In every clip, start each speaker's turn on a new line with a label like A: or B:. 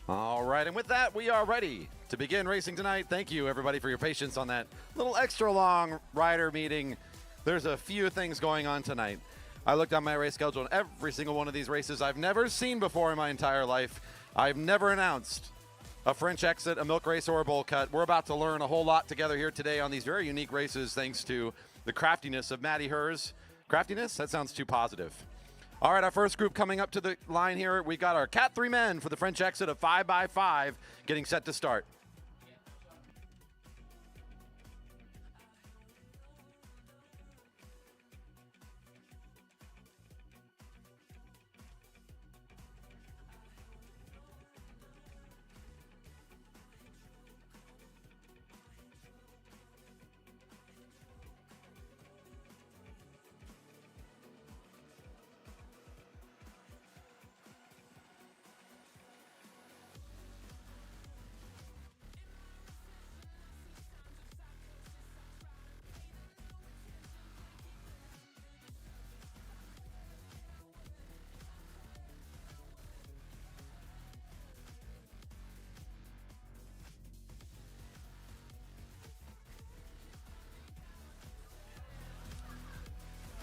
A: All right, and with that, we are ready to begin racing tonight. Thank you, everybody, for your patience on that little extra long rider meeting. There's a few things going on tonight. I looked on my race schedule, and every single one of these races I've never seen before in my entire life. I've never announced a French exit, a milk race, or a bowl cut. We're about to learn a whole lot together here today on these very unique races, thanks to the craftiness of Matti Herz. Craftiness? That sounds too positive. All right, our first group coming up to the line here. We got our Cat 3 men for the French exit of 5x5 getting set to start.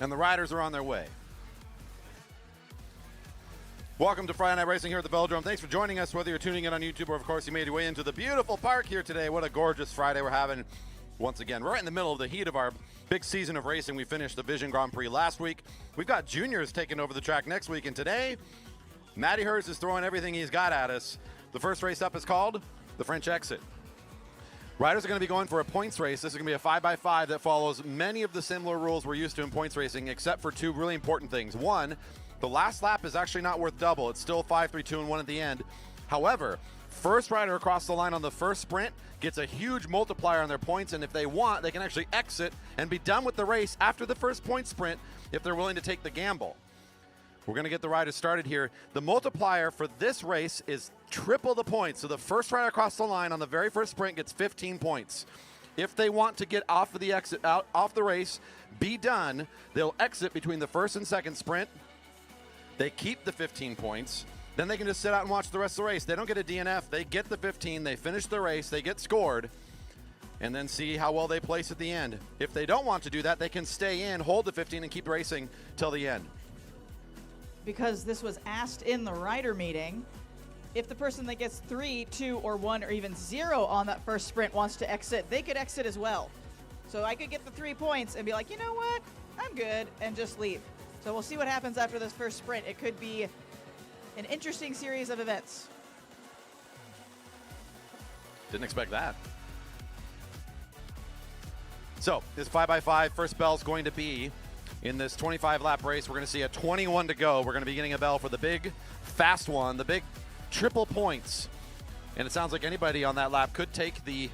A: And the riders are on their way. Welcome to Friday Night Racing here at the Velodrome. Thanks for joining us, whether you're tuning in on YouTube or, of course, you made your way into the beautiful park here today. What a gorgeous Friday we're having once again. We're right in the middle of the heat of our big season of racing. We finished the Vision Grand Prix last week. We've got juniors taking over the track next week, and today, Matti Herz is throwing everything he's got at us. The first race up is called the French Exit. Riders are going to be going for a points race. This is going to be a 5x5 that follows many of the similar rules we're used to in points racing, except for two really important things. One, the last lap is actually not worth double. It's still 5, 3, 2, and 1 at the end. However, first rider across the line on the first sprint gets a huge multiplier on their points, and if they want, they can actually exit and be done with the race after the first point sprint if they're willing to take the gamble. We're going to get the riders started here. The multiplier for this race is triple the points. So the first rider across the line on the very first sprint gets 15 points. If they want to get off of the exit, out off the race, be done, they'll exit between the first and second sprint. They keep the 15 points. Then they can just sit out and watch the rest of the race. They don't get a DNF. They get the 15. They finish the race. They get scored. And then see how well they place at the end. If they don't want to do that, they can stay in, hold the 15, and keep racing till the end.
B: Because this was asked in the rider meeting, if the person that gets 3, 2, or 1, or even 0 on that first sprint wants to exit, they could exit as well. So I could get the 3 points and be like, you know what, I'm good, and just leave. So we'll see what happens after this first sprint. It could be an interesting series of events.
A: Didn't expect that. So this 5x5 first bell is going to be in this 25-lap race. We're going to see a 21 to go. We're going to be getting a bell for the big, fast one, the big triple points. And it sounds like anybody on that lap could take the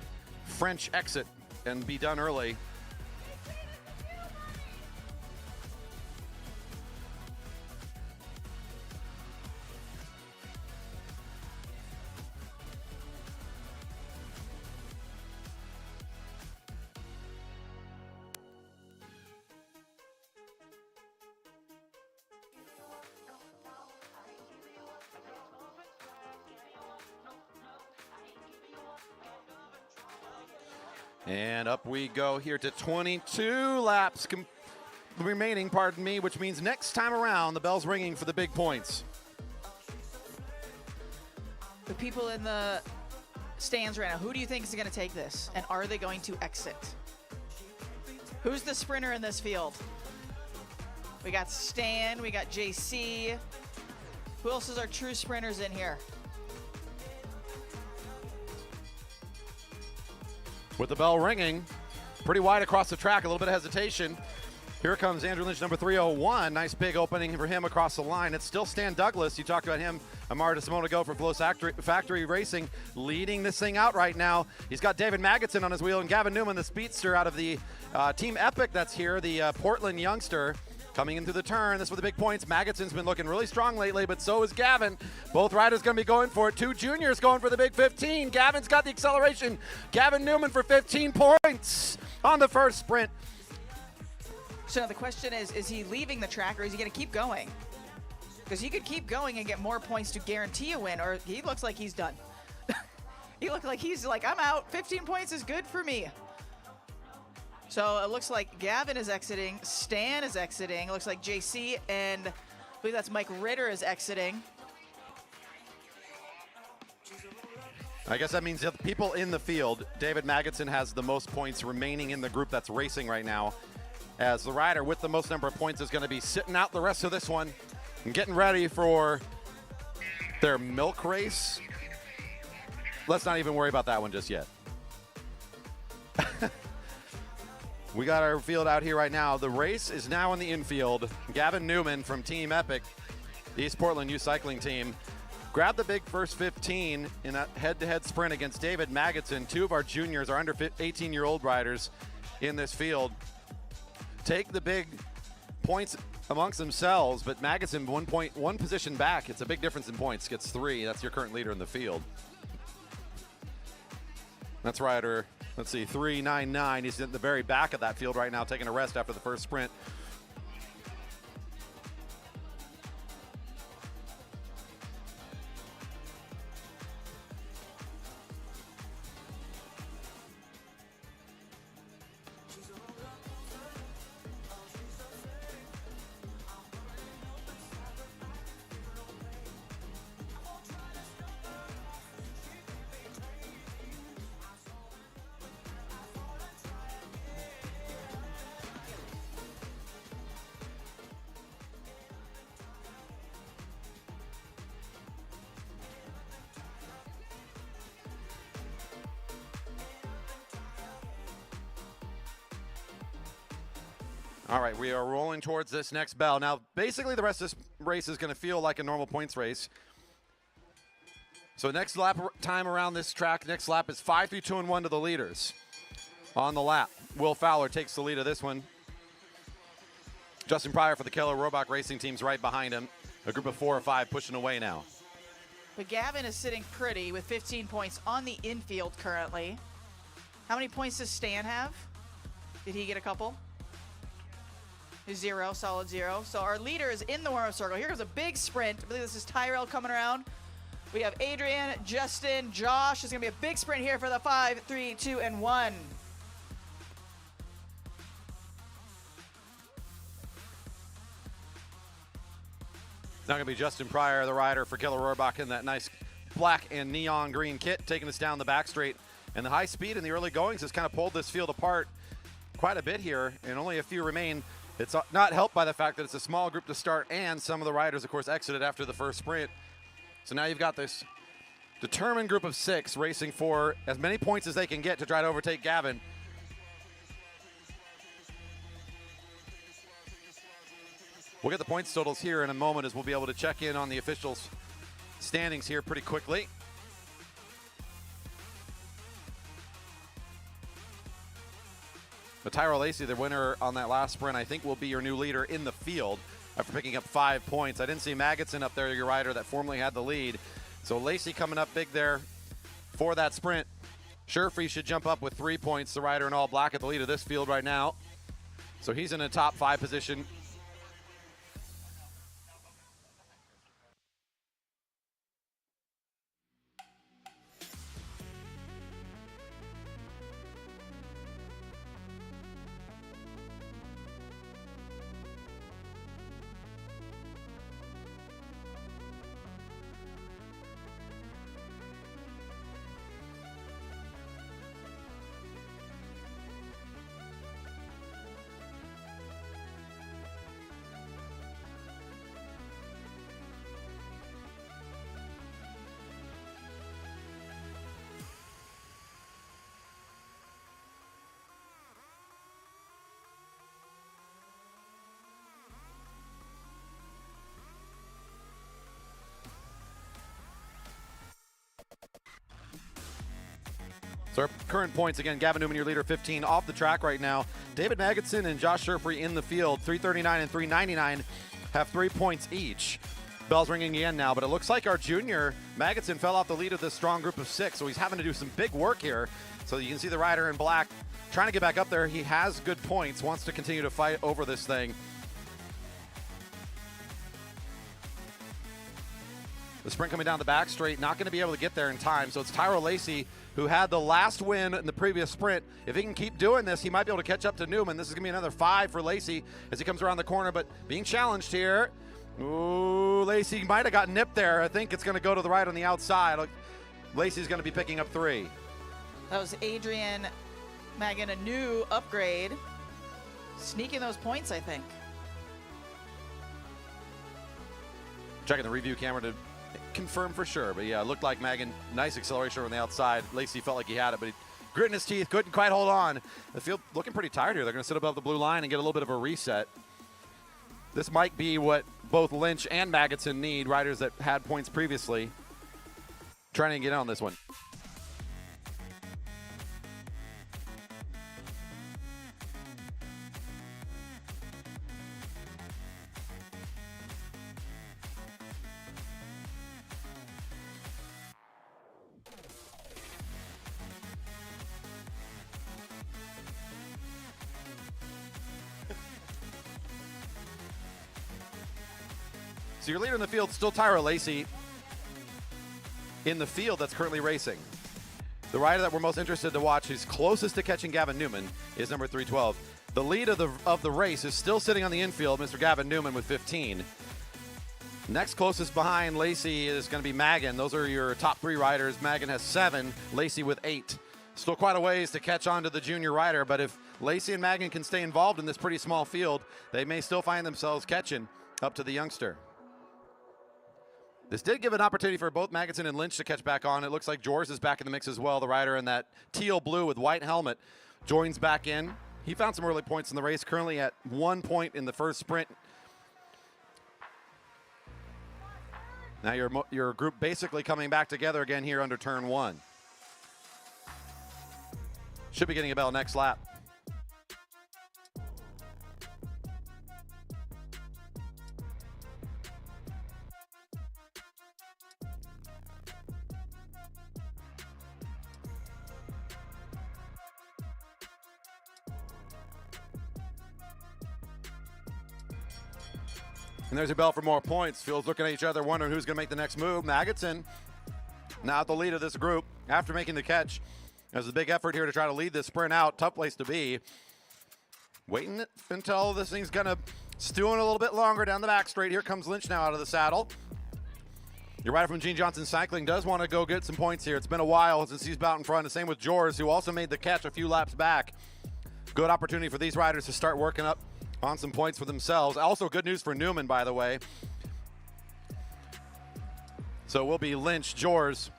A: French exit and be done early. And up we go here to 22 laps remaining, pardon me, which means next time around, the bell's ringing for the big points.
B: The people in the stands right now, who do you think is going to take this? And are they going to exit? Who's the sprinter in this field? We got Stan, we got JC. Who else is our true sprinters in here?
A: With the bell ringing, pretty wide across the track, a little bit of hesitation. Here comes Andrew Lynch, number 301. Nice big opening for him across the line. It's still Stan Douglas. You talked about him a moment ago for Flow Factory Racing, leading this thing out right now. He's got David Magidson on his wheel and Gavin Newman, the speedster out of the Team Epic that's here, the Portland youngster. Coming into the turn, this with the big points. Maggitson's been looking really strong lately, but so is Gavin. Both riders going to be going for it. Two juniors going for the big 15. Gavin's got the acceleration. Gavin Newman for 15 points on the first sprint.
B: So the question is he leaving the track or is he going to keep going? Because he could keep going and get more points to guarantee a win, or he looks like he's done. He looks like he's like, I'm out. 15 points is good for me. So it looks like Gavin is exiting, Stan is exiting. It looks like JC and I believe that's Mike Ritter is exiting.
A: I guess that means the people in the field, David Magidson has the most points remaining in the group that's racing right now, as the rider with the most number of points is going to be sitting out the rest of this one and getting ready for their milk race. Let's not even worry about that one just yet. We got our field out here right now. The race is now in the infield. Gavin Newman from Team Epic, the East Portland Youth Cycling Team, grabbed the big first 15 in a head-to-head sprint against David Magidson. Two of our juniors, our under 18-year-old riders in this field, take the big points amongst themselves, but Magidson one position back. It's a big difference in points. Gets 3. That's your current leader in the field. That's rider, let's see, 399. He's in the very back of that field right now, taking a rest after the first sprint. All right, we are rolling towards this next bell. Now, basically, the rest of this race is going to feel like a normal points race. So next lap time around this track, next lap is 5, 3, 2, and 1 to the leaders. On the lap, Will Fowler takes the lead of this one. Justin Pryor for the Keller Roebuck Racing team's right behind him. A group of 4 or 5 pushing away now.
B: But Gavin is sitting pretty with 15 points on the infield currently. How many points does Stan have? Did he get a couple? 0, solid 0. So our leader is in the warm-up circle. Here goes a big sprint. I believe this is Tyrell coming around. We have Adrian, Justin, Josh. It's going to be a big sprint here for the 5, 3, 2, and 1.
A: It's not going to be Justin Pryor, the rider for Keller Roebuck, in that nice black and neon green kit, taking us down the back straight. And the high speed in the early goings has kind of pulled this field apart quite a bit here, and only a few remain. It's not helped by the fact that it's a small group to start, and some of the riders, of course, exited after the first sprint. So now you've got this determined group of 6 racing for as many points as they can get to try to overtake Gavin. We'll get the points totals here in a moment, as we'll be able to check in on the officials' standings here pretty quickly. But Tyrell Lacey, the winner on that last sprint, I think will be your new leader in the field after picking up 5 points. I didn't see Magidson up there, your rider that formerly had the lead. So Lacey coming up big there for that sprint. Sherfree should jump up with 3 points, the rider in all black at the lead of this field right now. So he's in a top 5 position. So our current points, again, Gavin Newman, your leader, 15 off the track right now. David Magidson and Josh Sherfree in the field, 339 and 399, have 3 points each. Bell's ringing again now, but it looks like our junior, Magidson, fell off the lead of this strong group of 6, so he's having to do some big work here. So you can see the rider in black trying to get back up there. He has good points, wants to continue to fight over this thing. The sprint coming down the back straight, not going to be able to get there in time. So it's Tyro Lacey who had the last win in the previous sprint. If he can keep doing this, he might be able to catch up to Newman. This is going to be another 5 for Lacey as he comes around the corner, but being challenged here. Ooh, Lacey might have got nipped there. I think it's going to go to the right on the outside. Lacey's going to be picking up 3.
B: That was Adrian Magan, a new upgrade. Sneaking those points, I think.
A: Checking the review camera to confirm for sure, but yeah, it looked like Magan, nice acceleration on the outside. Lacey felt like he had it, but he gritting his teeth, couldn't quite hold on. The field looking pretty tired here. They're going to sit above the blue line and get a little bit of a reset. This might be what both Lynch and Magidson need, riders that had points previously, trying to get in on this one. So your leader in the field, still Tyro Lacey in the field that's currently racing. The rider that we're most interested to watch, who's closest to catching Gavin Newman, is number 312. The lead of the race is still sitting on the infield, Mr. Gavin Newman with 15. Next closest behind Lacey is going to be Magan. Those are your top 3 riders. Magan has 7, Lacey with 8. Still quite a ways to catch on to the junior rider, but if Lacey and Magan can stay involved in this pretty small field, they may still find themselves catching up to the youngster. This did give an opportunity for both Magidson and Lynch to catch back on. It looks like Jors is back in the mix as well. The rider in that teal blue with white helmet joins back in. He found some early points in the race, currently at 1 point in the first sprint. Now your group basically coming back together again here under turn 1. Should be getting a bell next lap. And there's a bell for more points. Fields looking at each other, wondering who's going to make the next move. Magidson, now at the lead of this group, after making the catch. There's a big effort here to try to lead this sprint out. Tough place to be. Waiting until this thing's going to stew in a little bit longer down the back straight. Here comes Lynch now out of the saddle. Your rider from Gene Johnson Cycling does want to go get some points here. It's been a while since he's out in front. The same with Jors, who also made the catch a few laps back. Good opportunity for these riders to start working up on some points for themselves. Also good news for Newman, by the way. So it will be Lynch, Jors,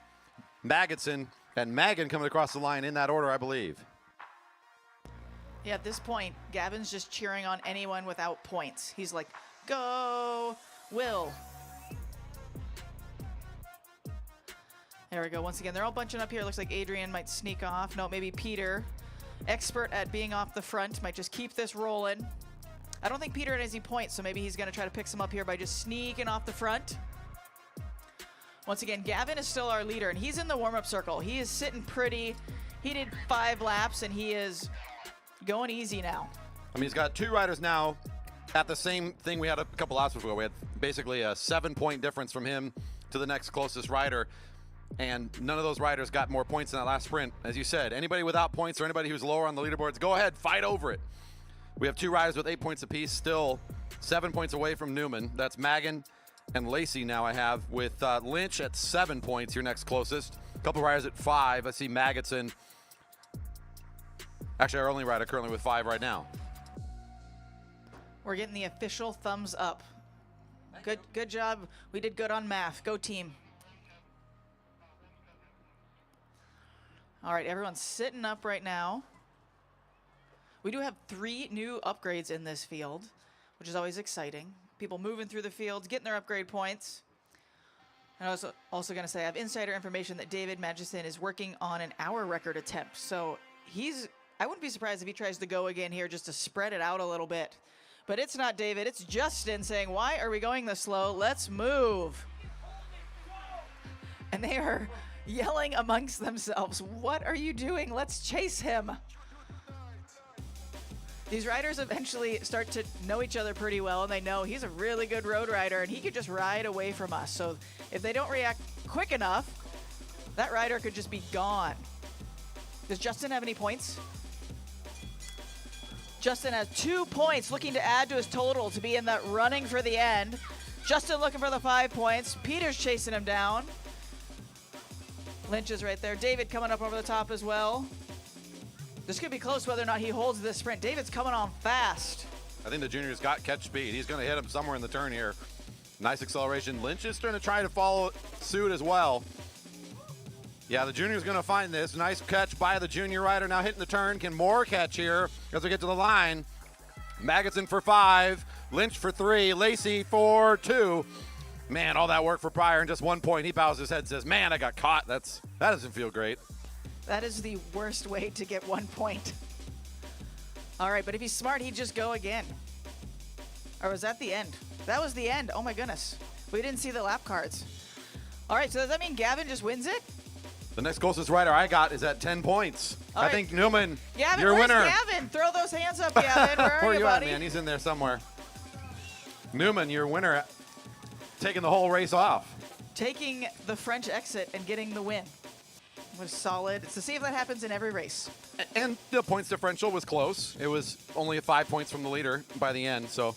A: Magidson, and Magan coming across the line in that order, I believe.
B: Yeah, at this point, Gavin's just cheering on anyone without points. He's like, go, Will. There we go. Once again, they're all bunching up here. Looks like Adrian might sneak off. No, maybe Peter, expert at being off the front, might just keep this rolling. I don't think Peter has any points, so maybe he's going to try to pick some up here by just sneaking off the front. Once again, Gavin is still our leader, and he's in the warm-up circle. He is sitting pretty. He did 5 laps, and he is going easy now.
A: I mean, he's got 2 riders now at the same thing we had a couple laps before. We had basically a 7-point difference from him to the next closest rider, and none of those riders got more points in that last sprint. As you said, anybody without points or anybody who's lower on the leaderboards, go ahead, fight over it. We have 2 riders with 8 points apiece, still 7 points away from Newman. That's Magan and Lacey now I have, with Lynch at 7 points, your next closest. A couple riders at 5. I see Magidson. Actually, our only rider currently with 5 right now.
B: We're getting the official thumbs up. Good job. We did good on math. Go team. All right, everyone's sitting up right now. We do have 3 new upgrades in this field, which is always exciting. People moving through the fields, getting their upgrade points. And I was also going to say, I have insider information that David Magidson is working on an hour record attempt. So I wouldn't be surprised if he tries to go again here just to spread it out a little bit. But it's not David, it's Justin saying, why are we going this slow? Let's move. And they are yelling amongst themselves, what are you doing? Let's chase him. These riders eventually start to know each other pretty well, and they know he's a really good road rider, and he could just ride away from us. So if they don't react quick enough, that rider could just be gone. Does Justin have any points? Justin has 2 points, looking to add to his total to be in that running for the end. Justin looking for the 5 points. Peter's chasing him down. Lynch is right there. David coming up over the top as well. This could be close whether or not he holds this sprint. David's coming on fast.
A: I think the junior's got catch speed. He's going to hit him somewhere in the turn here. Nice acceleration. Lynch is going to try to follow suit as well. Yeah, the junior's going to find this. Nice catch by the junior rider. Now hitting the turn. Can Moore catch here as we get to the line? Maggottson for 5. Lynch for 3. Lacey for 2. Man, all that work for Pryor and just 1 point. He bows his head and says, man, I got caught. That doesn't feel great.
B: That is the worst way to get 1 point. All right, but if he's smart, he'd just go again. Or was that the end? That was the end. Oh, my goodness. We didn't see the lap cards. All right, so does that mean Gavin just wins it?
A: The next closest rider I got is at 10 points.
B: All
A: I
B: right.
A: think Newman,
B: Gavin,
A: your
B: where's
A: winner.
B: Gavin? Throw those hands up, Gavin. Where are you,
A: at,
B: buddy?
A: man? He's in there somewhere. Newman, your winner, taking the whole race off.
B: Taking the French exit and getting the win. Was solid. It's to see if that happens in every race.
A: And the points differential was close. It was only 5 points from the leader by the end, so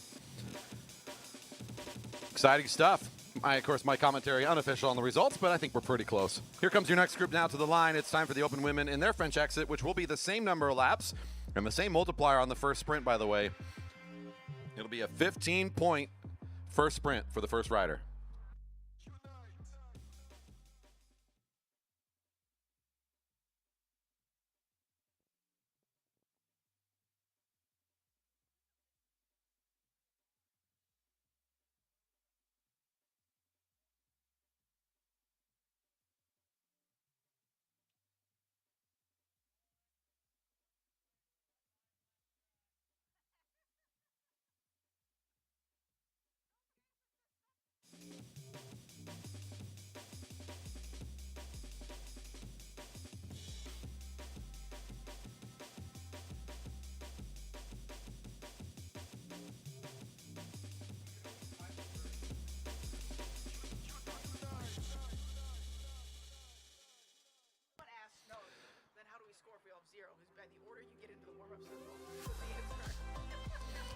A: exciting stuff. Of course, my commentary unofficial on the results, but I think we're pretty close. Here comes your next group now to the line. It's time for the open women in their French exit, which will be the same number of laps and the same multiplier on the first sprint, by the way. It'll be a 15-point first sprint for the first rider.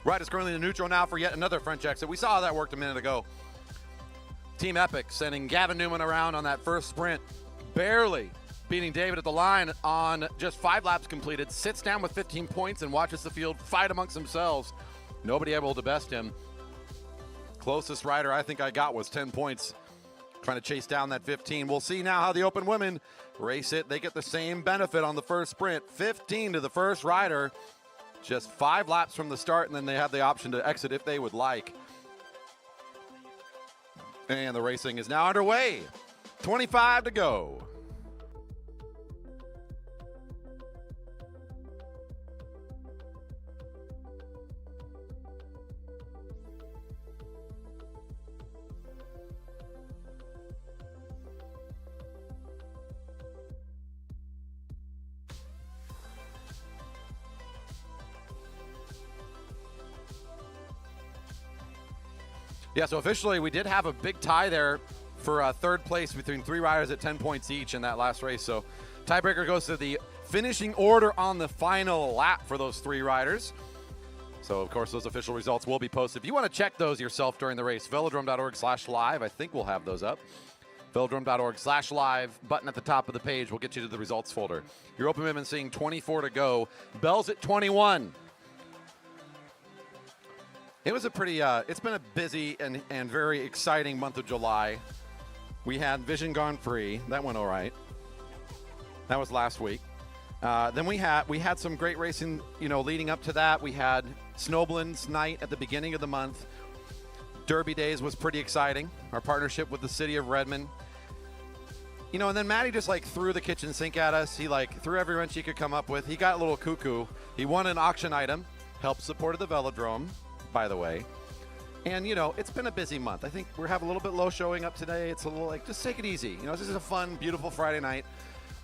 A: Right, is currently in neutral now for yet another French exit. We saw how that worked a minute ago. Team Epic sending Gavin Newman around on that first sprint, barely beating David at the line on just 5 laps completed, sits down with 15 points and watches the field fight amongst themselves. Nobody able to best him. Closest rider I think I got was 10 points, trying to chase down that 15. We'll see now how the open women race it. They get the same benefit on the first sprint, 15 to the first rider. Just 5 laps from the start, and then they have the option to exit if they would like. And the racing is now underway. 25 to go. Yeah, so officially we did have a big tie there for third place between 3 riders at 10 points each in that last race. So tiebreaker goes to the finishing order on the final lap for those 3 riders. So, of course, those official results will be posted. If you want to check those yourself during the race, velodrome.org/live. I think we'll have those up. velodrome.org/live. Button at the top of the page will get you to the results folder. Your open women seeing 24 to go. Bell's at 21. It was a pretty, it's been a busy and very exciting month of July. We had Vision Gone Free. That went all right. That was last week. Then we had some great racing, leading up to that. We had Snowblin's night at the beginning of the month. Derby Days was pretty exciting. Our partnership with the city of Redmond. And then Matty just threw the kitchen sink at us. He threw every wrench he could come up with. He got a little cuckoo. He won an auction item, helped supported the velodrome, by the way. And, it's been a busy month. I think we're having a little bit low showing up today. It's a little just take it easy. This is a fun, beautiful Friday night.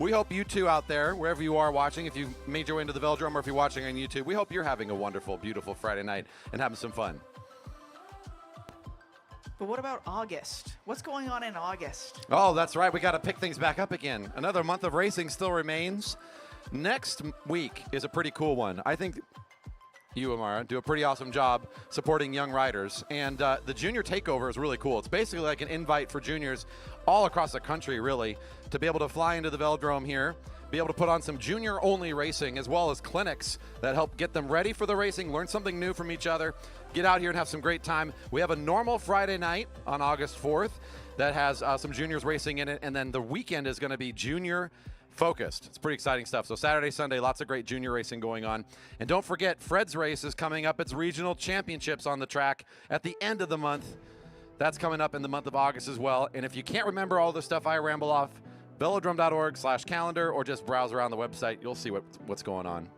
A: We hope you two out there, wherever you are watching, if you made your way into the Velodrome or if you're watching on YouTube, we hope you're having a wonderful, beautiful Friday night and having some fun.
B: But what about August? What's going on in August?
A: Oh, that's right. We got to pick things back up again. Another month of racing still remains. Next week is a pretty cool one. I think you, Amara, do a pretty awesome job supporting young riders. And the junior takeover is really cool. It's basically like an invite for juniors all across the country, really, to be able to fly into the Velodrome here, be able to put on some junior-only racing as well as clinics that help get them ready for the racing, learn something new from each other, get out here and have some great time. We have a normal Friday night on August 4th that has some juniors racing in it, and then the weekend is going to be junior focused. It's pretty exciting stuff. So Saturday, Sunday, lots of great junior racing going on. And don't forget, Fred's race is coming up. It's regional championships on the track at the end of the month. That's coming up in the month of August as well. And if you can't remember all the stuff I ramble off, velodrome.org/calendar, or just browse around the website. You'll see what's going on.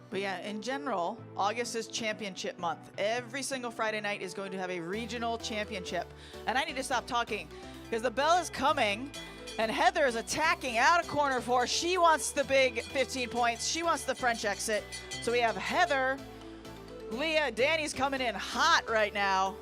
B: But yeah, in general, August is championship month. Every single Friday night is going to have a regional championship. And I need to stop talking because the bell is coming and Heather is attacking out of corner 4. She wants the big 15 points. She wants the French exit. So we have Heather, Leah, Danny's coming in hot right now.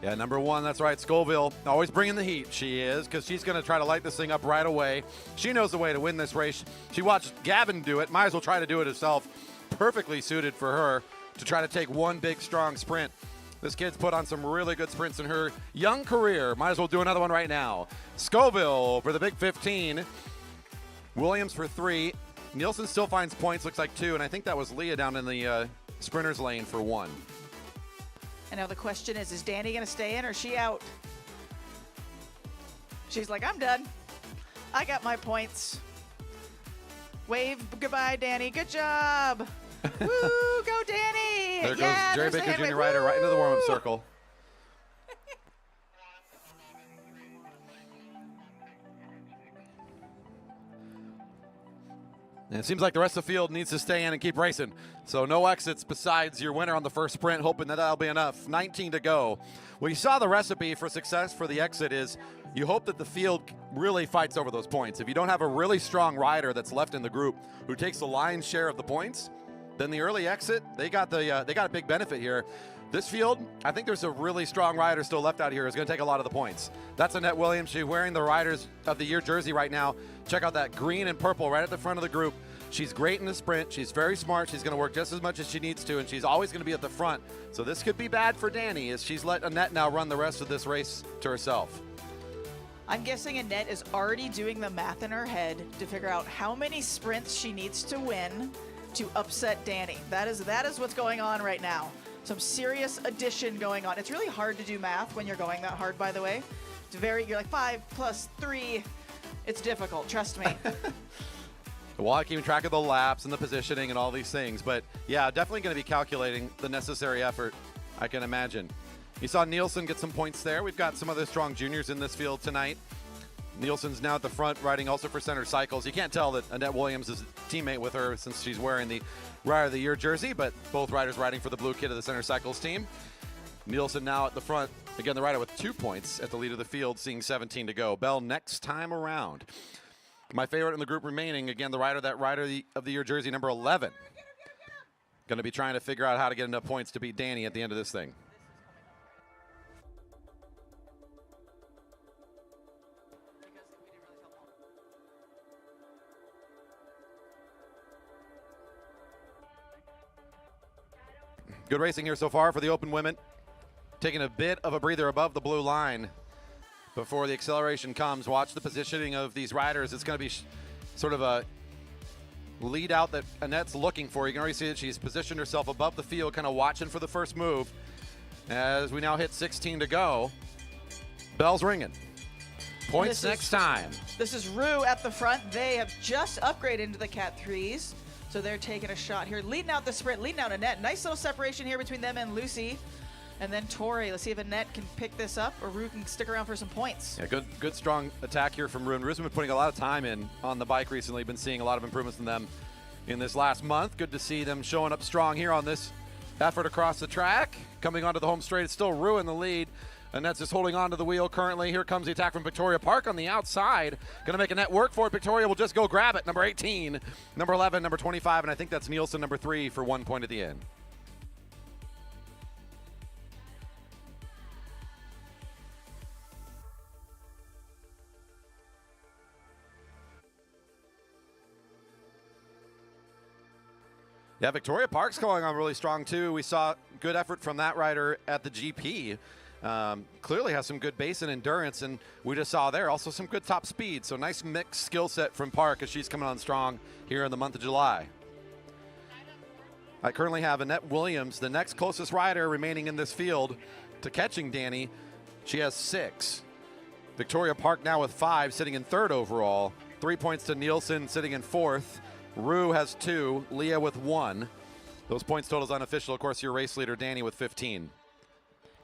A: Yeah, number 1, that's right, Scoville, always bringing the heat. She is, because she's going to try to light this thing up right away. She knows the way to win this race. She watched Gavin do it, might as well try to do it herself. Perfectly suited for her to try to take one big, strong sprint. This kid's put on some really good sprints in her young career. Might as well do another one right now. Scoville for the big 15. Williams for 3. Nielsen still finds points, looks like 2, and I think that was Leah down in the sprinter's lane for 1.
B: And now the question is Danny going to stay in or is she out? She's like, I'm done. I got my points. Wave goodbye, Danny. Good job. Woo, go Danny.
A: There goes Jerry Baker Jr. rider right into the warm-up circle. And it seems like the rest of the field needs to stay in and keep racing. So no exits besides your winner on the first sprint, hoping that that'll be enough. 19 to go. Well, you saw the recipe for success for the exit is you hope that the field really fights over those points. If you don't have a really strong rider that's left in the group who takes the lion's share of the points, then the early exit, they got a big benefit here. This field, I think there's a really strong rider still left out here who's going to take a lot of the points. That's Annette Williams. She's wearing the Riders of the Year jersey right now. Check out that green and purple right at the front of the group. She's great in the sprint. She's very smart. She's going to work just as much as she needs to, and she's always going to be at the front. So this could be bad for Danny as she's let Annette now run the rest of this race to herself.
B: I'm guessing Annette is already doing the math in her head to figure out how many sprints she needs to win to upset Danny. That is what's going on right now. Some serious addition going on. It's really hard to do math when you're going that hard, by the way. You're like 5 + 3. It's difficult, trust me.
A: While keeping track of the laps and the positioning and all these things. But yeah, definitely going to be calculating the necessary effort, I can imagine. You saw Nielsen get some points there. We've got some other strong juniors in this field tonight. Nielsen's now at the front, riding also for Center Cycles. You can't tell that Annette Williams is a teammate with her since she's wearing the Rider of the Year jersey, but both riders riding for the blue kit of the Center Cycles team. Nielsen now at the front. Again, the rider with 2 points at the lead of the field, seeing 17 to go. Bell next time around. My favorite in the group remaining, again, the rider, that Rider of the Year jersey, number 11. Going to be trying to figure out how to get enough points to beat Danny at the end of this thing. Good racing here so far for the open women. Taking a bit of a breather above the blue line before the acceleration comes. Watch the positioning of these riders. It's going to be sort of a lead out that Annette's looking for. You can already see that she's positioned herself above the field, kind of watching for the first move. As we now hit 16 to go. Bell's ringing. Points next time.
B: This is Rue at the front. They have just upgraded into the Cat 3s. So they're taking a shot here, leading out the sprint, leading out Annette. Nice little separation here between them and Lucy. And then Tori. Let's see if Annette can pick this up or Rue can stick around for some points.
A: Yeah, good strong attack here from Rue. And Rue's been putting a lot of time in on the bike recently. Been seeing a lot of improvements in them in this last month. Good to see them showing up strong here on this effort across the track. Coming onto the home straight, it's still Rue in the lead. Annette's just holding on to the wheel currently. Here comes the attack from Victoria Park on the outside. Going to make Annette work for it. Victoria will just go grab it. Number 18, number 11, number 25, and I think that's Nielsen, number 3, for 1 point at the end. Yeah, Victoria Park's going on really strong, too. We saw good effort from that rider at the GP. Clearly has some good base and endurance, and we just saw there also some good top speed. So nice mixed skill set from Park as she's coming on strong here in the month of July. I currently have Annette Williams, the next closest rider remaining in this field to catching Danny. She has 6. Victoria Park now with 5, sitting in 3rd overall. 3 points to Nielsen, sitting in 4th. Rue has 2, Leah with 1. Those points totals unofficial. Of course, your race leader, Danny, with 15.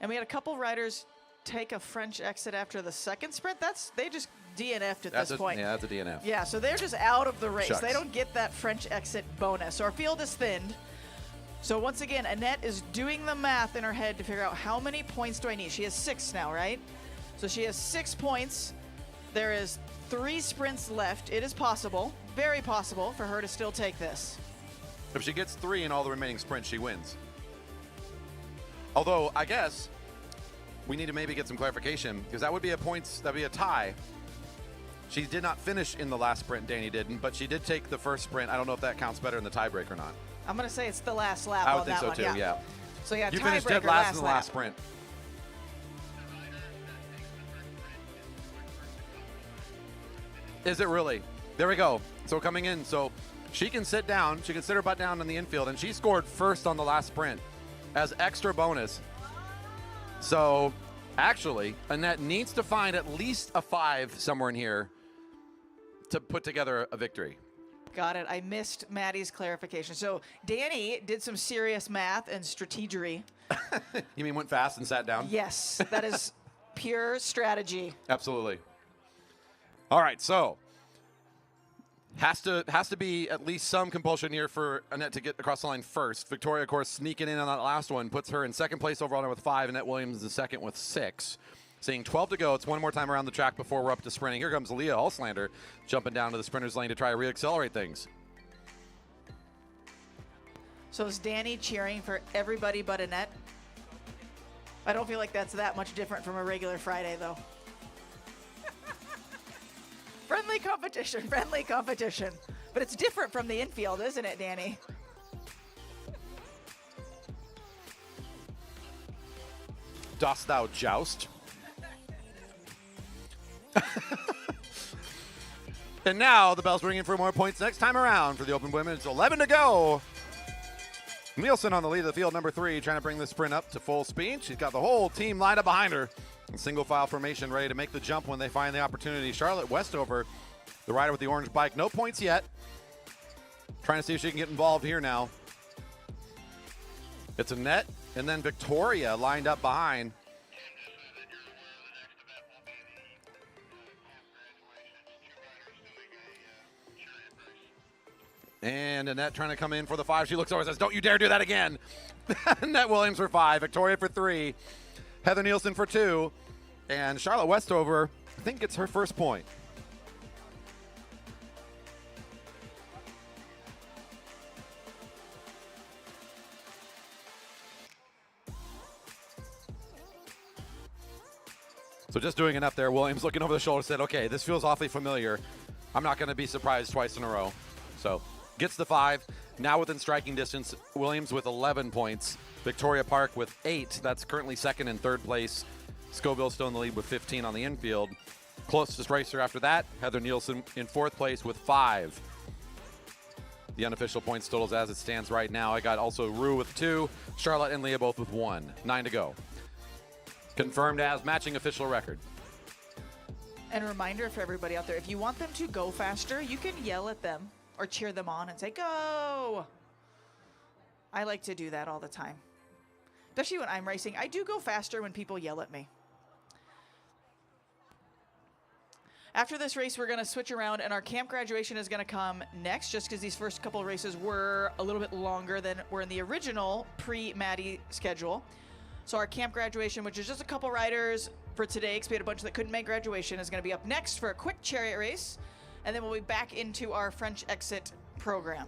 B: And we had a couple riders take a French exit after the second sprint. They just DNF'd at this point.
A: Yeah, that's a DNF.
B: Yeah, so they're just out of the race.
A: Shucks.
B: They don't get that French exit bonus. So our field is thinned. So once again, Annette is doing the math in her head to figure out how many points do I need. She has 6 now, right? So she has 6 points. There is 3 sprints left. It is possible, very possible, for her to still take this.
A: If she gets 3 in all the remaining sprints, she wins. Although, I guess we need to maybe get some clarification, because that would be that'd be a tie. She did not finish in the last sprint, Danny didn't, but she did take the first sprint. I don't know if that counts better in the tiebreak or not.
B: I'm going to say it's the last lap
A: I would
B: on
A: think
B: that
A: so
B: one.
A: too, yeah.
B: So yeah,
A: You finished dead
B: tiebreaker,
A: last in the
B: lap.
A: last sprint. Is it really? There we go. So coming in, so she can sit down, she can sit her butt down in the infield, and she scored first on the last sprint as extra bonus. So actually, Annette needs to find at least a 5 somewhere in here to put together a victory.
B: Got it. I missed Maddie's clarification. So Danny did some serious math and strategery.
A: You mean went fast and sat down?
B: Yes, that is pure strategy.
A: Absolutely. All right, so has to be at least some compulsion here for Annette to get across the line first. Victoria, of course, sneaking in on that last one, puts her in second place overall now with 5. Annette Williams is second with 6. Seeing 12 to go. It's one more time around the track before we're up to sprinting. Here comes Leah Alslander jumping down to the sprinter's lane to try to reaccelerate things.
B: So is Danny cheering for everybody but Annette? I don't feel like that's that much different from a regular Friday, though. Friendly competition, friendly competition. But it's different from the infield, isn't it, Danny?
A: Dost thou joust? And now the bell's ringing for more points next time around for the Open Women. It's 11 to go. Nielsen on the lead of the field, number 3, trying to bring the sprint up to full speed. She's got the whole team lined up behind her in single file formation, ready to make the jump when they find the opportunity. Charlotte Westover, the rider with the orange bike, no points yet. Trying to see if she can get involved here now. It's Annette and then Victoria lined up behind. And Annette trying to come in for the 5. She looks over and says, don't you dare do that again. Annette Williams for 5. Victoria for 3. Heather Nielsen for 2. And Charlotte Westover, I think, gets her first point. So just doing enough there. Williams looking over the shoulder said, okay, this feels awfully familiar. I'm not going to be surprised twice in a row. So gets the 5. Now within striking distance, Williams with 11 points. Victoria Park with 8. That's currently second and third place. Scoville still in the lead with 15 on the infield. Closest racer after that, Heather Nielsen in 4th place with 5. The unofficial points totals as it stands right now. I got also Rue with 2. Charlotte and Leah both with 1. 9 to go. Confirmed as matching official record.
B: And a reminder for everybody out there, if you want them to go faster, you can yell at them or cheer them on and say, go. I like to do that all the time. Especially when I'm racing. I do go faster when people yell at me. After this race, we're going to switch around, and our camp graduation is going to come next, just because these first couple of races were a little bit longer than were in the original pre-Maddie schedule. So our camp graduation, which is just a couple riders for today, because we had a bunch that couldn't make graduation, is going to be up next for a quick chariot race. And then we'll be back into our French exit program.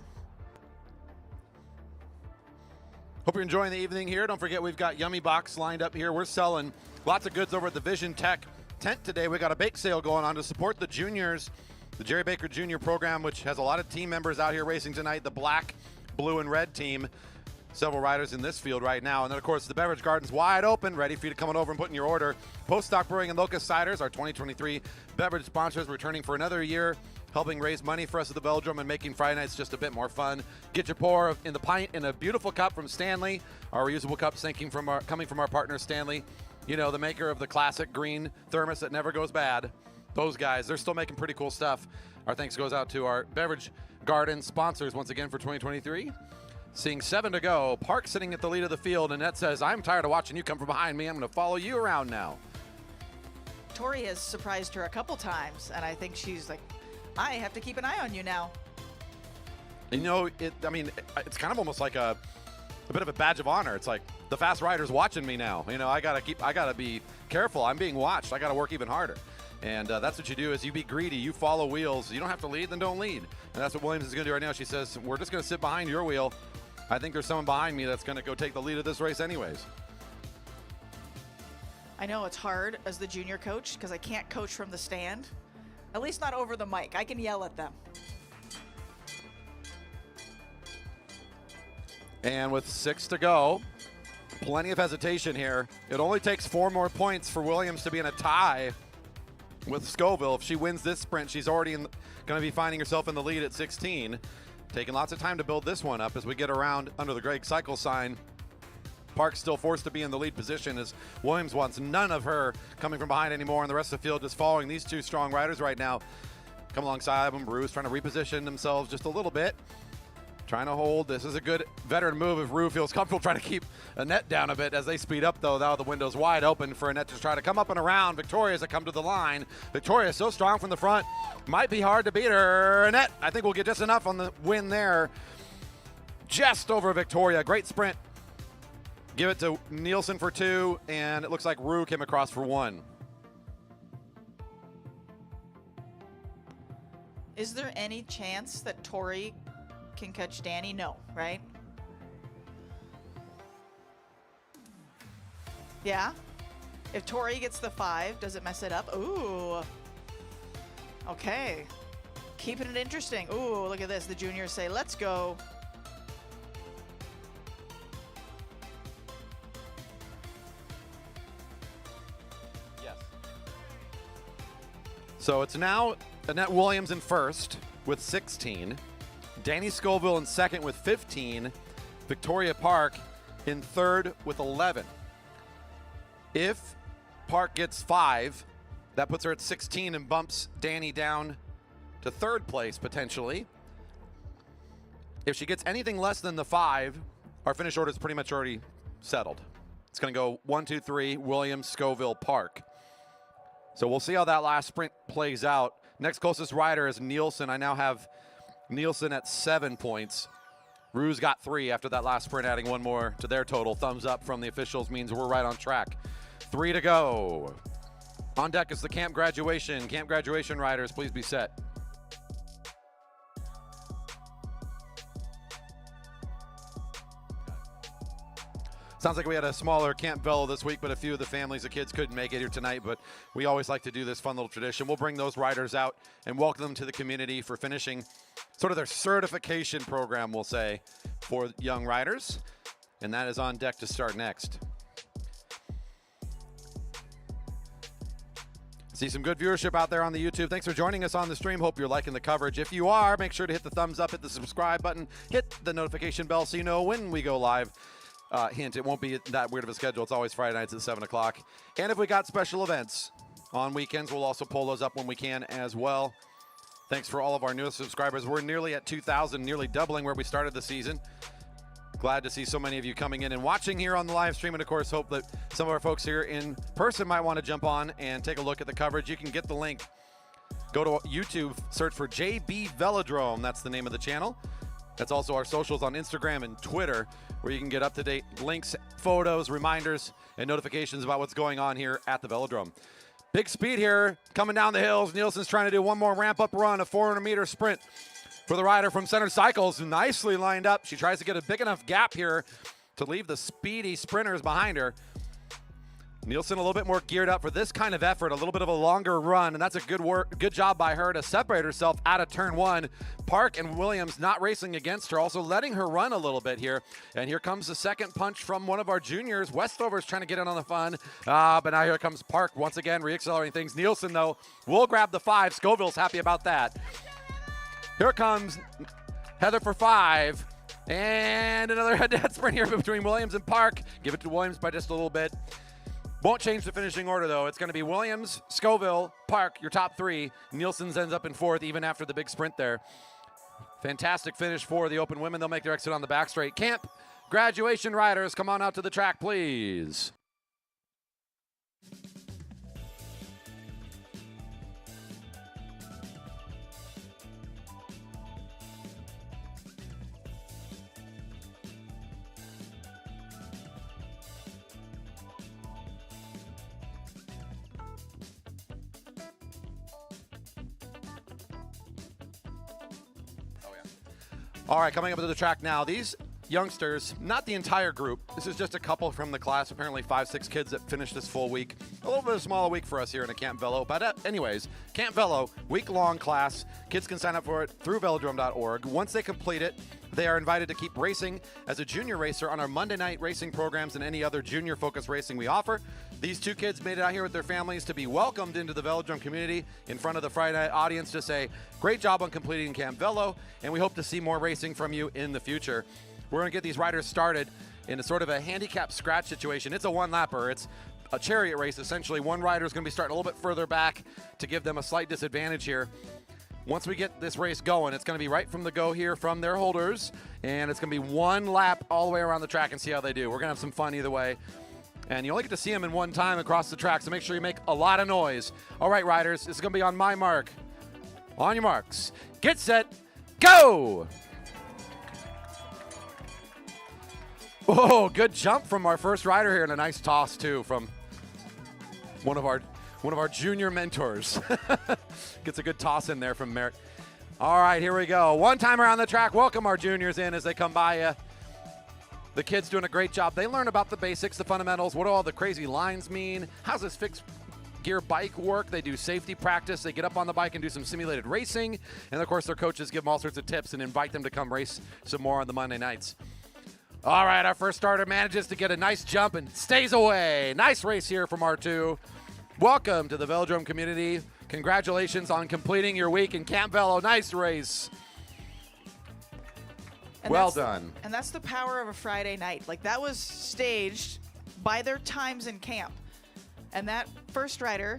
A: Hope you're enjoying the evening here. Don't forget, we've got Yummy Box lined up here. We're selling lots of goods over at the Vision Tech tent today. We got a bake sale going on to support the juniors, the Jerry Baker Jr. program, which has a lot of team members out here racing tonight. The black, blue, and red team. Several riders in this field right now. And then, of course, the beverage garden's wide open, ready for you to come on over and put in your order. Post Stock Brewing and Locust Ciders, our 2023 beverage sponsors, returning for another year, helping raise money for us at the Velodrome and making Friday nights just a bit more fun. Get your pour in the pint in a beautiful cup from Stanley. Our reusable cups coming from our partner Stanley. You know, the maker of the classic green thermos that never goes bad. Those guys, they're still making pretty cool stuff. Our thanks goes out to our beverage garden sponsors once again for 2023. Seeing 7 to go, Park sitting at the lead of the field. Annette says, I'm tired of watching you come from behind me. I'm going to follow you around now.
B: Tori has surprised her a couple times, and I think she's like, I have to keep an eye on you now.
A: You know, it's kind of almost like a bit of a badge of honor. It's like the fast rider's watching me now. You know, I gotta be careful. I'm being watched. I gotta work even harder. And that's what you do, is you be greedy. You follow wheels. You don't have to lead, then don't lead. And that's what Williams is gonna do right now. She says, we're just gonna sit behind your wheel. I think there's someone behind me that's gonna go take the lead of this race anyways.
B: I know it's hard as the junior coach because I can't coach from the stand. At least not over the mic. I can yell at them.
A: And with 6 to go, plenty of hesitation here. It only takes 4 more points for Williams to be in a tie with Scoville. If she wins this sprint, she's already going to be finding herself in the lead at 16. Taking lots of time to build this one up as we get around under the Greg Cycle sign. Park's still forced to be in the lead position as Williams wants none of her coming from behind anymore, and the rest of the field just following these two strong riders right now. Come alongside them. Bruce trying to reposition themselves just a little bit. Trying to hold. This is a good veteran move if Rue feels comfortable trying to keep Annette down a bit as they speed up, though. Now the window's wide open for Annette to try to come up and around. Victoria's that come to the line. Victoria so strong from the front. Might be hard to beat her. Annette, I think we'll get just enough on the win there. Just over Victoria. Great sprint. Give it to Nielsen for 2, and it looks like Rue came across for 1.
B: Is there any chance that Tori can catch Danny? No, right? Yeah? If Tori gets the 5, does it mess it up? Ooh. Okay. Keeping it interesting. Ooh, look at this. The juniors say, let's go.
A: Yes. So it's now Annette Williams in first with 16. Danny Scoville in second with 15. Victoria Park in third with 11. If Park gets 5, that puts her at 16 and bumps Danny down to third place potentially. If she gets anything less than the 5, our finish order is pretty much already settled. It's going to go 1, 2, 3, Williams, Scoville, Park. So we'll see how that last sprint plays out. Next closest rider is Nielsen. I now have Nielsen at 7 points. Rue's got 3 after that last sprint, adding 1 more to their total. Thumbs up from the officials means we're right on track. 3 to go. On deck is the camp graduation. Camp graduation riders, please be set. Sounds like we had a smaller Camp Velo this week, but a few of the families, the kids couldn't make it here tonight, but we always like to do this fun little tradition. We'll bring those riders out and welcome them to the community for finishing sort of their certification program, we'll say, for young riders. And that is on deck to start next. See some good viewership out there on the YouTube. Thanks for joining us on the stream. Hope you're liking the coverage. If you are, make sure to hit the thumbs up, hit the subscribe button, hit the notification bell so you know when we go live. Hint, it won't be that weird of a schedule. It's always Friday nights at 7 o'clock. And if we got special events on weekends, we'll also pull those up when we can as well. Thanks for all of our newest subscribers. We're nearly at 2,000, nearly doubling where we started the season. Glad to see so many of you coming in and watching here on the live stream. And, of course, hope that some of our folks here in person might want to jump on and take a look at the coverage. You can get the link. Go to YouTube, search for JB Velodrome. That's the name of the channel. That's also our socials on Instagram and Twitter, where you can get up-to-date links, photos, reminders, and notifications about what's going on here at the Velodrome. Big speed here coming down the hills. Nielsen's trying to do one more ramp-up run, a 400-meter sprint for the rider from Center Cycles, nicely lined up. She tries to get a big enough gap here to leave the speedy sprinters behind her. Nielsen a little bit more geared up for this kind of effort, a little bit of a longer run, and that's a good job by her to separate herself out of turn one. Park and Williams not racing against her, also letting her run a little bit here. And here comes the second punch from one of our juniors. Westover's trying to get in on the fun, but now here comes Park once again, reaccelerating things. Nielsen, though, will grab the 5. Scoville's happy about that. Here comes Heather for 5. And another head-to-head sprint here between Williams and Park. Give it to Williams by just a little bit. Won't change the finishing order, though. It's going to be Williams, Scoville, Park, your top 3. Nielsen's ends up in 4th, even after the big sprint there. Fantastic finish for the open women. They'll make their exit on the back straight. Camp graduation riders, come on out to the track, please. All right, coming up to the track now. These youngsters, not the entire group. This is just a couple from the class, apparently 5-6 kids that finished this full week. A little bit of a smaller week for us here in a Camp Velo. But anyways, Camp Velo, week-long class. Kids can sign up for it through velodrome.org. Once they complete it, they are invited to keep racing as a junior racer on our Monday night racing programs and any other junior-focused racing we offer. These 2 kids made it out here with their families to be welcomed into the Velodrome community in front of the Friday night audience to say, great job on completing Camp Velo, and we hope to see more racing from you in the future. We're going to get these riders started in a sort of a handicap scratch situation. It's a one-lapper. It's a chariot race, essentially. One rider is going to be starting a little bit further back to give them a slight disadvantage here. Once we get this race going, it's going to be right from the go here from their holders, and it's going to be one lap all the way around the track and see how they do. We're going to have some fun either way. And you only get to see them in one time across the track, so make sure you make a lot of noise. All right, riders, this is going to be on my mark. On your marks. Get set. Go! Oh, good jump from our first rider here, and a nice toss, too, from one of our junior mentors. Gets a good toss in there from Merritt. All right, here we go. One time around the track. Welcome our juniors in as they come by you. The kids doing a great job. They learn about the basics, the fundamentals. What do all the crazy lines mean? How's this fixed gear bike work? They do safety practice. They get up on the bike and do some simulated racing. And, of course, their coaches give them all sorts of tips and invite them to come race some more on the Monday nights. All right, our first starter manages to get a nice jump and stays away. Nice race here from R2. Welcome to the Velodrome community. Congratulations on completing your week in Camp Velo. Nice race.
B: And
A: well done.
B: And that's the power of a Friday night. Like, that was staged by their times in camp. And that first rider,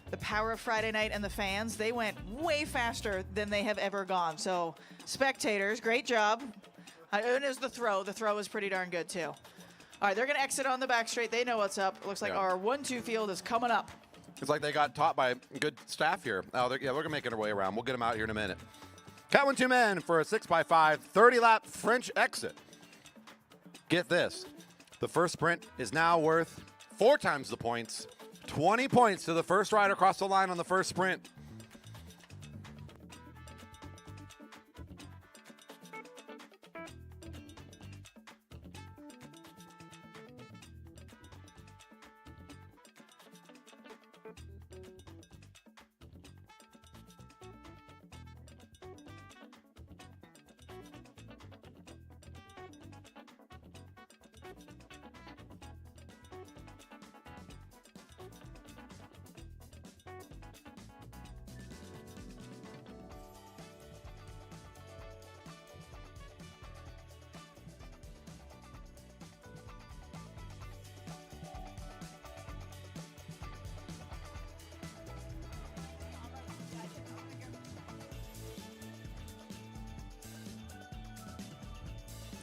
B: the power of Friday night and the fans, they went way faster than they have ever gone. So, spectators, great job. And it was the throw. The throw was pretty darn good, too. All right, they're going to exit on the back straight. They know what's up. It looks like our 1-2 field is coming up.
A: It's like they got taught by good staff here. Oh, they're going to make it our way around. We'll get them out here in a minute. Cat 1-2 men for a 6x5, 30-lap French exit. Get this. The first sprint is now worth 4 times the points. 20 points to the first rider across the line on the first sprint.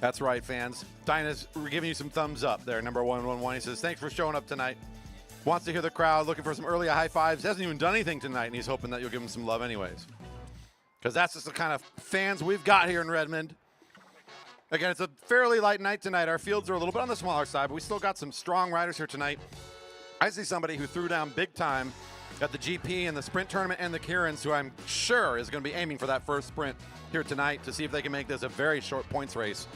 A: That's right, fans. Dinah's giving you some thumbs up there, number 111. He says, thanks for showing up tonight. Wants to hear the crowd, looking for some early high fives. Hasn't even done anything tonight, and he's hoping that you'll give him some love anyways. Because that's just the kind of fans we've got here in Redmond. Again, it's a fairly light night tonight. Our fields are a little bit on the smaller side, but we still got some strong riders here tonight. I see somebody who threw down big time at the GP and the sprint tournament and the Kierans, who I'm sure is going to be aiming for that first sprint here tonight to see if they can make this a very short points race.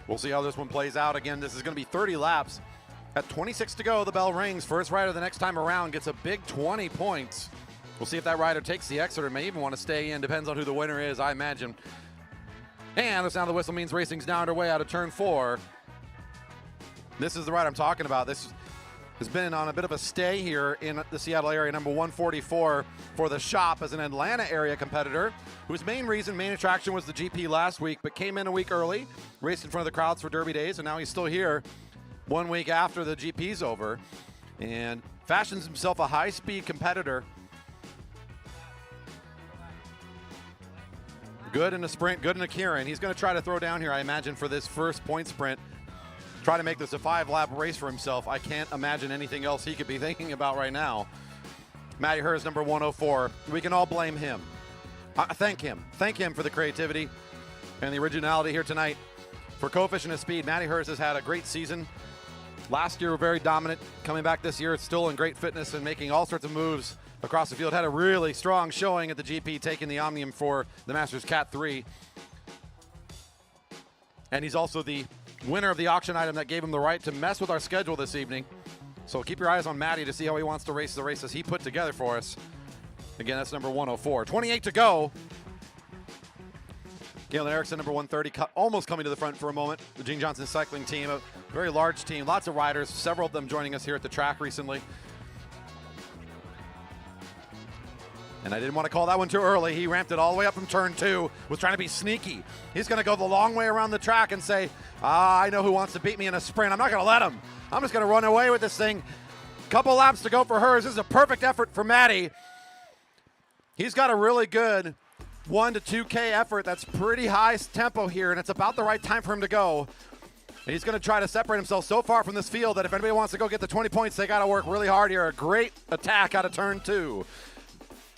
A: We'll see how this one plays out. Again, this is going to be 30 laps. At 26 to go, the bell rings. First rider the next time around gets a big 20 points. We'll see if that rider takes the exit or may even want to stay in. Depends on who the winner is, I imagine. And the sound of the whistle means racing's now underway out of turn 4. This is the rider I'm talking about. This has been on a bit of a stay here in the Seattle area, number 144 for the shop as an Atlanta area competitor, whose main attraction was the GP last week, but came in a week early, raced in front of the crowds for Derby days, and now he's still here 1 week after the GP's over, and fashions himself a high-speed competitor. Good in a sprint, good in a Kieran. He's going to try to throw down here, I imagine, for this first point sprint. Try to make this a 5-lap race for himself. I can't imagine anything else he could be thinking about right now. Matti Herz, number 104. We can all blame him. Thank him. Thank him for the creativity and the originality here tonight. For coefficient of speed, Matti Herz has had a great season. Last year, very dominant. Coming back this year, it's still in great fitness and making all sorts of moves across the field. Had a really strong showing at the GP, taking the Omnium for the Masters Cat 3. And he's also the winner of the auction item that gave him the right to mess with our schedule this evening. So keep your eyes on Matty to see how he wants to race the races he put together for us. Again, that's number 104. 28 to go. Galen Erickson, number 130, almost coming to the front for a moment. The Gene Johnson cycling team, a very large team, lots of riders, several of them joining us here at the track recently. And I didn't want to call that one too early. He ramped it all the way up from turn 2, was trying to be sneaky. He's going to go the long way around the track and say, I know who wants to beat me in a sprint. I'm not going to let him. I'm just going to run away with this thing. Couple laps to go for Herz. This is a perfect effort for Matty. He's got a really good 1 to 2K effort. That's pretty high tempo here, and it's about the right time for him to go. And he's going to try to separate himself so far from this field that if anybody wants to go get the 20 points, they got to work really hard here. A great attack out of turn 2.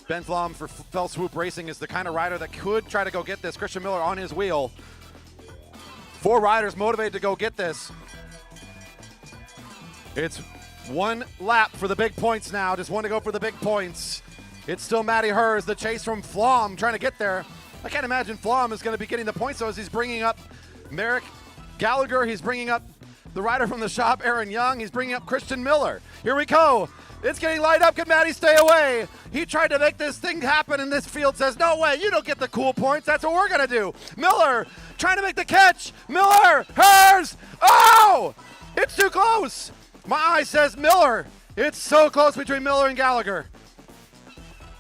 A: Ben Flom for Fell Swoop Racing is the kind of rider that could try to go get this. Christian Miller on his wheel. 4 riders motivated to go get this. It's 1 lap for the big points now. Just 1 to go for the big points. It's still Matti Herz, the chase from Flom, trying to get there. I can't imagine Flom is going to be getting the points, though, as he's bringing up Merrick Gallagher. He's bringing up the rider from the shop, Aaron Young. He's bringing up Christian Miller. Here we go. It's getting light up. Can Matty stay away? He tried to make this thing happen, and this field says, no way, you don't get the cool points. That's what we're going to do. Miller trying to make the catch. Miller, Herz. Oh, it's too close. My eye says Miller. It's so close between Miller and Gallagher.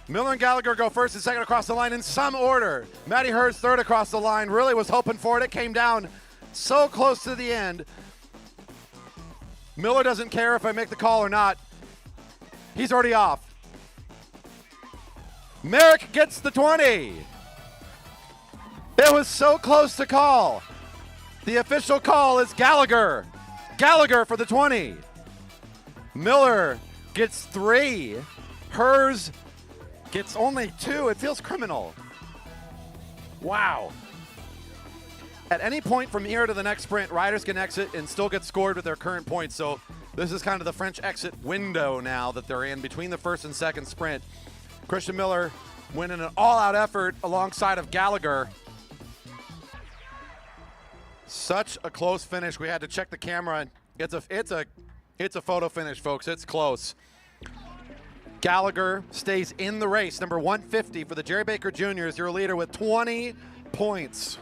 A: Miller and Gallagher go first and second across the line in some order. Matti Herz third across the line. Really was hoping for it. It came down so close to the end. Miller doesn't care if I make the call or not. He's already off. Merrick gets the 20. It was so close to call. The official call is Gallagher. Gallagher for the 20. Miller gets 3. Herz gets only 2. It feels criminal. Wow. At any point from here to the next sprint, riders can exit and still get scored with their current points. So this is kind of the French exit window now that they're in between the first and second sprint. Christian Miller winning an all-out effort alongside of Gallagher. Such a close finish. We had to check the camera. It's a photo finish, folks. It's close. Gallagher stays in the race. Number 150 for the Jerry Baker Jr. is your leader with 20 points.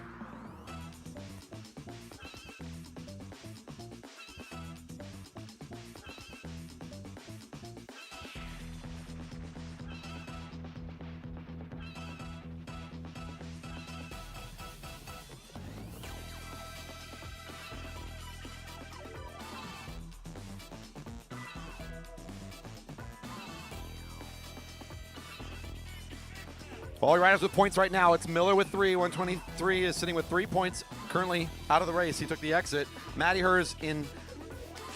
A: All riders with points right now. It's Miller with 3. 123 is sitting with 3 points, currently out of the race. He took the exit. Matti Herz in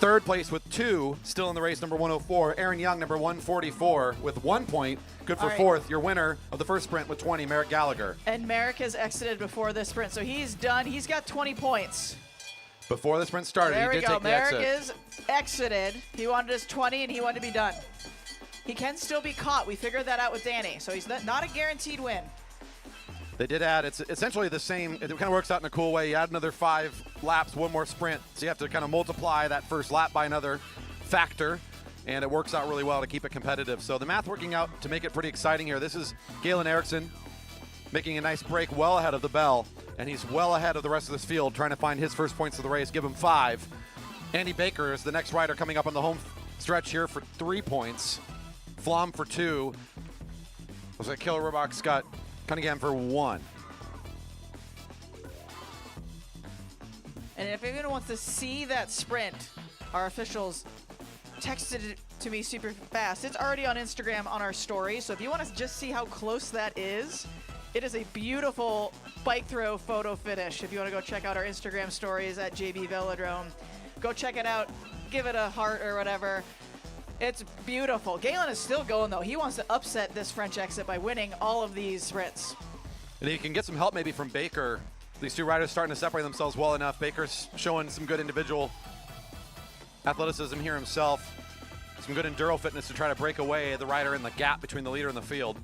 A: Third place with 2, still in the race, number 104. Aaron Young, number 144, with 1 point. Good for fourth. Your winner of the first sprint with 20, Merrick Gallagher.
B: And Merrick has exited before this sprint, so he's done. He's got 20 points.
A: Before the sprint started,
B: There
A: he
B: we
A: did
B: go.
A: take the
B: Merrick
A: exit.
B: is exited. He wanted his 20, and he wanted to be done. He can still be caught. We figured that out with Danny, so he's not a guaranteed win.
A: They did add, it's essentially the same, it kind of works out in a cool way. You add another 5 laps, 1 more sprint, so you have to kind of multiply that first lap by another factor, and it works out really well to keep it competitive. So the math working out to make it pretty exciting here. This is Galen Erickson making a nice break well ahead of the bell, and he's well ahead of the rest of this field trying to find his first points of the race, give him 5. Andy Baker is the next rider coming up on the home stretch here for 3 points. Flom for 2. Looks like Killer Ribach Scott Cunningham for 1.
B: And if anyone wants to see that sprint, our officials texted it to me super fast. It's already on Instagram on our story, so if you want to just see how close that is, it is a beautiful bike throw photo finish. If you want to go check out our Instagram stories at JB Velodrome, go check it out, give it a heart or whatever. It's beautiful. Galen is still going, though. He wants to upset this French exit by winning all of these sprints.
A: And he can get some help maybe from Baker. These 2 riders starting to separate themselves well enough. Baker's showing some good individual athleticism here himself. Some good enduro fitness to try to break away the rider in the gap between the leader and the field.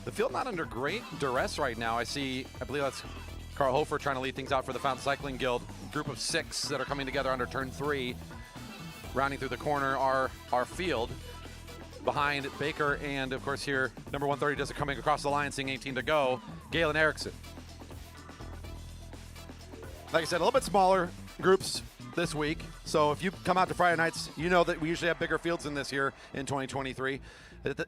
A: The field not under great duress right now. I believe that's Carl Hofer trying to lead things out for the Fountain Cycling Guild. Group of 6 that are coming together under turn 3. Rounding through the corner are our field. Behind Baker and, of course, here, number 130 just coming across the line, seeing 18 to go, Galen Erickson. Like I said, a little bit smaller groups this week. So if you come out to Friday nights, you know that we usually have bigger fields than this year in 2023.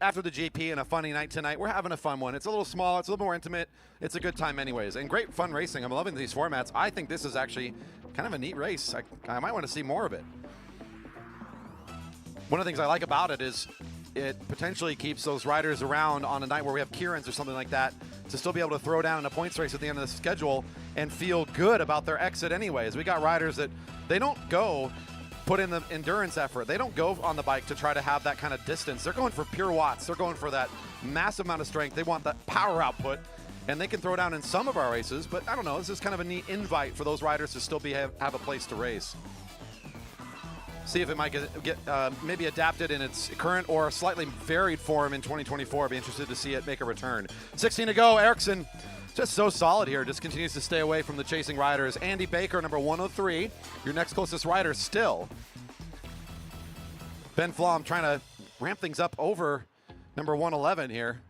A: After the GP and a funny night tonight, we're having a fun one. It's a little small. It's a little more intimate. It's a good time anyways. And great fun racing. I'm loving these formats. I think this is actually kind of a neat race. I might want to see more of it. One of the things I like about it is it potentially keeps those riders around on a night where we have Kieran's or something like that to still be able to throw down in a points race at the end of the schedule and feel good about their exit anyways. We got riders that they don't go put in the endurance effort. They don't go on the bike to try to have that kind of distance. They're going for pure watts. They're going for that massive amount of strength. They want that power output, and they can throw down in some of our races, but I don't know. This is kind of a neat invite for those riders to still have a place to race. See if it might get maybe adapted in its current or slightly varied form in 2024. Be interested to see it make a return. 16 to go. Erickson just so solid here. Just continues to stay away from the chasing riders. Andy Baker, number 103. Your next closest rider still. Ben Flom trying to ramp things up over number 111 here.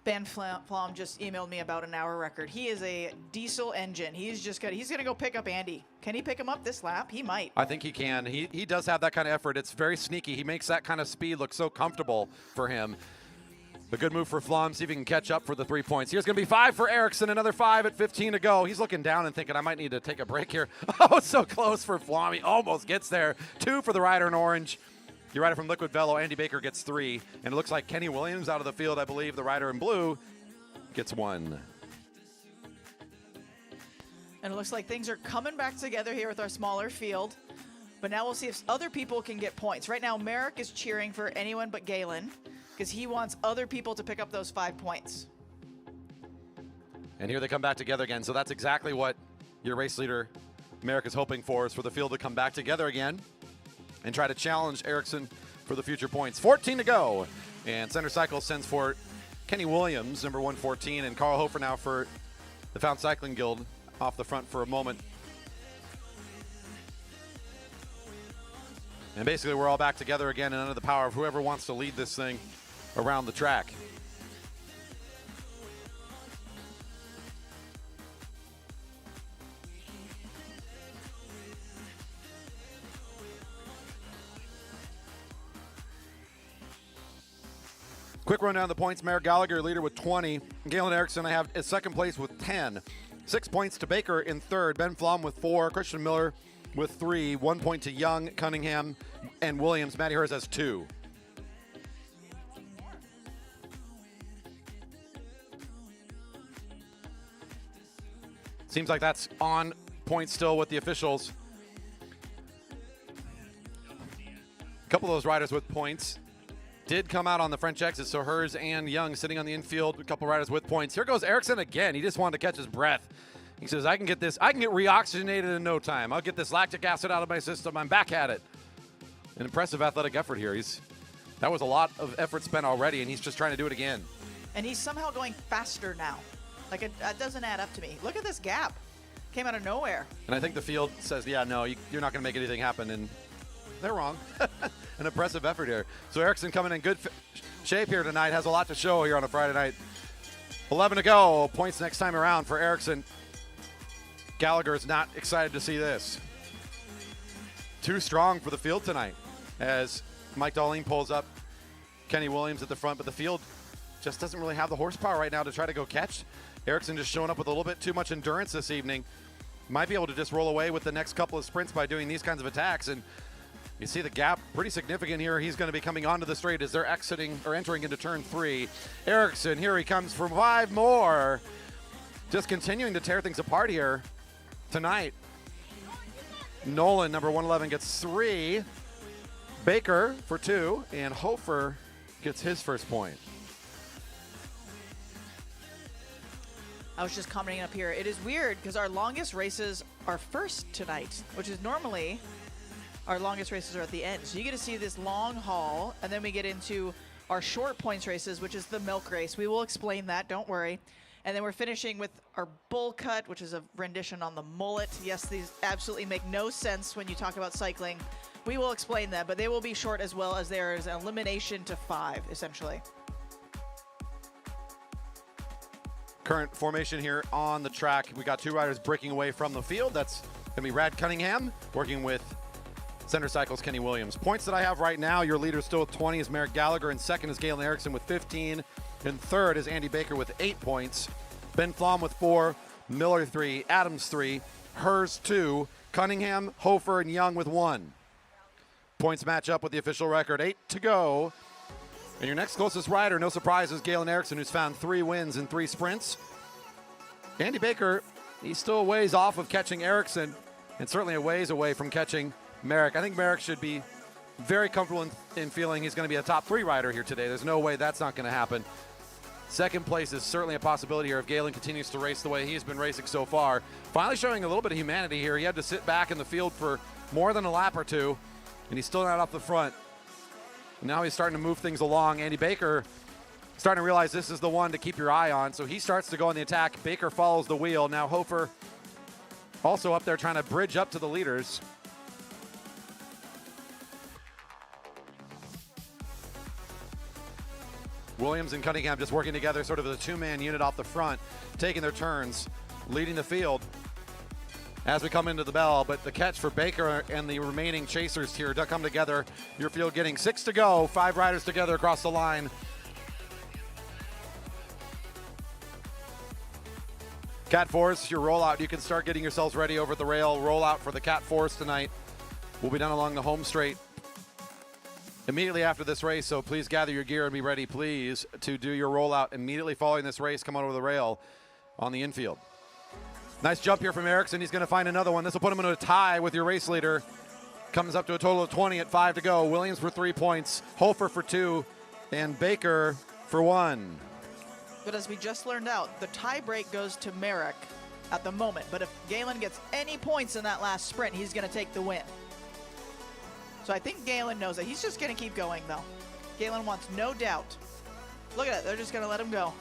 B: Ben Flom just emailed me about an hour record. He is a diesel engine. He's going to go pick up Andy. Can he pick him up this lap? He might.
A: I think he can. He does have that kind of effort. It's very sneaky. He makes that kind of speed look so comfortable for him. A good move for Flom. See if he can catch up for the 3 points. Here's going to be 5 for Erickson. Another 5 at 15 to go. He's looking down and thinking, I might need to take a break here. Oh, so close for Flom. He almost gets there. 2 for the rider in orange. Your rider from Liquid Velo, Andy Baker, gets 3. And it looks like Kenny Williams out of the field, I believe. The rider in blue gets 1.
B: And it looks like things are coming back together here with our smaller field. But now we'll see if other people can get points. Right now, Merrick is cheering for anyone but Galen because he wants other people to pick up those 5 points.
A: And here they come back together again. So that's exactly what your race leader, Merrick, is hoping for, is for the field to come back together again and try to challenge Erickson for the future points. 14 to go. And Center Cycle sends for Kenny Williams, number 114, and Carl Hofer now for the Fountain Cycling Guild off the front for a moment. And basically we're all back together again and under the power of whoever wants to lead this thing around the track. Quick rundown of the points. Merrick Gallagher, leader with 20. Galen Erickson, I have in second place with 10. 6 points to Baker in third. Ben Flom with 4. Christian Miller with 3. 1 point to Young, Cunningham, and Williams. Matti Herz has 2. Seems like that's on point still with the officials. couple of those riders with points did come out on the French exit, so Herz and Young sitting on the infield, a couple riders with points. Here goes Ericsson again. He just wanted to catch his breath. He says, I can get reoxygenated in no time. I'll get this lactic acid out of my system. I'm back at it. An impressive athletic effort here. That was a lot of effort spent already, and he's just trying to do it again.
B: And he's somehow going faster now. Like, it doesn't add up to me. Look at this gap. Came out of nowhere.
A: And I think the field says, yeah, no, you're not going to make anything happen, and they're wrong. An impressive effort here. So Ericsson coming in good shape here tonight. Has a lot to show here on a Friday night. 11 to go. Points next time around for Ericsson. Gallagher is not excited to see this. Too strong for the field tonight as Mike Darling pulls up Kenny Williams at the front, but the field just doesn't really have the horsepower right now to try to go catch. Ericsson just showing up with a little bit too much endurance this evening. Might be able to just roll away with the next couple of sprints by doing these kinds of attacks. And you see the gap pretty significant here. He's going to be coming onto the straight as they're exiting or entering into turn 3. Ericsson, here he comes for 5 more. Just continuing to tear things apart here tonight. Nolan, number 111, gets 3. Baker for 2. And Hofer gets his first point.
B: I was just commenting up here. It is weird because our longest races are first tonight, which is normally our longest races are at the end. So you get to see this long haul, and then we get into our short points races, which is the milk race. We will explain that, don't worry. And then we're finishing with our bull cut, which is a rendition on the mullet. Yes, these absolutely make no sense when you talk about cycling. We will explain that, but they will be short as well, as there is an elimination to 5, essentially.
A: Current formation here on the track. We got 2 riders breaking away from the field. That's going to be Rad Cunningham working with Center Cycles Kenny Williams. Points that I have right now, your leader still with 20 is Merrick Gallagher, and second is Galen Ericsson with 15, and third is Andy Baker with 8 points. Ben Flom with 4, Miller 3, Adams 3, Herz 2, Cunningham, Hofer, and Young with 1. Points match up with the official record. 8 to go. And your next closest rider, no surprise, is Galen Ericsson, who's found 3 wins in 3 sprints. Andy Baker, he's still a ways off of catching Ericsson, and certainly a ways away from catching Merrick. I think Merrick should be very comfortable in feeling he's going to be a top 3 rider here today. There's no way that's not going to happen. Second place is certainly a possibility here if Galen continues to race the way he's been racing so far. Finally showing a little bit of humanity here. He had to sit back in the field for more than a lap or 2, and he's still not up the front. Now he's starting to move things along. Andy Baker starting to realize this is the one to keep your eye on. So he starts to go on the attack. Baker follows the wheel. Now Hofer also up there trying to bridge up to the leaders. Williams and Cunningham just working together, sort of as a 2-man unit off the front, taking their turns, leading the field as we come into the bell. But the catch for Baker and the remaining chasers here to come together. Your field getting 6 to go, 5 riders together across the line. Cat Force, your rollout. You can start getting yourselves ready over at the rail. Rollout for the Cat Force tonight will be done along the home straight immediately after this race. So please gather your gear and be ready, please, to do your rollout immediately following this race. Come on over the rail on the infield. Nice jump here from Ericsson. He's going to find another one. This will put him into a tie with your race leader. Comes up to a total of 20 at 5 to go. Williams for 3 points, Hofer for 2, and Baker for 1.
B: But as we just learned out, the tie break goes to Merrick at the moment. But if Galen gets any points in that last sprint, he's going to take the win. So I think Galen knows that. He's just going to keep going, though. Galen wants no doubt. Look at it. They're just going to let him go.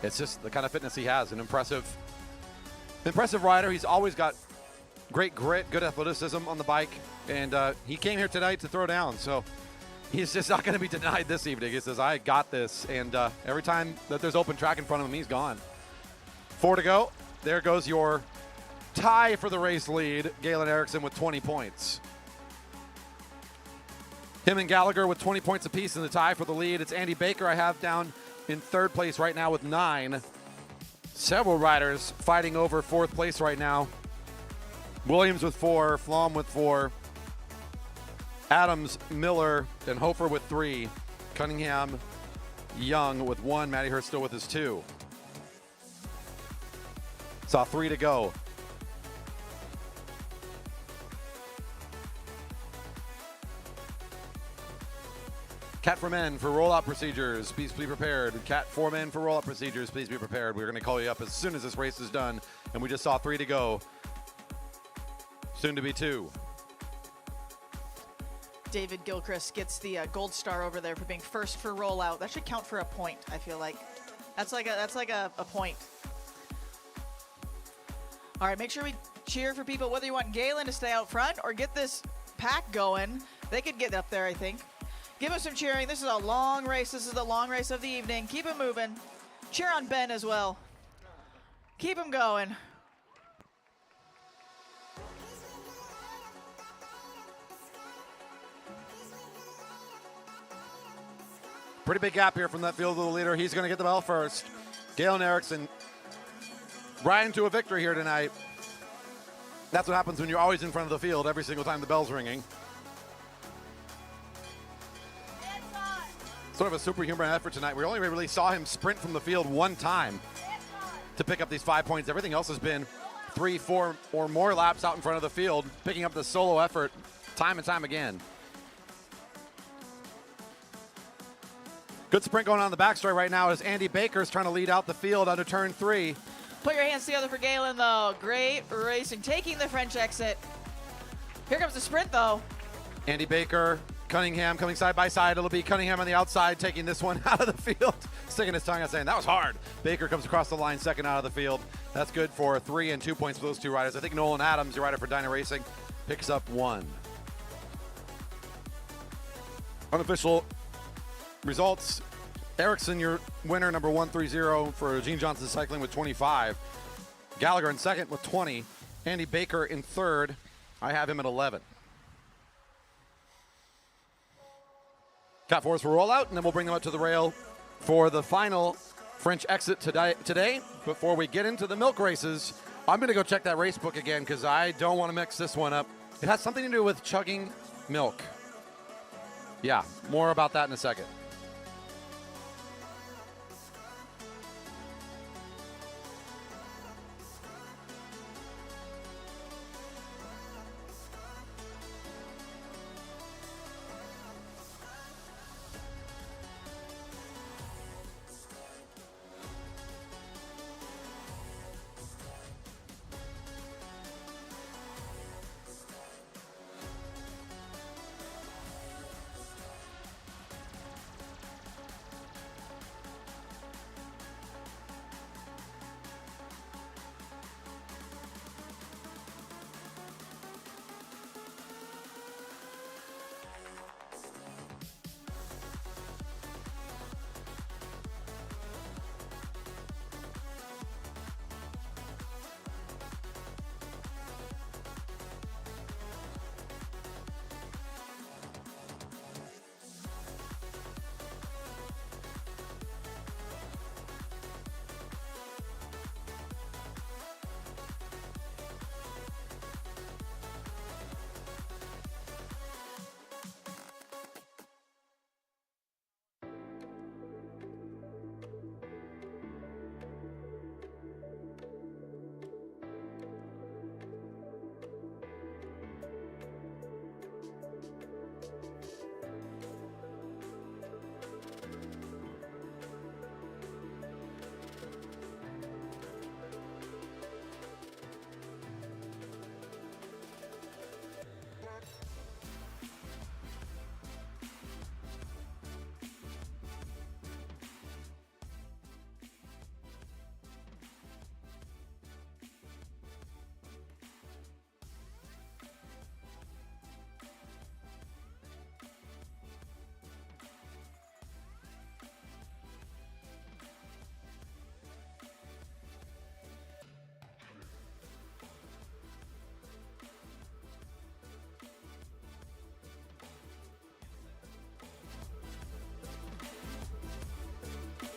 A: It's just the kind of fitness he has. An impressive rider. He's always got great grit, good athleticism on the bike, and he came here tonight to throw down, so he's just not going to be denied this evening. He says, I got this, and every time that there's open track in front of him, he's gone. 4 to go. There goes your tie for the race lead. Galen Ericsson with 20 points. Him and Gallagher with 20 points apiece in the tie for the lead. It's Andy Baker I have down in 3rd place right now with 9. Several riders fighting over 4th place right now. Williams with 4, Flom with 4, Adams, Miller, and Hofer with 3. Cunningham, Young with 1. Matti Herz still with his 2. Saw 3 to go. Cat for men for rollout procedures, please be prepared. Cat for men for rollout procedures, please be prepared. We're going to call you up as soon as this race is done, and we just saw 3 to go. Soon to be 2.
B: David Gilchrist gets the gold star over there for being first for rollout. That should count for a point, I feel like. That's like a point. All right, make sure we cheer for people, whether you want Galen to stay out front or get this pack going. They could get up there, I think. Give us some cheering. This is a long race. This is the long race of the evening. Keep it moving. Cheer on Ben as well. Keep him going.
A: Pretty big gap here from that field of the leader. He's going to get the bell first. Galen Erickson riding to a victory here tonight. That's what happens when you're always in front of the field every single time the bell's ringing. Sort of a superhuman effort tonight. We only really saw him sprint from the field 1 time to pick up these 5 points. Everything else has been 3, 4, or more laps out in front of the field, picking up the solo effort time and time again. Good sprint going on in the backstretch right now as Andy Baker's trying to lead out the field under turn 3.
B: Put your hands together for Galen, though. Great racing, taking the French exit. Here comes the sprint, though.
A: Andy Baker, Cunningham coming side by side. It'll be Cunningham on the outside taking this one out of the field. Sticking his tongue out saying, that was hard. Baker comes across the line second out of the field. That's good for 3 and 2 points for those 2 riders. I think Nolan Adams, your rider for Dyna Racing, picks up 1. Unofficial results. Erickson, your winner, number 130 for Gene Johnson Cycling with 25. Gallagher in second with 20. Andy Baker in third. I have him at 11. Cat 4s for rollout, and then we'll bring them up to the rail for the final French exit today. Before we get into the milk races, I'm going to go check that race book again because I don't want to mix this one up. It has something to do with chugging milk. Yeah, more about that in a second.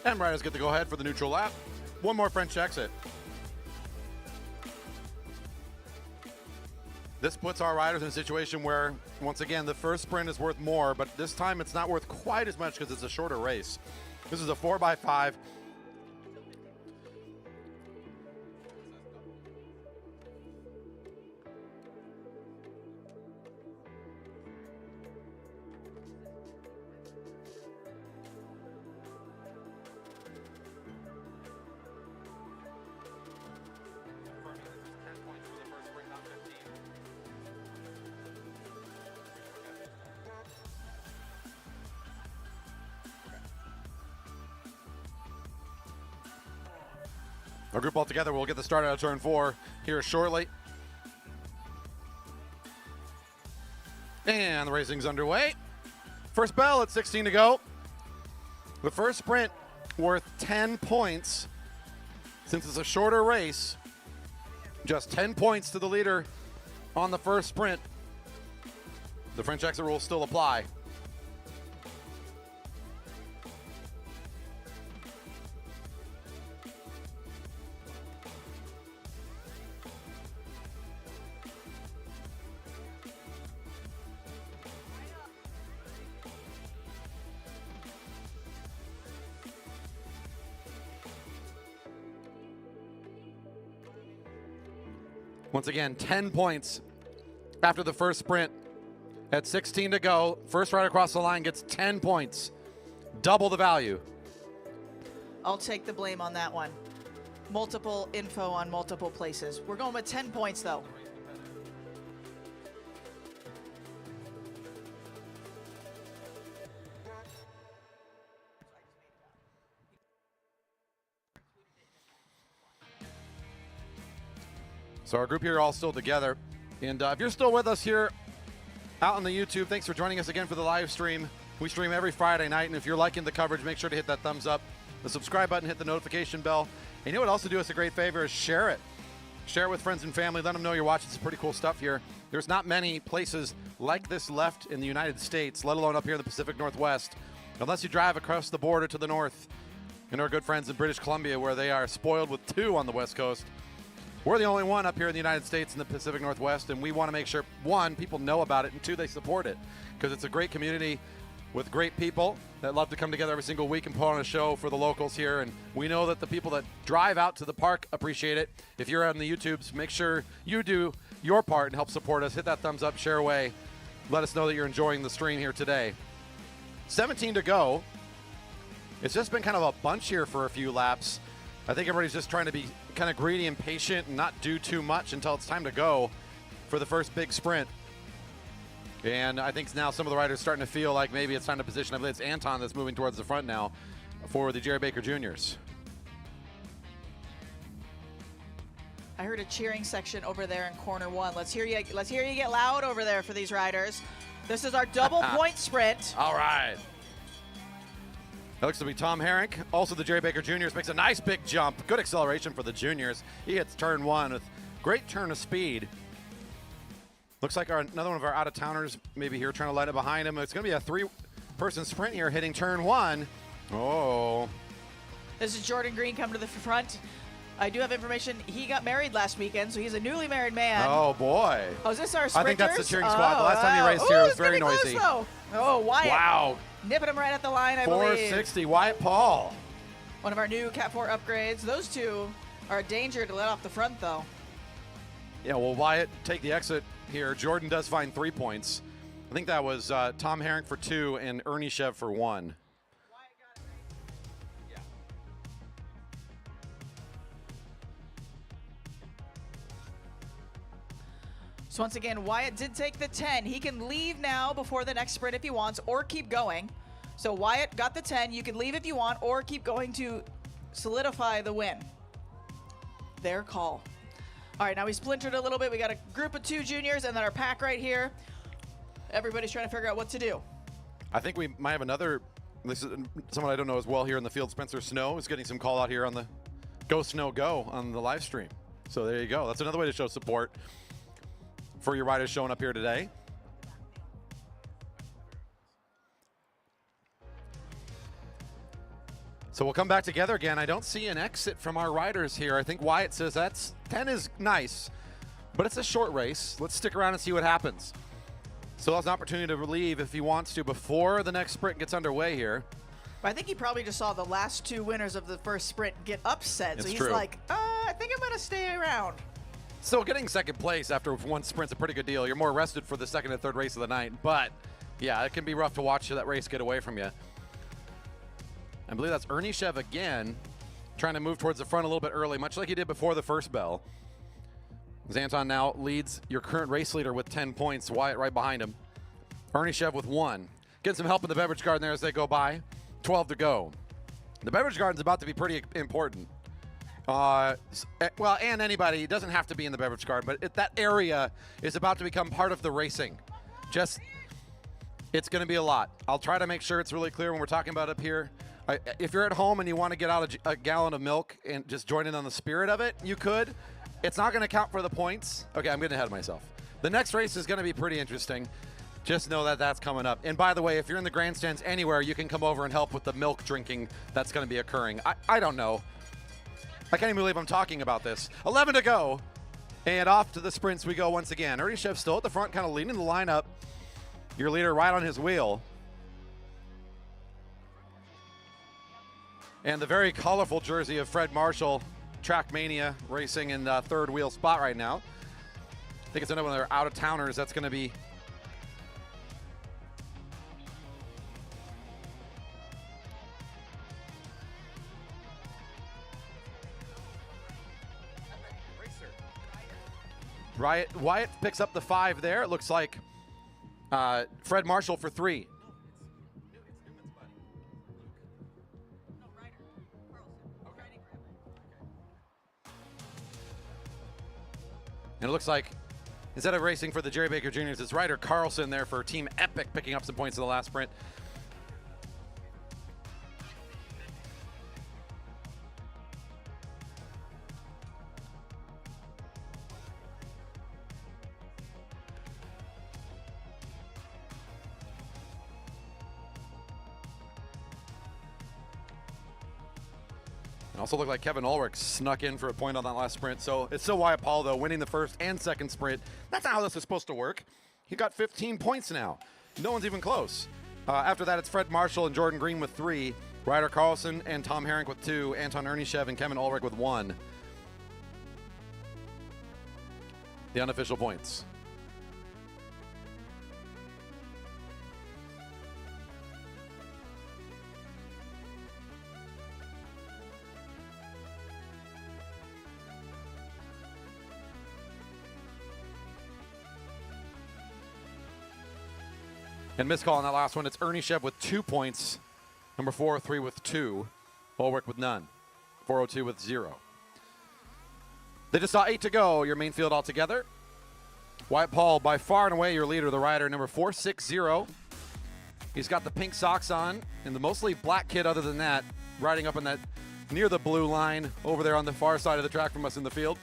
A: And riders get to go ahead for the neutral lap. One more French exit. This puts our riders in a situation where, once again, the first sprint is worth more, but this time it's not worth quite as much because it's a shorter race. This is a 4x5. Our group all together, we'll get the start out of turn 4 here shortly. And the racing's underway. First bell at 16 to go. The first sprint worth 10 points. Since it's a shorter race, just 10 points to the leader on the first sprint. The French exit rules still apply. Once again, 10 points after the first sprint. At 16 to go, first rider across the line gets 10 points, double the value.
B: I'll take the blame on that one. Multiple info on multiple places. We're going with 10 points, though.
A: So our group here all still together. And if you're still with us here out on the YouTube, thanks for joining us again for the live stream. We stream every Friday night, and if you're liking the coverage, make sure to hit that thumbs up, the subscribe button, hit the notification bell. And you know what also do us a great favor is share it. Share it with friends and family. Let them know you're watching some pretty cool stuff here. There's not many places like this left in the United States, let alone up here in the Pacific Northwest, unless you drive across the border to the north. And our good friends in British Columbia, where they are spoiled with 2 on the West Coast. We're the only one up here in the United States in the Pacific Northwest, and we want to make sure, 1, people know about it, and 2, they support it, because it's a great community with great people that love to come together every single week and put on a show for the locals here. And we know that the people that drive out to the park appreciate it. If you're on the YouTubes, make sure you do your part and help support us. Hit that thumbs up, share away. Let us know that you're enjoying the stream here today. 17 to go. It's just been kind of a bunch here for a few laps. I think everybody's just trying to be kind of greedy and patient and not do too much until it's time to go for the first big sprint. And I think now some of the riders starting to feel like maybe it's time to position. I believe it's Anton that's moving towards the front now for the Jerry Baker Juniors.
B: I heard a cheering section over there in corner 1. Let's hear you get loud over there for these riders. This is our double point sprint.
A: All right. That looks to be Tom Herink. Also, the Jerry Baker Juniors makes a nice big jump. Good acceleration for the juniors. He hits turn 1 with great turn of speed. Looks like another one of our out-of-towners maybe here trying to light it behind him. It's going to be a 3-person sprint here hitting turn 1. Oh.
B: This is Jordan Green coming to the front. I do have information. He got married last weekend, so he's a newly married man.
A: Oh, boy.
B: Oh, is this our sprinters?
A: I think that's the cheering squad. The last time he raced here, it was very noisy.
B: Close, oh, Wyatt.
A: Wow.
B: Nipping him right at the line, I believe.
A: 460, Wyatt Paul.
B: One of our new Cat 4 upgrades. Those two are a danger to let off the front, though.
A: Yeah, well, Wyatt take the exit here. Jordan does find 3 points. I think that was Tom Herink for 2 and Ernie Shev for 1.
B: So once again, Wyatt did take the 10. He can leave now before the next sprint if he wants, or keep going. So Wyatt got the 10. You can leave if you want, or keep going to solidify the win. Their call. All right, now we splintered a little bit. We got a group of 2 juniors and then our pack right here. Everybody's trying to figure out what to do.
A: I think we might have another, this is someone I don't know as well here in the field. Spencer Snow is getting some call out here on the Go Snow Go on the live stream. So there you go. That's another way to show support for your riders showing up here today. So we'll come back together again. I don't see an exit from our riders here. I think Wyatt says 10 is nice, but it's a short race. Let's stick around and see what happens. So that's an opportunity to relieve if he wants to before the next sprint gets underway here.
B: But I think he probably just saw the last 2 winners of the first sprint get upset. So he's
A: true.
B: like, I think I'm going to stay around.
A: So getting second place after 1 sprint's a pretty good deal. You're more rested for the second and third race of the night. But, yeah, it can be rough to watch that race get away from you. I believe that's Ernie Shev again, trying to move towards the front a little bit early, much like he did before the first bell. Anton now leads your current race leader with 10 points. Wyatt right behind him. Ernie Shev with 1. Getting some help in the beverage garden there as they go by. 12 to go. The beverage garden's about to be pretty important. Well, and anybody, it doesn't have to be in the beverage garden, but that area is about to become part of the racing. It's going to be a lot. I'll try to make sure it's really clear when we're talking about it up here. If you're at home and you want to get out a gallon of milk and just join in on the spirit of it, you could. It's not going to count for the points. Okay, I'm getting ahead of myself. The next race is going to be pretty interesting. Just know that that's coming up. And by the way, if you're in the grandstands anywhere, you can come over and help with the milk drinking that's going to be occurring. I don't know. I can't even believe I'm talking about this. 11 to go. And off to the sprints we go once again. Ernie Shev still at the front, kind of leading the lineup. Your leader right on his wheel. And the very colorful jersey of Fred Marshall, Track Mania, racing in the third wheel spot right now. I think it's another one of their out-of-towners. That's going to be Wyatt picks up the 5 there. It looks like Fred Marshall for 3. And it looks like instead of racing for the Jerry Baker Juniors, it's Ryder Carlson there for Team Epic picking up some points in the last sprint. It also looked like Kevin Ulrich snuck in for a point on that last sprint. So it's still Wyatt Paul, though, winning the first and second sprint. That's not how this is supposed to work. He got 15 points now. No one's even close. After that, it's Fred Marshall and Jordan Green with 3. Ryder Carlson and Tom Herink with 2. Anton Ernichev and Kevin Ulrich with 1. The unofficial points. And missed call on that last one. It's Ernichev with 2 points. Number 403 with 2. Ulrich with none. 402 with 0. They just saw 8 to go. Your main field all together. Wyatt Paul, by far and away your leader, the rider, number 460. He's got the pink socks on and the mostly black kid other than that, riding up in that near the blue line over there on the far side of the track from us in the field.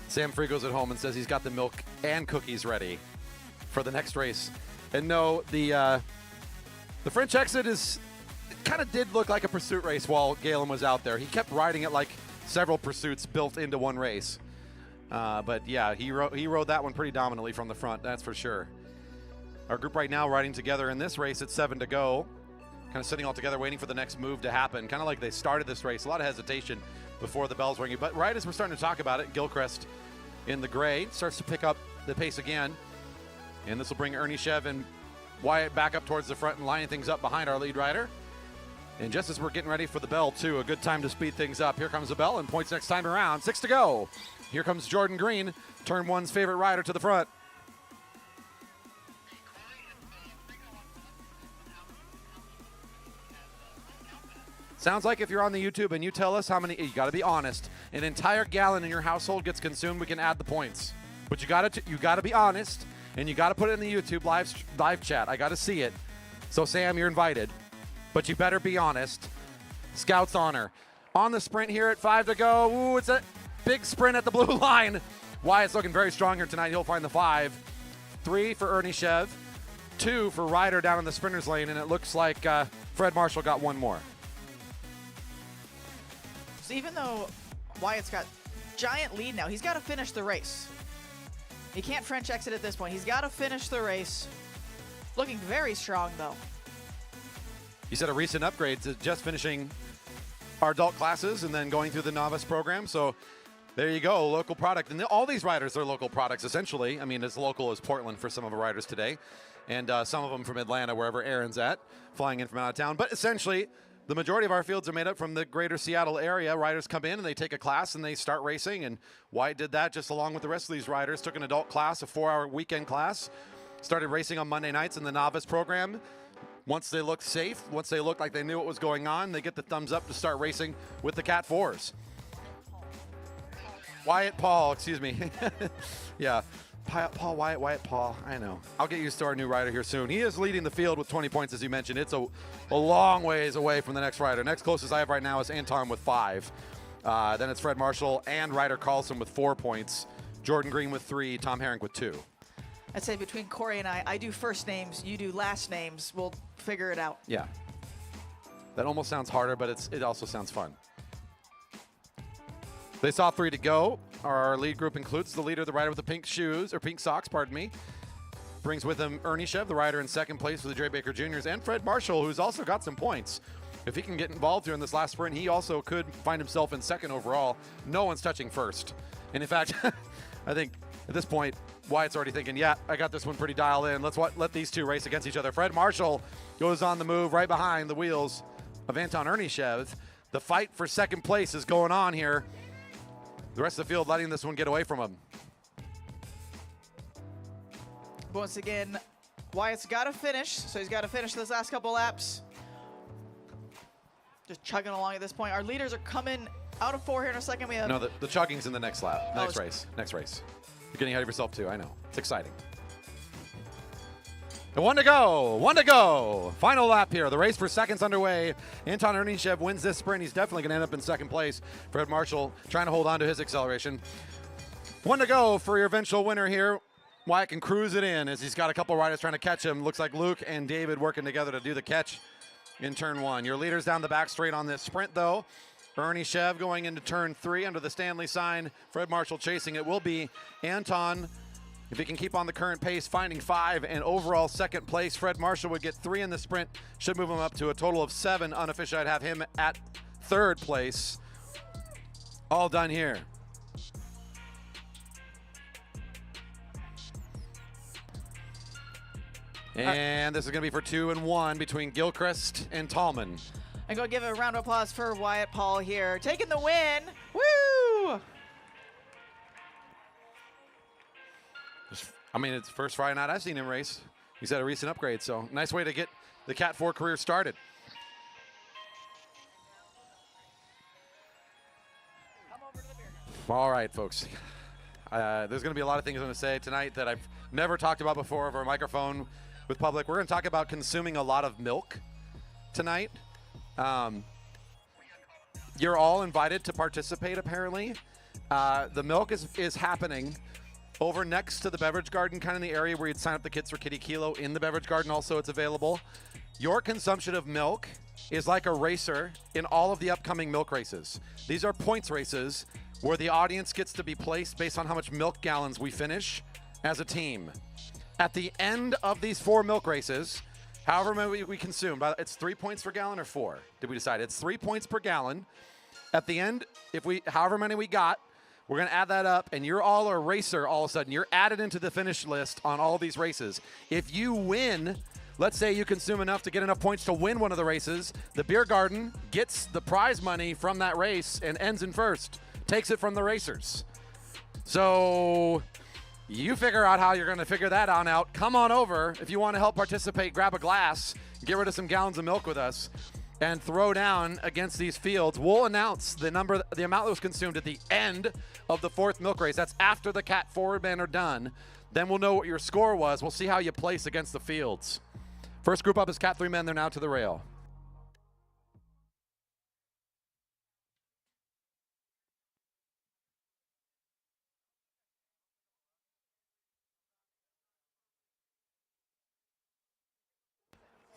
A: Sam Frigo's at home and says he's got the milk and cookies ready for the next race. And no, the French exit kind of did look like a pursuit race while Galen was out there. He kept riding it like several pursuits built into one race. But yeah, he rode that one pretty dominantly from the front, that's for sure. Our group right now riding together in this race at 7 to go. Kind of sitting all together waiting for the next move to happen. Kind of like they started this race. A lot of hesitation before the bell's ringing. But right as we're starting to talk about it, Gilchrist in the gray starts to pick up the pace again. And this will bring Ernichev and Wyatt back up towards the front and lining things up behind our lead rider. And just as we're getting ready for the bell, too, a good time to speed things up. Here comes the bell and points next time around. 6 to go. Here comes Jordan Green, turn one's favorite rider to the front. Sounds like if you're on the YouTube and you tell us how many, you got to be honest, an entire gallon in your household gets consumed, we can add the points. But you got to be honest, and you got to put it in the YouTube live chat. I got to see it. So Sam, you're invited, but you better be honest. Scout's honor. On the sprint here at 5 to go. Ooh, it's a big sprint at the blue line. Wyatt's looking very strong here tonight. He'll find the 5. 3 for Ernichev. 2 for Ryder down in the sprinter's lane, and it looks like Fred Marshall got one more.
B: Even though Wyatt's got giant lead now, he's got to finish the race. He can't French exit at this point. He's got to finish the race. Looking very strong, though.
A: You said a recent upgrade to just finishing our adult classes and then going through the novice program. So there you go, local product. And all these riders are local products, essentially. I mean, as local as Portland for some of our riders today. And some of them from Atlanta, wherever Aaron's at, flying in from out of town. But essentially, the majority of our fields are made up from the greater Seattle area. Riders come in and they take a class and they start racing. And Wyatt did that just along with the rest of these riders. Took an adult class, a 4-hour weekend class. started racing on Monday nights in the novice program. Once they looked safe, once they looked like they knew what was going on, they get the thumbs up to start racing with the Cat 4s. Wyatt Paul, excuse me. Yeah, Paul, Wyatt Paul, I know. I'll get used to our new rider here soon. He is leading the field with 20 points, as you mentioned. It's a long ways away from the next rider. Next closest I have right now is Anton with 5. Then it's Fred Marshall and Ryder Carlson with 4 points. Jordan Green with 3, Tom Herring with 2.
B: I'd say between Corey and I do first names, you do last names. We'll figure it out.
A: Yeah. That almost sounds harder, but it also sounds fun. They saw 3 to go. Our lead group includes the leader, the rider with the pink shoes, or pink socks, pardon me. Brings with him Ernie Shev, the rider in second place for the Dre Baker Juniors, and Fred Marshall, who's also got some points. If he can get involved here in this last sprint, he also could find himself in second overall. No one's touching first. And in fact, I think at this point, Wyatt's already thinking, yeah, I got this one pretty dialed in. Let's let these two race against each other. Fred Marshall goes on the move right behind the wheels of Anton Ernishev. The fight for second place is going on here. The rest of the field letting this one get away from him.
B: Once again, Wyatt's got to finish, so he's got to finish this last couple laps. Just chugging along at this point. Our leaders are coming out of 4 here in a second. We have
A: no, the chugging's in the next lap, next race. You're getting ahead of yourself too, I know. It's exciting. And one to go. Final lap here. The race for seconds underway. Anton Ernishev wins this sprint. He's definitely going to end up in second place. Fred Marshall trying to hold on to his acceleration. 1 to go for your eventual winner here. Wyatt can cruise it in as he's got a couple riders trying to catch him. Looks like Luke and David working together to do the catch in turn 1. Your leaders down the back straight on this sprint, though. Ernie Shev going into turn 3 under the Stanley sign. Fred Marshall chasing it will be Anton. If he can keep on the current pace, finding 5 and overall second place. Fred Marshall would get 3 in the sprint. Should move him up to a total of 7. Unofficial, I'd have him at 3rd place. All done here. And this is going to be for 2 and 1 between Gilchrist and Tallman.
B: I'm going to give a round of applause for Wyatt Paul here, taking the win. Woo!
A: I mean, it's the first Friday night I've seen him race. He's had a recent upgrade, so nice way to get the Cat 4 career started. All right, folks. There's going to be a lot of things I'm going to say tonight that I've never talked about before over a microphone with public. We're going to talk about consuming a lot of milk tonight. You're all invited to participate, apparently. The milk is happening over next to the beverage garden, kind of in the area where you'd sign up the kids for Kitty Kilo. In the beverage garden also, it's available. Your consumption of milk is like a racer in all of the upcoming milk races. These are points races where the audience gets to be placed based on how much milk gallons we finish as a team. At the end of these 4 milk races, however many we consume, it's 3 points per gallon or 4? Did we decide? It's 3 points per gallon. At the end, however many we got, we're going to add that up, and you're all a racer all of a sudden. You're added into the finish list on all these races. If you win, let's say you consume enough to get enough points to win one of the races, the beer garden gets the prize money from that race and ends in first, takes it from the racers. So you figure out how you're going to figure that on out. Come on over. If you want to help participate, grab a glass, get rid of some gallons of milk with us, and throw down against these fields. We'll announce the amount that was consumed at the end of the 4th milk race. That's after the Cat 4 men are done. Then we'll know what your score was. We'll see how you place against the fields. First group up is Cat 3 men. They're now to the rail.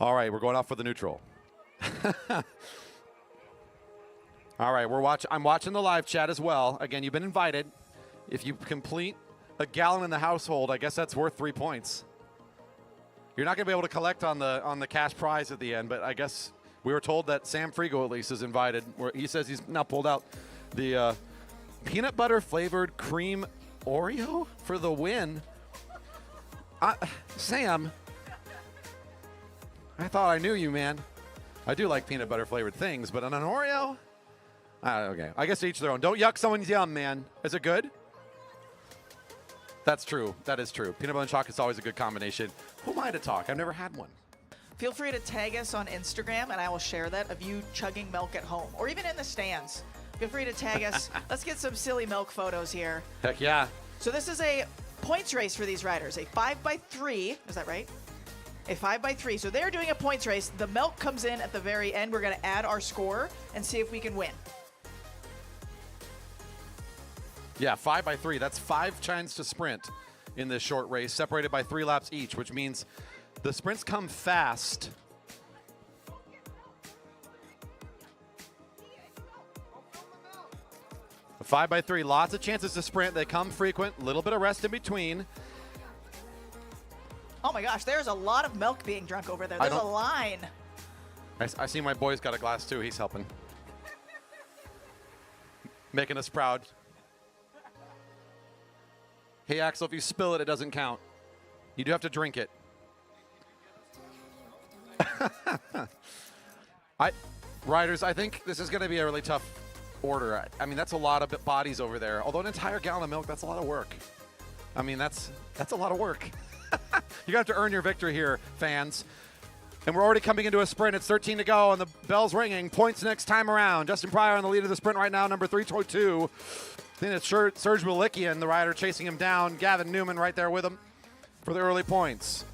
A: All right, we're going off for the neutral. All right, I'm watching the live chat as well. Again, you've been invited. If you complete a gallon in the household, I guess that's worth 3 points. You're not going to be able to collect on the cash prize at the end, but I guess we were told that Sam Frigo at least is invited. He says he's now pulled out the peanut butter flavored cream Oreo for the win. Sam, I thought I knew you, man. I do like peanut butter flavored things, but on an Oreo? Okay, I guess to each their own. Don't yuck someone's yum, man. Is it good? That's true. That is true. Peanut butter and chocolate is always a good combination. Who am I to talk? I've never had one.
B: Feel free to tag us on Instagram, and I will share that of you chugging milk at home, or even in the stands. Feel free to tag us. Let's get some silly milk photos here.
A: Heck yeah.
B: So this is a points race for these riders, a 5x3. Is that right? A 5x3. So they're doing a points race. The milk comes in at the very end. We're going to add our score and see if we can win.
A: Yeah, 5x3. That's 5 times to sprint in this short race, separated by 3 laps each, which means the sprints come fast. A 5x3, lots of chances to sprint. They come frequent, little bit of rest in between.
B: Oh my gosh, there's a lot of milk being drunk over there. There's a line.
A: I see my boy's got a glass too. He's helping. Making us proud. Hey, Axel, if you spill it, it doesn't count. You do have to drink it. Riders, I think this is going to be a really tough order. I mean, that's a lot of bodies over there. Although an entire gallon of milk, that's a lot of work. I mean, that's a lot of work. You have to earn your victory here, fans. And we're already coming into a sprint. It's 13 to go, and the bell's ringing. Points next time around. Justin Pryor on the lead of the sprint right now, number 322. I think it's Serge Malikian, the rider, chasing him down. Gavin Newman right there with him for the early points.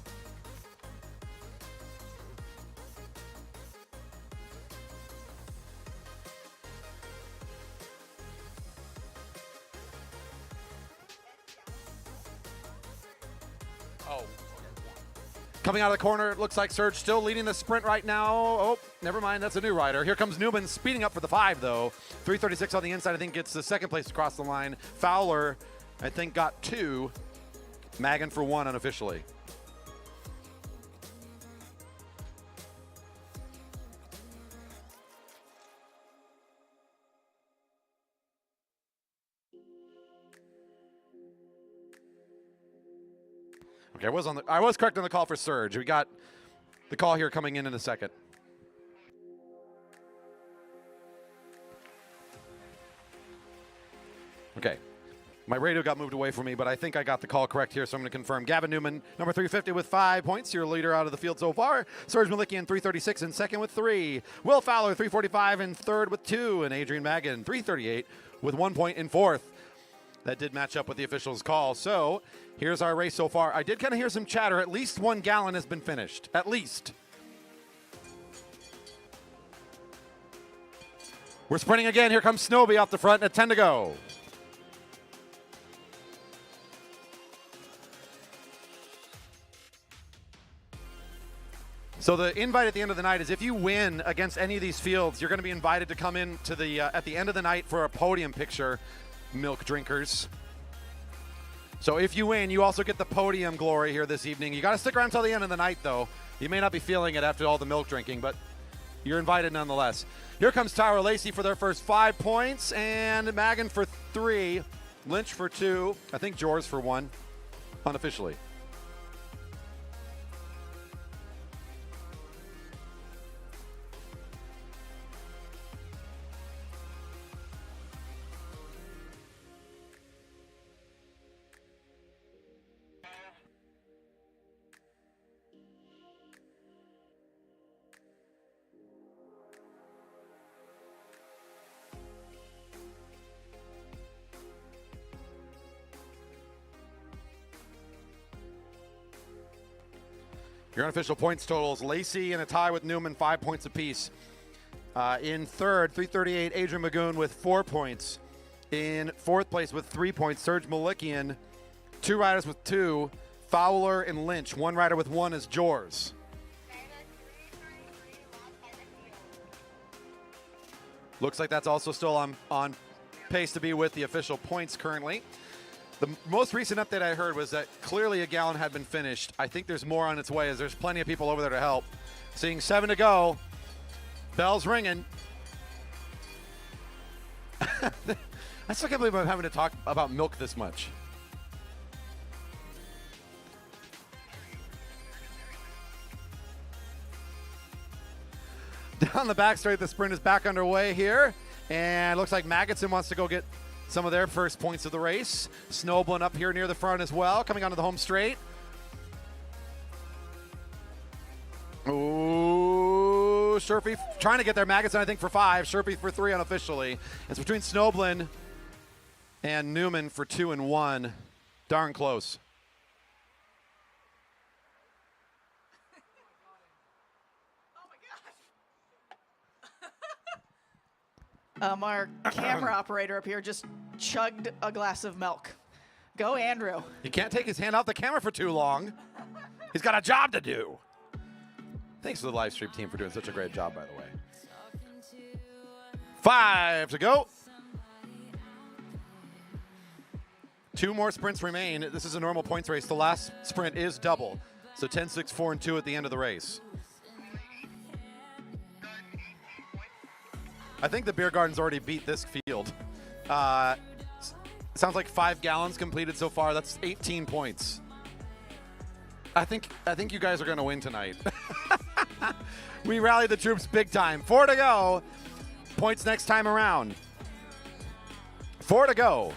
A: Coming out of the corner, it looks like Serge still leading the sprint right now. Oh, never mind, that's a new rider. Here comes Newman speeding up for the 5, though. 3:36 on the inside, I think gets the second place across the line. Fowler, I think, got 2. Magan for 1 unofficially. Okay, I was correct on the call for Serge. We got the call here coming in a second. Okay. My radio got moved away from me, but I think I got the call correct here, so I'm going to confirm. Gavin Newman, number 350 with 5 points. Your leader out of the field so far. Serge Malikian, 336 in second with 3. Will Fowler, 345 in third with 2. And Adrian Magan, 338 with 1 point in fourth. That did match up with the officials' call. So here's our race so far. I did kind of hear some chatter. At least 1 gallon has been finished. At least. We're sprinting again. Here comes Snowby off the front at 10 to go. So the invite at the end of the night is if you win against any of these fields, you're going to be invited to come in to the at the end of the night for a podium picture. Milk drinkers. So if you win, you also get the podium glory here this evening. You got to stick around till the end of the night, though. You may not be feeling it after all the milk drinking, but you're invited nonetheless. Here comes Tyra Lacey for their first 5 points, and Magan for 3, Lynch for 2, I think Jors for 1, unofficially. Your unofficial points totals, Lacey in a tie with Newman, 5 points apiece. In third, 338, Adrian Magoon with 4 points. In fourth place with 3 points, Serge Malikian. 2 riders with 2, Fowler and Lynch. 1 rider with 1 is Jors. Looks like that's also still on pace to be with the official points currently. The most recent update I heard was that clearly a gallon had been finished. I think there's more on its way as there's plenty of people over there to help. Seeing 7 to go. Bell's ringing. I still can't believe I'm having to talk about milk this much. Down the back straight, the sprint is back underway here. And it looks like Magidson wants to go get some of their first points of the race. Snoblin up here near the front as well, coming onto the home straight. Ooh, Sherfy trying to get there. Magnuson, I think, for 5. Sherfy for 3 unofficially. It's between Snoblin and Newman for 2 and 1. Darn close.
B: Our camera operator up here just chugged a glass of milk. Go, Andrew.
A: He can't take his hand off the camera for too long. He's got a job to do. Thanks to the live stream team for doing such a great job, by the way. 5 to go. 2 more sprints remain. This is a normal points race. The last sprint is double. So 10, 6, 4, and 2 at the end of the race. I think the beer garden's already beat this field. Sounds like 5 gallons completed so far. That's 18 points. I think you guys are going to win tonight. We rallied the troops big time. 4 to go. Points next time around. 4 to go.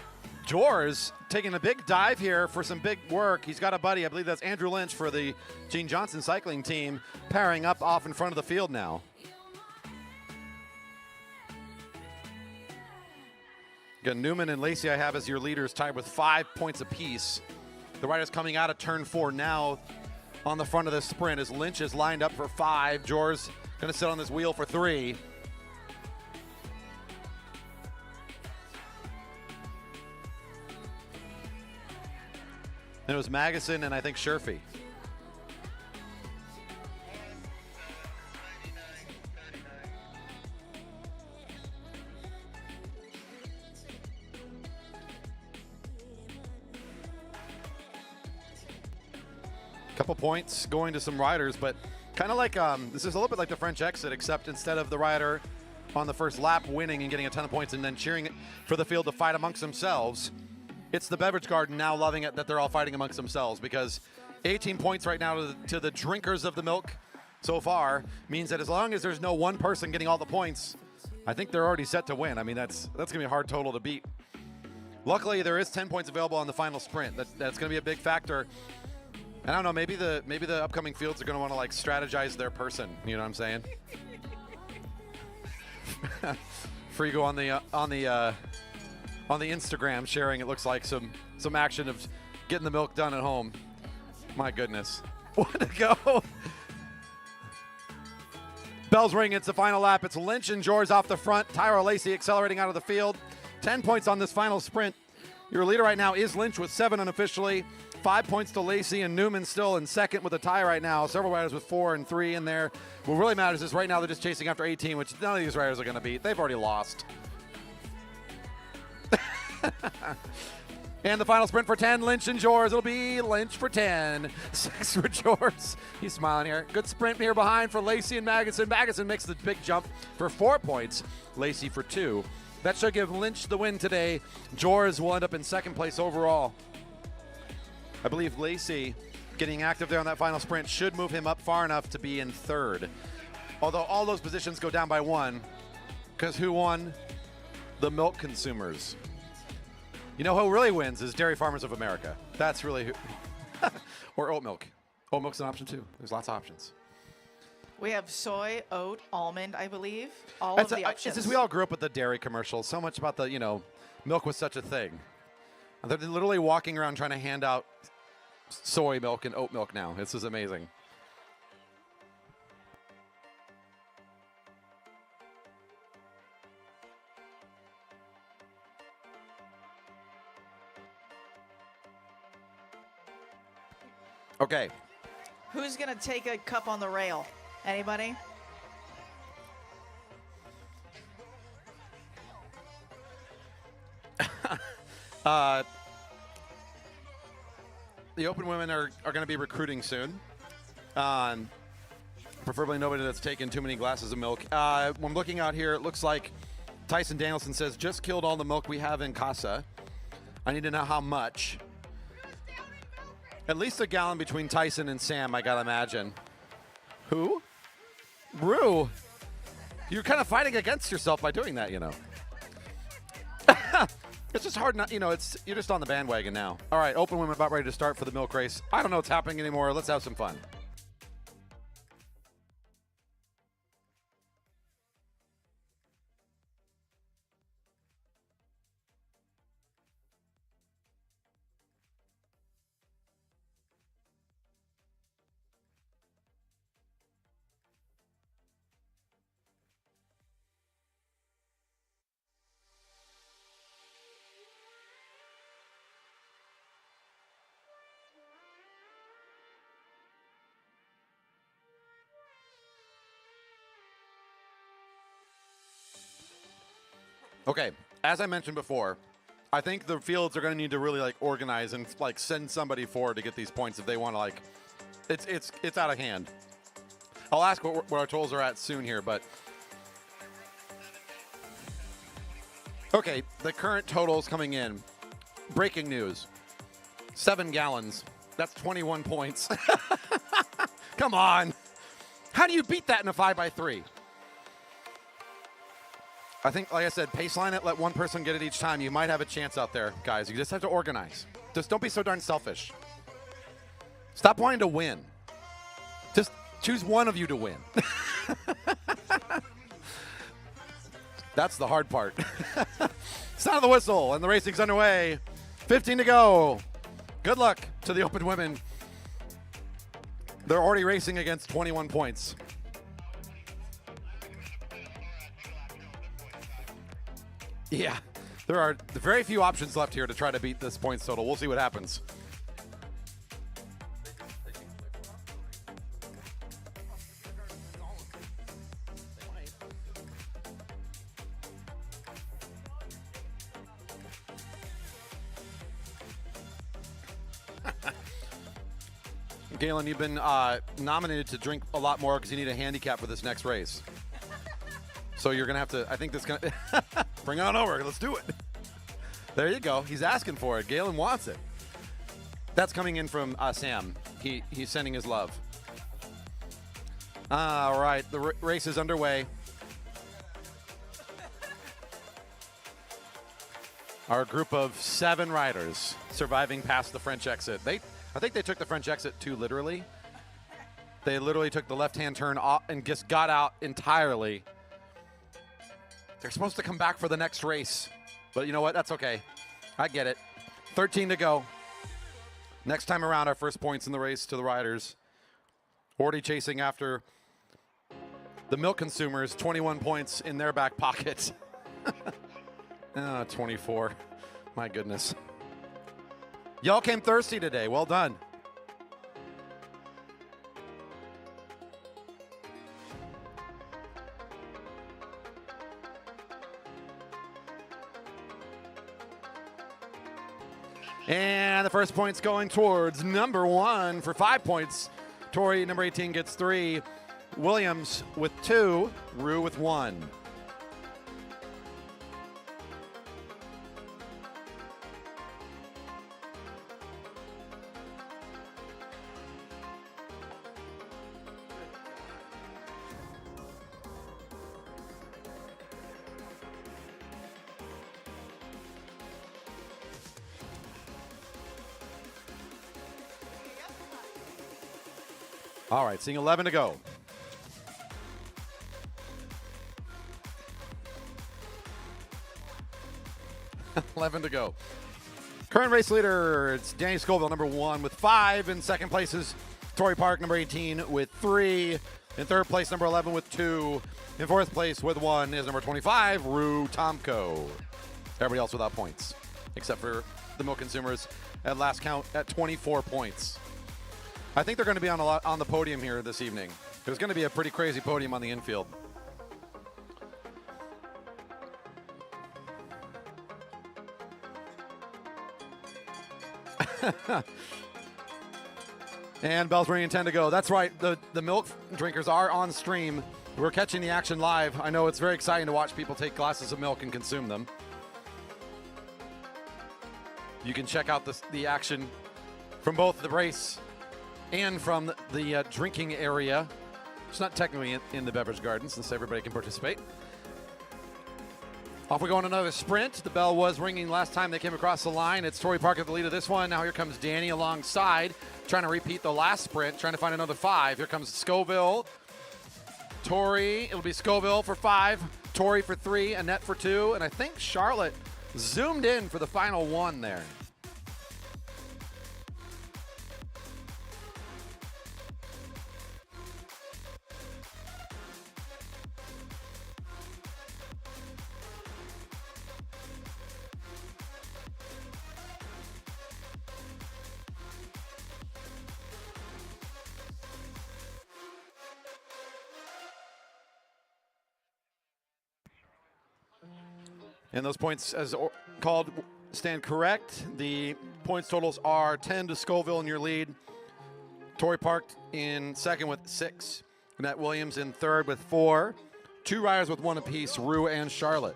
A: Jors taking a big dive here for some big work. He's got a buddy. I believe that's Andrew Lynch for the Gene Johnson cycling team, pairing up off in front of the field now. Again, Newman and Lacey I have as your leaders, tied with 5 points apiece. The riders coming out of turn 4 now on the front of this sprint as Lynch is lined up for 5. Jor's going to sit on this wheel for 3. And it was Magnuson and I think Sherfy. Couple points going to some riders, but kind of like this is a little bit like the French exit, except instead of the rider on the first lap winning and getting a ton of points and then cheering for the field to fight amongst themselves, it's the beverage garden now loving it that they're all fighting amongst themselves, because 18 points right now to the drinkers of the milk so far means that as long as there's no one person getting all the points, I think they're already set to win. I mean, that's going to be a hard total to beat. Luckily, there is 10 points available on the final sprint. That's going to be a big factor. I don't know, maybe the upcoming fields are going to want to like strategize their person. You know what I'm saying? Frigo on the Instagram sharing, it looks like some action of getting the milk done at home. My goodness. What a go. Bells ring, it's the final lap. It's Lynch and Jors off the front. Tyra Lacey accelerating out of the field. 10 points on this final sprint. Your leader right now is Lynch with 7 unofficially. 5 points to Lacey, and Newman still in second with a tie right now. Several riders with 4 and 3 in there. What really matters is right now they're just chasing after 18, which none of these riders are going to beat. They've already lost. And the final sprint for 10, Lynch and Jors. It'll be Lynch for 10. 6 for Jors. He's smiling here. Good sprint here behind for Lacey and Magnuson. Magnuson makes the big jump for 4 points. Lacey for 2. That should give Lynch the win today. Jors will end up in second place overall. I believe Lacey getting active there on that final sprint should move him up far enough to be in third. Although all those positions go down by 1, because who won? The milk consumers. You know who really wins is Dairy Farmers of America. That's really who. Or oat milk. Oat milk's an option too. There's lots of options.
B: We have soy, oat, almond, I believe. All of the options.
A: It's just we all grew up with the dairy commercials. So much about the, milk was such a thing. They're literally walking around trying to hand out soy milk and oat milk now. This is amazing. Okay.
B: Who's going to take a cup on the rail? Anybody?
A: The open women are going to be recruiting soon. Preferably nobody that's taken too many glasses of milk. When looking out here, it looks like Tyson Danielson says, just killed all the milk we have in casa. I need to know how much. At least a gallon between Tyson and Sam, I got to imagine. Who? Rue. You're kind of fighting against yourself by doing that, It's just hard not, you're just on the bandwagon now. All right, open women about ready to start for the milk race. I don't know what's happening anymore. Let's have some fun. Okay, as I mentioned before, I think the fields are going to need to really organize and send somebody forward to get these points if they want to it's out of hand. I'll ask what our totals are at soon here, but okay, the current totals coming in. Breaking news: 7 gallons. That's 21 points. Come on, how do you beat that in a 5x3? I think, like I said, paceline it, let one person get it each time. You might have a chance out there, guys. You just have to organize. Just don't be so darn selfish. Stop wanting to win. Just choose one of you to win. That's the hard part. Sound of the whistle, and the racing's underway. 15 to go. Good luck to the open women. They're already racing against 21 points. Yeah, there are very few options left here to try to beat this points total. We'll see what happens. Galen, you've been nominated to drink a lot more because you need a handicap for this next race. So you're going to have to, I think this going to, bring it on over. Let's do it. There you go. He's asking for it. Galen wants it. That's coming in from Sam. He's sending his love. All right. The race is underway. Our group of 7 riders surviving past the French exit. I think they took the French exit too literally. They literally took the left-hand turn off and just got out entirely. They're supposed to come back for the next race. But you know what? That's okay. I get it. 13 to go. Next time around, our first points in the race to the riders. Already chasing after the milk consumers. 21 points in their back pocket. 24. My goodness. Y'all came thirsty today. Well done. And the first point's going towards number 1 for 5 points. Tori, number 18, gets 3. Williams with 2. Rue with 1. All right, seeing 11 to go. Current race leader, it's Danny Scoville, number 1 with 5. In second place is Tori Park, number 18 with 3. In third place, number 11 with 2. In fourth place with 1 is number 25, Rue Tomko. Everybody else without points, except for the milk consumers at last count at 24 points. I think they're going to be on the podium here this evening. There's going to be a pretty crazy podium on the infield. And bells ringing, 10 to go. That's right, the milk drinkers are on stream. We're catching the action live. I know it's very exciting to watch people take glasses of milk and consume them. You can check out the action from both the race and from the drinking area. It's not technically in the beverage garden since everybody can participate. Off we go on another sprint. The bell was ringing last time they came across the line. It's Tori Park at the lead of this one. Now here comes Danny alongside, trying to repeat the last sprint, trying to find another 5. Here comes Scoville. Tori, it'll be Scoville for 5, Tori for 3, Annette for 2, and I think Charlotte zoomed in for the final 1 there. And those points, as called, stand correct. The points totals are 10 to Scoville in your lead. Tori Park in second with 6. Annette Williams in third with 4. 2 riders with 1 apiece, Rue and Charlotte.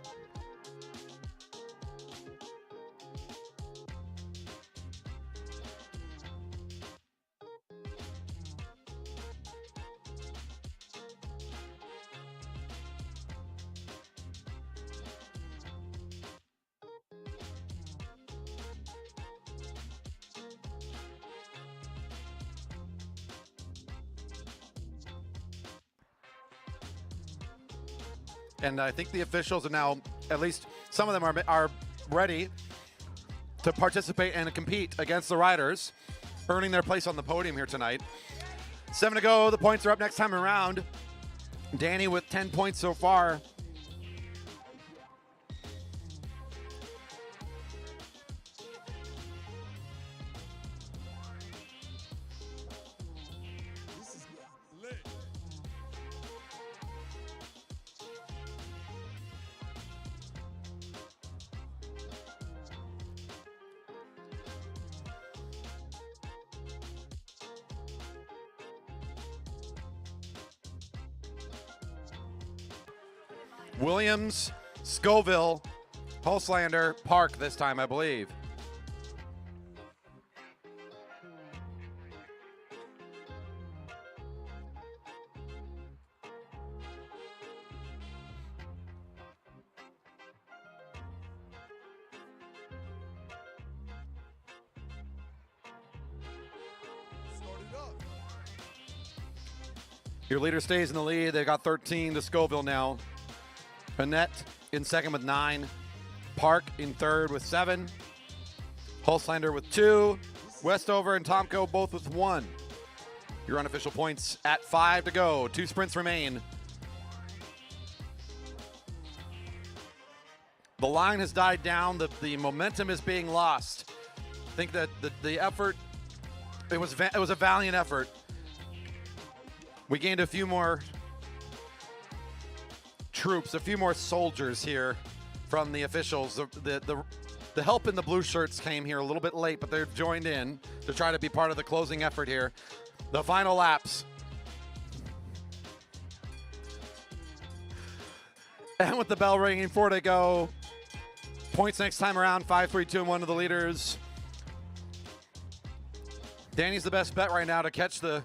A: And I think the officials are now, at least some of them are ready to participate and compete against the riders, earning their place on the podium here tonight. 7 to go. The points are up next time around. Danny with 10 points so far. Williams, Scoville, Hulslander, Park this time, I believe. Your leader stays in the lead. They've got 13 to Scoville now. Annette in second with 9. Park in third with 7. Hulslander with 2. Westover and Tomko both with 1. Your unofficial points at 5 to go. 2 sprints remain. The line has died down. The momentum is being lost. I think that the effort, it was a valiant effort. We gained a few more troops, a few more soldiers here from the officials. The help in the blue shirts came here a little bit late, but they've joined in to try to be part of the closing effort here. The final laps. And with the bell ringing, 4 to go. Points next time around, 5, 3, 2, and 1 to the leaders. Danny's the best bet right now to catch the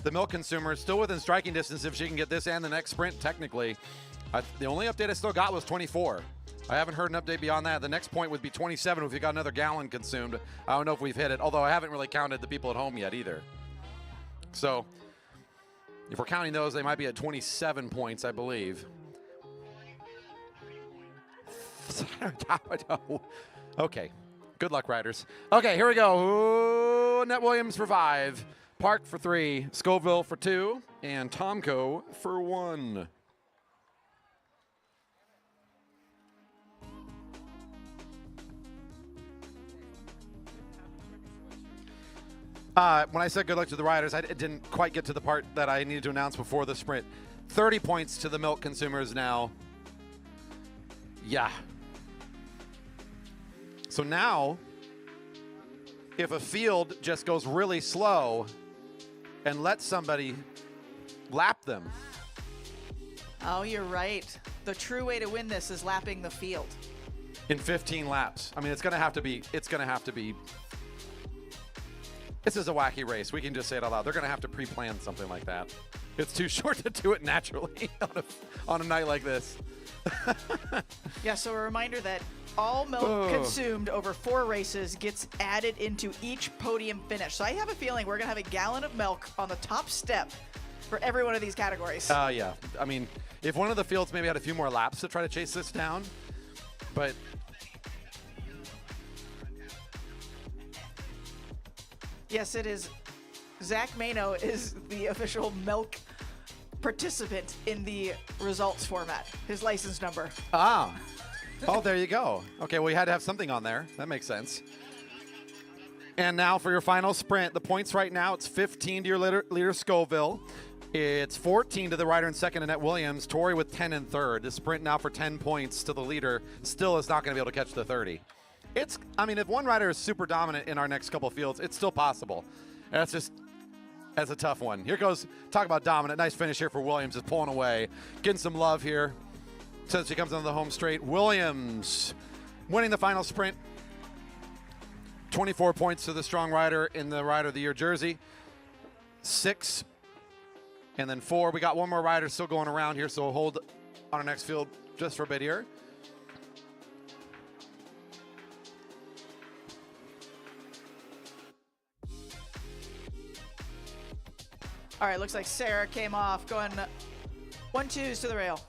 A: milk consumer. Still within striking distance if she can get this and the next sprint, technically. The only update I still got was 24. I haven't heard an update beyond that. The next point would be 27 if we got another gallon consumed. I don't know if we've hit it, although I haven't really counted the people at home yet either. So if we're counting those, they might be at 27 points, I believe. Okay, good luck, riders. Okay, here we go. Ooh, Annette Williams for 5, Park for 3, Scoville for 2, and Tomko for 1. When I said good luck to the riders, I didn't quite get to the part that I needed to announce before the sprint. 30 points to the milk consumers now. Yeah. So now, if a field just goes really slow and lets somebody lap them.
B: Oh, you're right. The true way to win this is lapping the field.
A: In 15 laps. I mean, it's going to have to be. This is a wacky race. We can just say it out loud. They're going to have to pre-plan something like that. It's too short to do it naturally on a night like this.
B: Yeah, so a reminder that all milk consumed over 4 races gets added into each podium finish. So I have a feeling we're going to have a gallon of milk on the top step for every one of these categories.
A: Yeah. I mean, if one of the fields maybe had a few more laps to try to chase this down, but...
B: Yes, it is. Zach Mano is the official milk participant in the results format. His license number.
A: Oh, there you go. Okay, well, you had to have something on there. That makes sense. And now for your final sprint. The points right now, it's 15 to your leader Scoville. It's 14 to the rider in second, Annette Williams. Tori with 10 in third. The sprint now for 10 points to the leader still is not going to be able to catch the 30. I mean, if one rider is super dominant in our next couple fields, it's still possible. That's a tough one. Here goes, talk about dominant. Nice finish here for Williams, is pulling away. Getting some love here since she comes onto the home straight. Williams winning the final sprint. 24 points to the strong rider in the Rider of the Year jersey. 6 and then 4. We got one more rider still going around here, so we'll hold on our next field just for a bit here.
B: All right, looks like Sarah came off going 1-2s to the rail.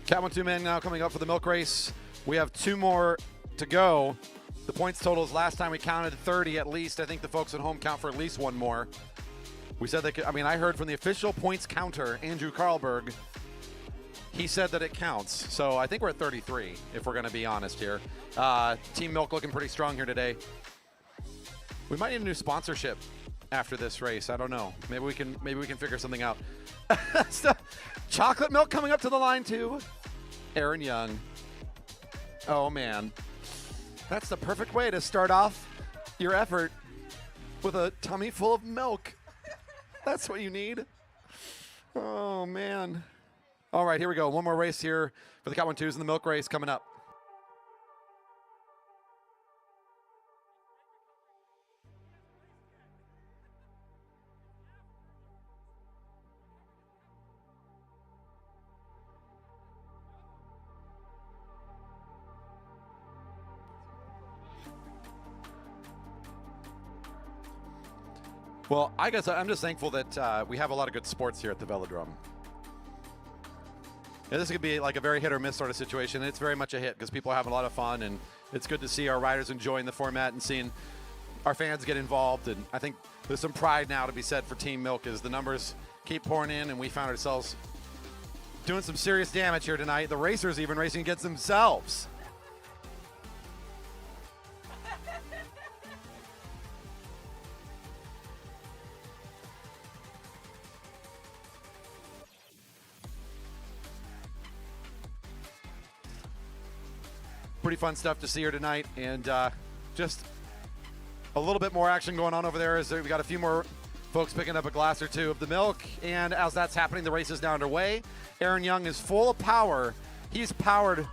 A: Cat 1-2 men now coming up for the milk race. We have 2 more to go. The points totals last time we counted 30 at least. I think the folks at home count for at least one more. We said they could, I heard from the official points counter, Andrew Karlberg. He said that it counts. So I think we're at 33 if we're going to be honest here. Team Milk looking pretty strong here today. We might need a new sponsorship after this race. I don't know. Maybe we can figure something out. Chocolate milk coming up to the line too. Aaron Young. Oh man. That's the perfect way to start off your effort with a tummy full of milk. That's what you need. Oh man. All right, here we go. One more race here for the Cat 1-2s in the milk race coming up. Well, I guess I'm just thankful that we have a lot of good sports here at the Velodrome. Yeah, this could be like a very hit or miss sort of situation. It's very much a hit because people are having a lot of fun, and it's good to see our riders enjoying the format and seeing our fans get involved. And I think there's some pride now to be said for Team Milk as the numbers keep pouring in, and we found ourselves doing some serious damage here tonight. The racers even racing against themselves. Pretty fun stuff to see here tonight, and just a little bit more action going on over there as we got a few more folks picking up a glass or two of the milk. And as that's happening, the race is now underway. Aaron Young is full of power. He's powered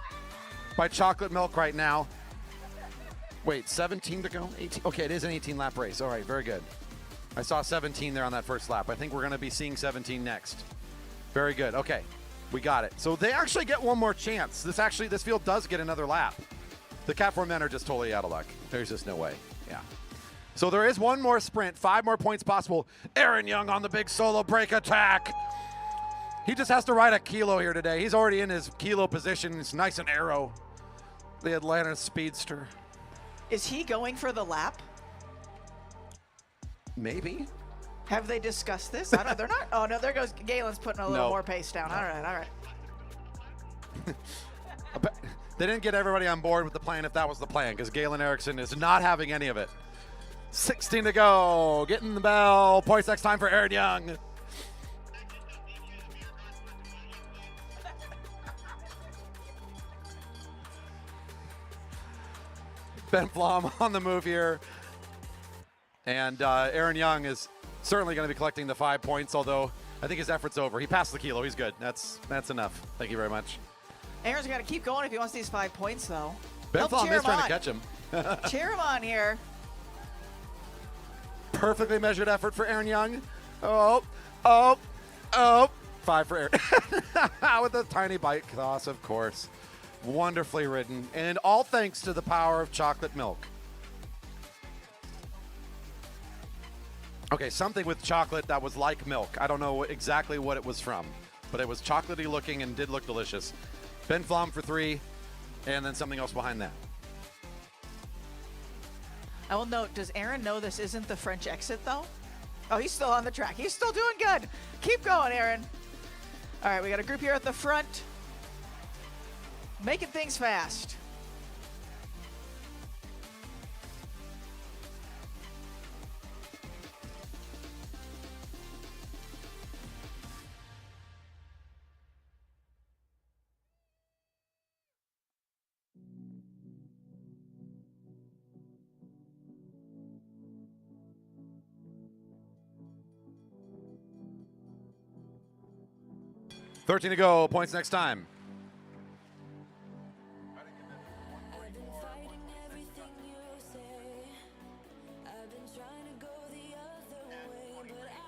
A: by chocolate milk right now. Wait, 17 to go? 18? Okay, it is an 18-lap race. All right, very good. I saw 17 there on that first lap. I think we're going to be seeing 17 next. Very good. Okay. We got it. So they actually get one more chance. This field does get another lap. The Cat 4 men are just totally out of luck. There's just no way. Yeah. So there is one more sprint, 5 more points possible. Aaron Young on the big solo break attack. He just has to ride a kilo here today. He's already in his kilo position. It's nice and arrow. The Atlanta speedster.
B: Is he going for the lap?
A: Maybe.
B: Have they discussed this? I don't know. They're not. Oh, no, there goes Galen's putting a little more pace down.
A: No.
B: All right.
A: They didn't get everybody on board with the plan if that was the plan, because Galen Erickson is not having any of it. 16 to go. Getting the bell. Points next time for Aaron Young. Ben Flom on the move here. And Aaron Young is certainly going to be collecting the 5 points, although I think his effort's over. He passed the kilo. He's good. That's enough. Thank you very much.
B: Aaron's got to keep going if he wants these 5 points, though.
A: Ben Flom is trying to catch him.
B: Cheer him on here.
A: Perfectly measured effort for Aaron Young. Oh, Oh, 5 for Aaron. With a tiny bite toss, of course. Wonderfully ridden, and all thanks to the power of chocolate milk. Okay, something with chocolate that was like milk. I don't know exactly what it was from, but it was chocolatey looking and did look delicious. Ben Flom for 3, and then something else behind that.
B: I will note, does Aaron know this isn't the French exit, though? Oh, he's still on the track. He's still doing good. Keep going, Aaron. All right, we got a group here at the front. Making things fast.
A: $13 to go. Points next time.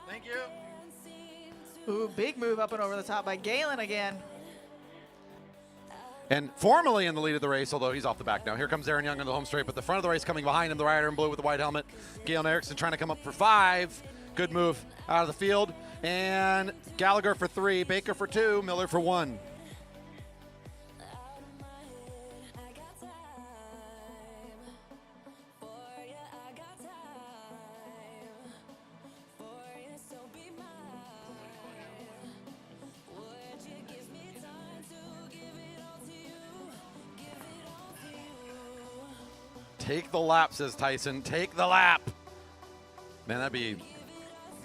A: Thank you.
B: Ooh, big move up and over the top by Galen again.
A: And formally in the lead of the race, although he's off the back now. Here comes Aaron Young on the home straight, but the front of the race coming behind him, the rider in blue with the white helmet. Galen Erickson trying to come up for 5. Good move out of the field. And Gallagher for 3, Baker for 2, Miller for 1. Take the lap, says Tyson. Take the lap. Man,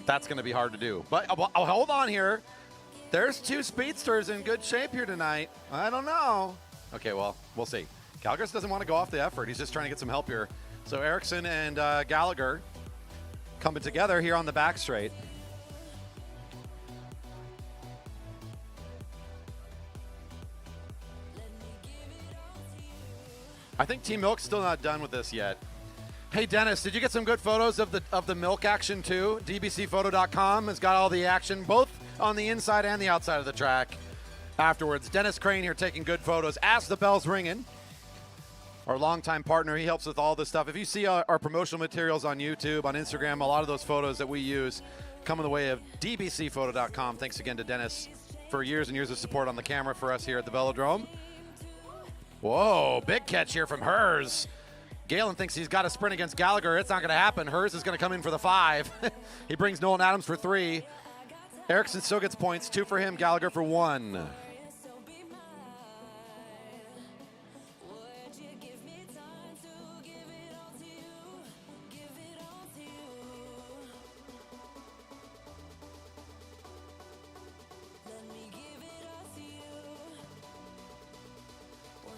A: that's going to be hard to do. But I'll hold on here. There's 2 speedsters in good shape here tonight. I don't know. Okay, well, we'll see. Gallagher doesn't want to go off the effort. He's just trying to get some help here. So Erickson and Gallagher coming together here on the back straight. I think Team Milk's still not done with this yet. Hey, Dennis, did you get some good photos of the milk action too? dbcphoto.com has got all the action, both on the inside and the outside of the track afterwards. Dennis Crane here taking good photos as the bell's ringing. Our longtime partner, he helps with all this stuff. If you see our promotional materials on YouTube, on Instagram, a lot of those photos that we use come in the way of dbcphoto.com. Thanks again to Dennis for years and years of support on the camera for us here at the Velodrome. Whoa, big catch here from Herz. Galen thinks he's got a sprint against Gallagher. It's not going to happen. Herz is going to come in for the 5. He brings Nolan Adams for 3. Erickson still gets points. 2 for him, Gallagher for 1.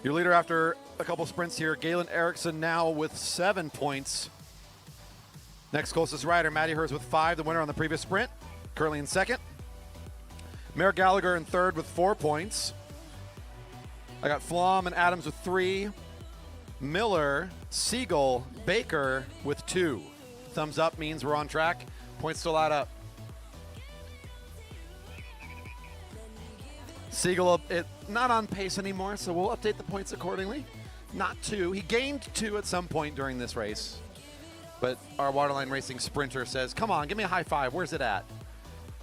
A: Your leader after a couple sprints here, Galen Erickson now with 7 points. Next closest rider, Matti Herz with 5, the winner on the previous sprint, currently in second. Mayor Gallagher in third with 4 points. I got Flom and Adams with 3. Miller, Siegel, Baker with 2. Thumbs up means we're on track. Points still add up. Siegel, not on pace anymore, so we'll update the points accordingly. Not 2. He gained 2 at some point during this race. But our Waterline Racing sprinter says, come on, give me a high 5. Where's it at?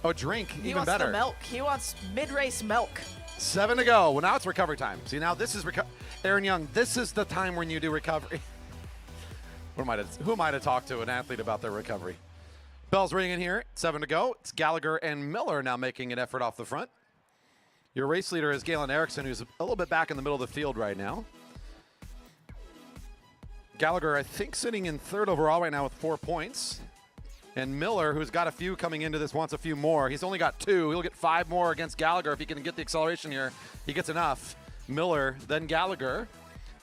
A: Oh, drink, even better.
B: He wants the milk. He wants mid-race milk.
A: 7 to go. Well, now it's recovery time. See, now this is Aaron Young, this is the time when you do recovery. Who am I to talk to an athlete about their recovery? Bell's ringing here. 7 to go. It's Gallagher and Miller now making an effort off the front. Your race leader is Galen Erickson, who's a little bit back in the middle of the field right now. Gallagher, I think, sitting in third overall right now with 4 points. And Miller, who's got a few coming into this, wants a few more. He's only got 2. He'll get 5 more against Gallagher if he can get the acceleration here. He gets enough. Miller, then Gallagher.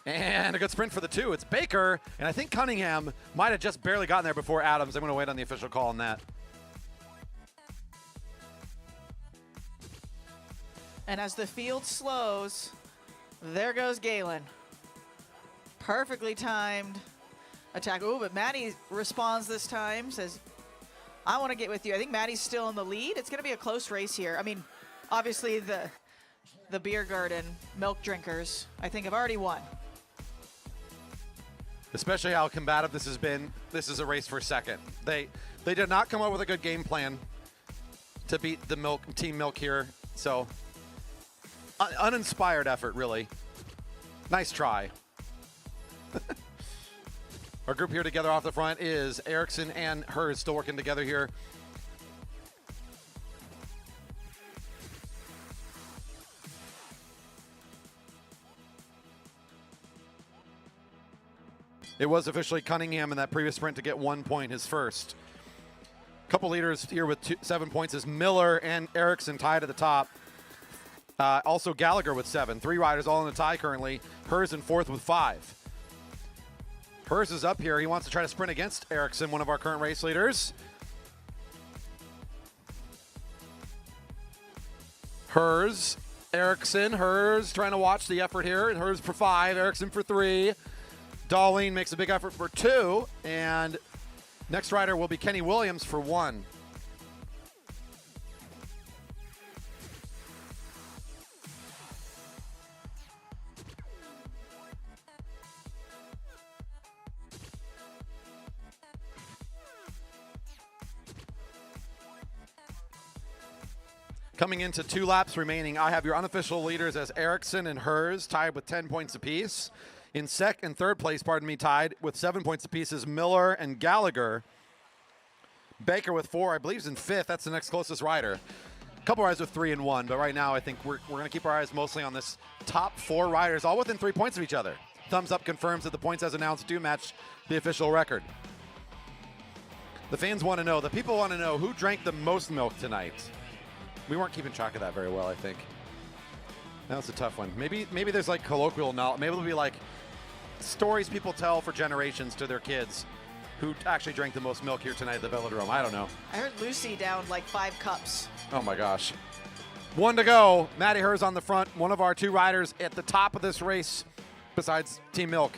A: And a good sprint for the 2. It's Baker, and I think Cunningham might have just barely gotten there before Adams. I'm going to wait on the official call on that.
B: And as the field slows, there goes Galen. Perfectly timed attack. Ooh, but Matti responds this time, says, I want to get with you. I think Maddie's still in the lead. It's going to be a close race here. I mean, obviously the beer garden milk drinkers, I think, have already won.
A: Especially how combative this has been. This is a race for second. They did not come up with a good game plan to beat the Team Milk here. So uninspired effort, really. Nice try. Our group here together off the front is Erickson and Herz still working together here. It was officially Cunningham in that previous sprint to get 1 point, his first. Couple leaders here with 7 points is Miller and Erickson tied at the top. Also Gallagher with 7. 3 riders all in a tie currently. Herz in 4th with 5. Herz is up here. He wants to try to sprint against Erickson, one of our current race leaders. Herz, Erickson, Herz trying to watch the effort here. And Herz for 5, Erickson for 3. Darlene makes a big effort for 2, and next rider will be Kenny Williams for 1. Coming into 2 laps remaining, I have your unofficial leaders as Erickson and Herz tied with 10 points apiece. In third place, tied with 7 points apiece is Miller and Gallagher. Baker with 4, I believe, is in 5th. That's the next closest rider. A couple riders with 3 and 1, but right now I think we're going to keep our eyes mostly on this top 4 riders, all within 3 points of each other. Thumbs up confirms that the points as announced do match the official record. The fans want to know, the people want to know who drank the most milk tonight. We weren't keeping track of that very well, I think. That was a tough one. Maybe there's like colloquial knowledge. Maybe it'll be like stories people tell for generations to their kids who actually drank the most milk here tonight at the Velodrome. I don't know.
B: I heard Lucy down like 5 cups.
A: Oh my gosh. 1 to go. Matti Herz on the front. One of our 2 riders at the top of this race besides Team Milk.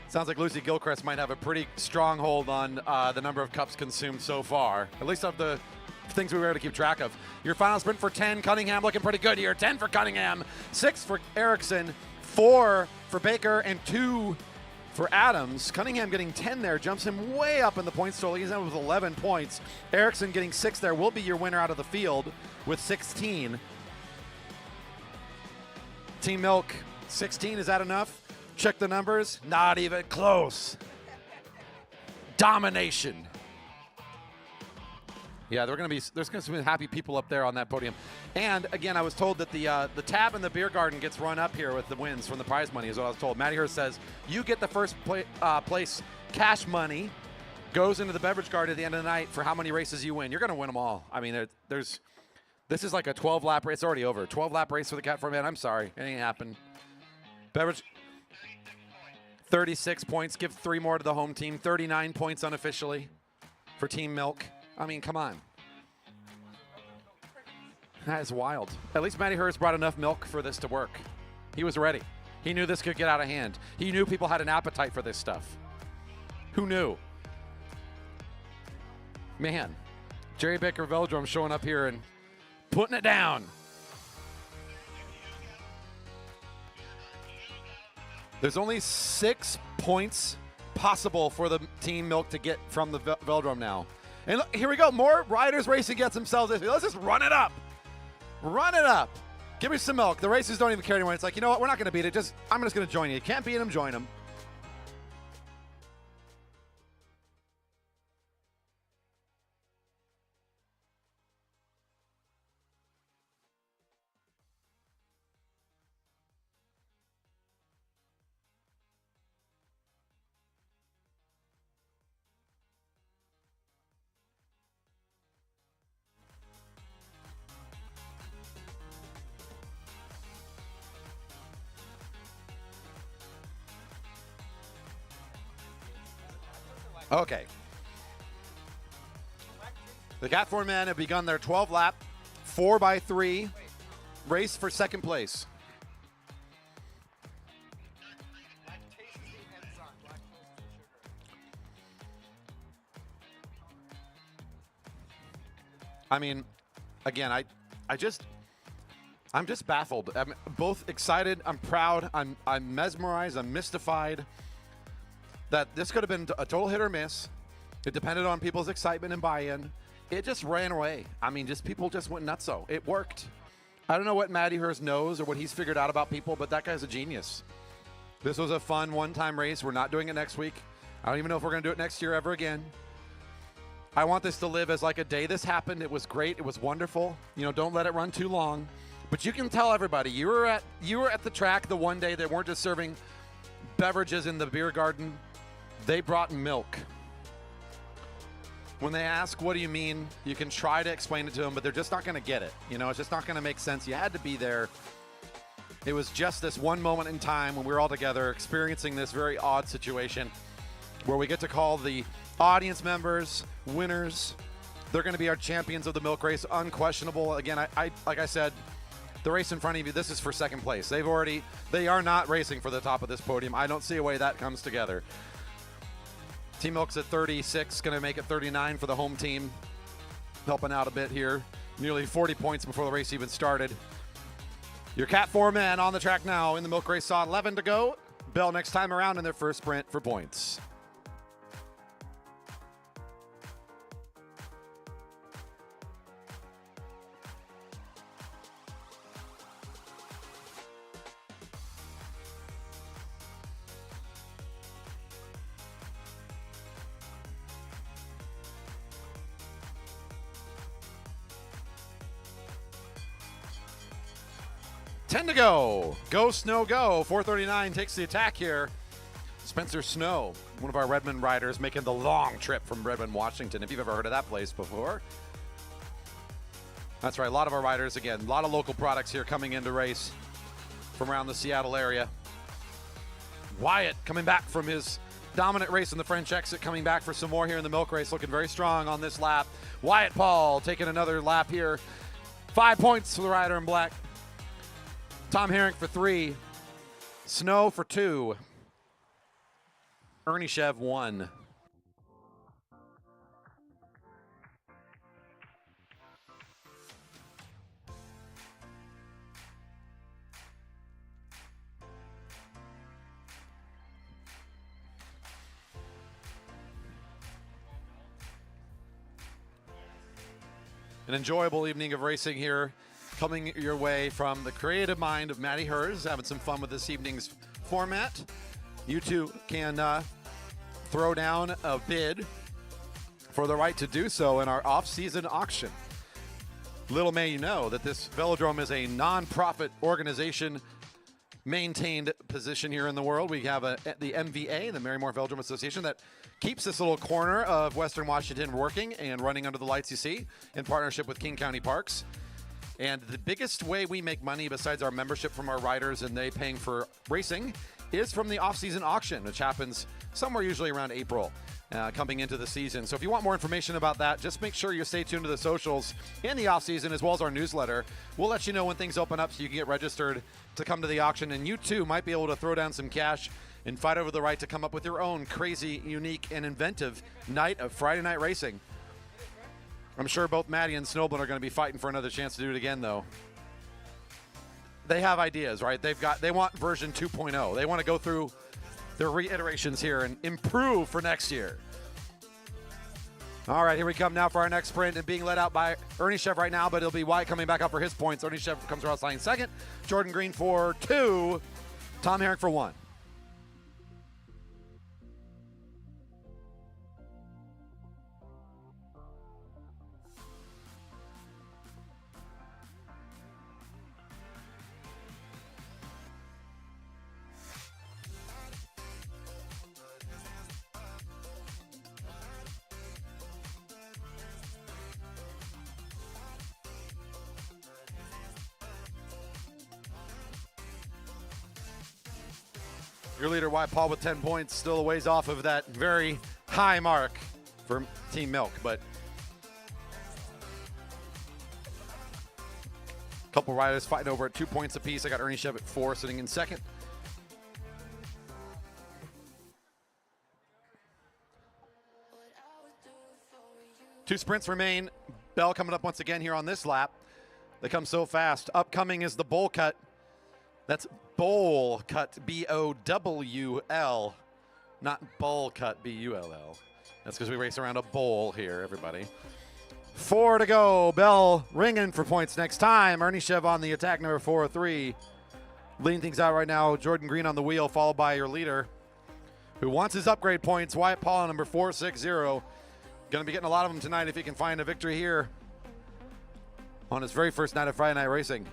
A: Sounds like Lucy Gilchrist might have a pretty strong hold on the number of cups consumed so far, at least of the things we were able to keep track of. Your final sprint for 10, Cunningham looking pretty good here. 10 for Cunningham, 6 for Erickson, 4 for Baker, and 2 for Adams. Cunningham getting 10 there, jumps him way up in the points total. He's in with 11 points. Erickson getting 6 there will be your winner out of the field with 16. Team Milk, 16, is that enough? Check the numbers, not even close. Domination. Yeah, there's going to be some happy people up there on that podium. And again, I was told that the tab in the beer garden gets run up here with the wins from the prize money, is what I was told. Matti Herz says you get the first place cash money, goes into the beverage garden at the end of the night for how many races you win. You're going to win them all. I mean, this is like a 12-lap race. It's already over. 12-lap race for the Cat 4 man. I'm sorry, it ain't happened. Beverage. 36 points, give 3 more to the home team. 39 points unofficially for Team Milk. I mean, come on. That is wild. At least Matti Herz brought enough milk for this to work. He was ready. He knew this could get out of hand. He knew people had an appetite for this stuff. Who knew? Man, Jerry Baker Velodrome showing up here and putting it down. There's only 6 points possible for the Team Milk to get from the Velodrome now. And look, here we go. More riders racing against themselves. Let's just run it up. Run it up. Give me some milk. The racers don't even care anymore. It's like, you know what? We're not going to beat it. I'm just going to join you. You can't beat them, join them. Okay. The Cat 4 men have begun their 12-lap 4x3 race for second place. I mean, again, I'm just baffled. I'm both excited. I'm proud. I'm mesmerized. I'm mystified that this could have been a total hit or miss. It depended on people's excitement and buy-in. It just ran away. I mean, people just went nutso. It worked. I don't know what Matti Herz knows or what he's figured out about people, but that guy's a genius. This was a fun one-time race. We're not doing it next week. I don't even know if we're going to do it next year ever again. I want this to live as like a day this happened. It was great. It was wonderful. You know, don't let it run too long. But you can tell everybody you were at the track the one day. They weren't just serving beverages in the beer garden. They brought milk. When they ask, what do you mean? You can try to explain it to them, but they're just not going to get it. You know, it's just not going to make sense. You had to be there. It was just this one moment in time when we were all together experiencing this very odd situation where we get to call the audience members winners. They're going to be our champions of the milk race, unquestionable. Again, I like I said, the race in front of you, this is for second place. They are not racing for the top of this podium. I don't see a way that comes together. Team Milk's at 36, going to make it 39 for the home team. Helping out a bit here. Nearly 40 points before the race even started. Your Cat 4 men on the track now in the milk race. Saw 11 to go. Bell next time around in their first sprint for points. Ten to go. Go, Snow, go. 439 takes the attack here. Spencer Snow, one of our Redmond riders, making the long trip from Redmond, Washington, if you've ever heard of that place before. That's right, a lot of our riders, again, a lot of local products here coming into race from around the Seattle area. Wyatt coming back from his dominant race in the French exit, coming back for some more here in the milk race, looking very strong on this lap. Wyatt Paul taking another lap here. 5 points for the rider in black. Tom Herrick for 3. Snow for 2. Ernie Shev 1. An enjoyable evening of racing here coming your way from the creative mind of Matti Herz, having some fun with this evening's format. You too can throw down a bid for the right to do so in our off-season auction. Little may you know that this velodrome is a non-profit organization maintained position here in the world. We have the MVA, the Marymore Velodrome Association, that keeps this little corner of Western Washington working and running under the lights you see in partnership with King County Parks. And the biggest way we make money besides our membership from our riders and they paying for racing is from the off-season auction, which happens somewhere usually around April coming into the season. So if you want more information about that, just make sure you stay tuned to the socials in the off-season as well as our newsletter. We'll let you know when things open up so you can get registered to come to the auction. And you too might be able to throw down some cash and fight over the right to come up with your own crazy, unique, and inventive night of Friday night racing. I'm sure both Maddie and Snowblin are going to be fighting for another chance to do it again, though. They have ideas, right? They want version 2.0. They want to go through their reiterations here and improve for next year. All right, here we come now for our next sprint, and being led out by Ernie Shev right now, but it'll be Wyatt coming back up for his points. Ernie Shev comes around sliding second. Jordan Green for 2. Tom Herrick for 1. Your leader, Wyatt Paul, with 10 points, still a ways off of that very high mark for Team Milk. But Couple riders fighting over at 2 points apiece. I got Ernie Shev at 4, sitting in second. Two sprints remain. Bell coming up once again here on this lap. They come so fast. Upcoming is the bowl cut. That's bowl cut, B-O-W-L, not bowl cut, B-U-L-L. That's because we race around a bowl here, everybody. 4 to go. Bell ringing for points next time. Ernie Shev on the attack, number 4-3. Leading things out right now, Jordan Green on the wheel, followed by your leader, who wants his upgrade points, Wyatt Paul, number 460. Going to be getting a lot of them tonight if he can find a victory here on his very first night of Friday Night Racing.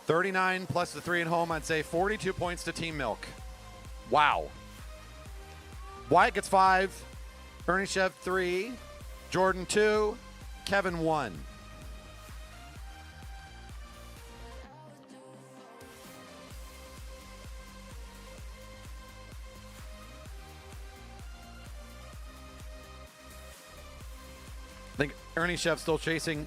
A: $39 plus the 3 at home, I'd say 42 points to Team Milk. Wow. Wyatt gets 5, Ernie Shev 3, Jordan 2, Kevin 1. I think Ernie Shev still chasing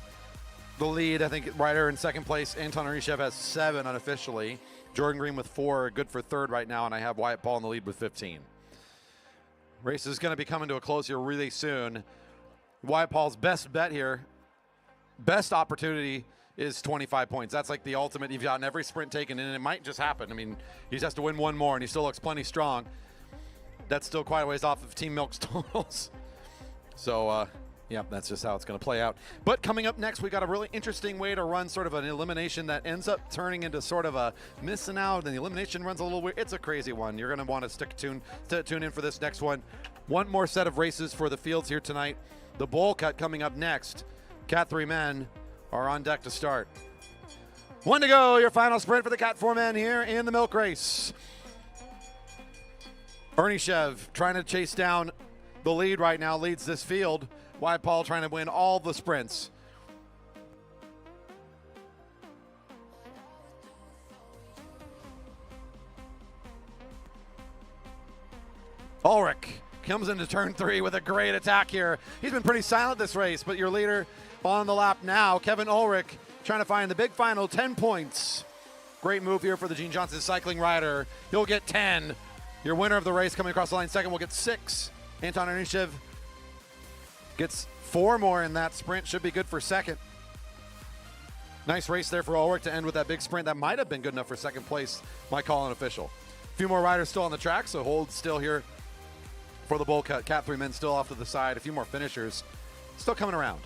A: the lead. I think Ryder in second place. Anton Ernie Shev has 7 unofficially. Jordan Green with 4, good for third right now, and I have Wyatt Paul in the lead with 15. Race is going to be coming to a close here really soon. Wyatt Paul's best bet here, best opportunity is 25 points. That's like the ultimate. You've gotten every sprint taken, and it might just happen. I mean, he just has to win one more, and he still looks plenty strong. That's still quite a ways off of Team Milk's totals. So, yeah, that's just how it's going to play out. But coming up next, we got a really interesting way to run sort of an elimination that ends up turning into sort of a missing out, and the elimination runs a little weird. It's a crazy one. You're going to want to tune in for this next one. One more set of races for the fields here tonight. The bowl cut coming up next. Cat 3 men are on deck to start. 1 to go, your final sprint for the Cat 4 men here in the milk race. Ernie Shev trying to chase down the lead right now, leads this field. Wyatt Paul trying to win all the sprints. Ulrich comes into turn 3 with a great attack here. He's been pretty silent this race, but your leader on the lap now, Kevin Ulrich, trying to find the big final 10 points. Great move here for the Gene Johnson cycling rider. He'll get 10. Your winner of the race coming across the line second will get 6. Anton Ernie Shev gets 4 more in that sprint. Should be good for second. Nice race there for Ulrich to end with that big sprint. That might have been good enough for second place. My call unofficial. A few more riders still on the track, so hold still here for the bowl cut. Cat 3 men still off to the side. A few more finishers still coming around.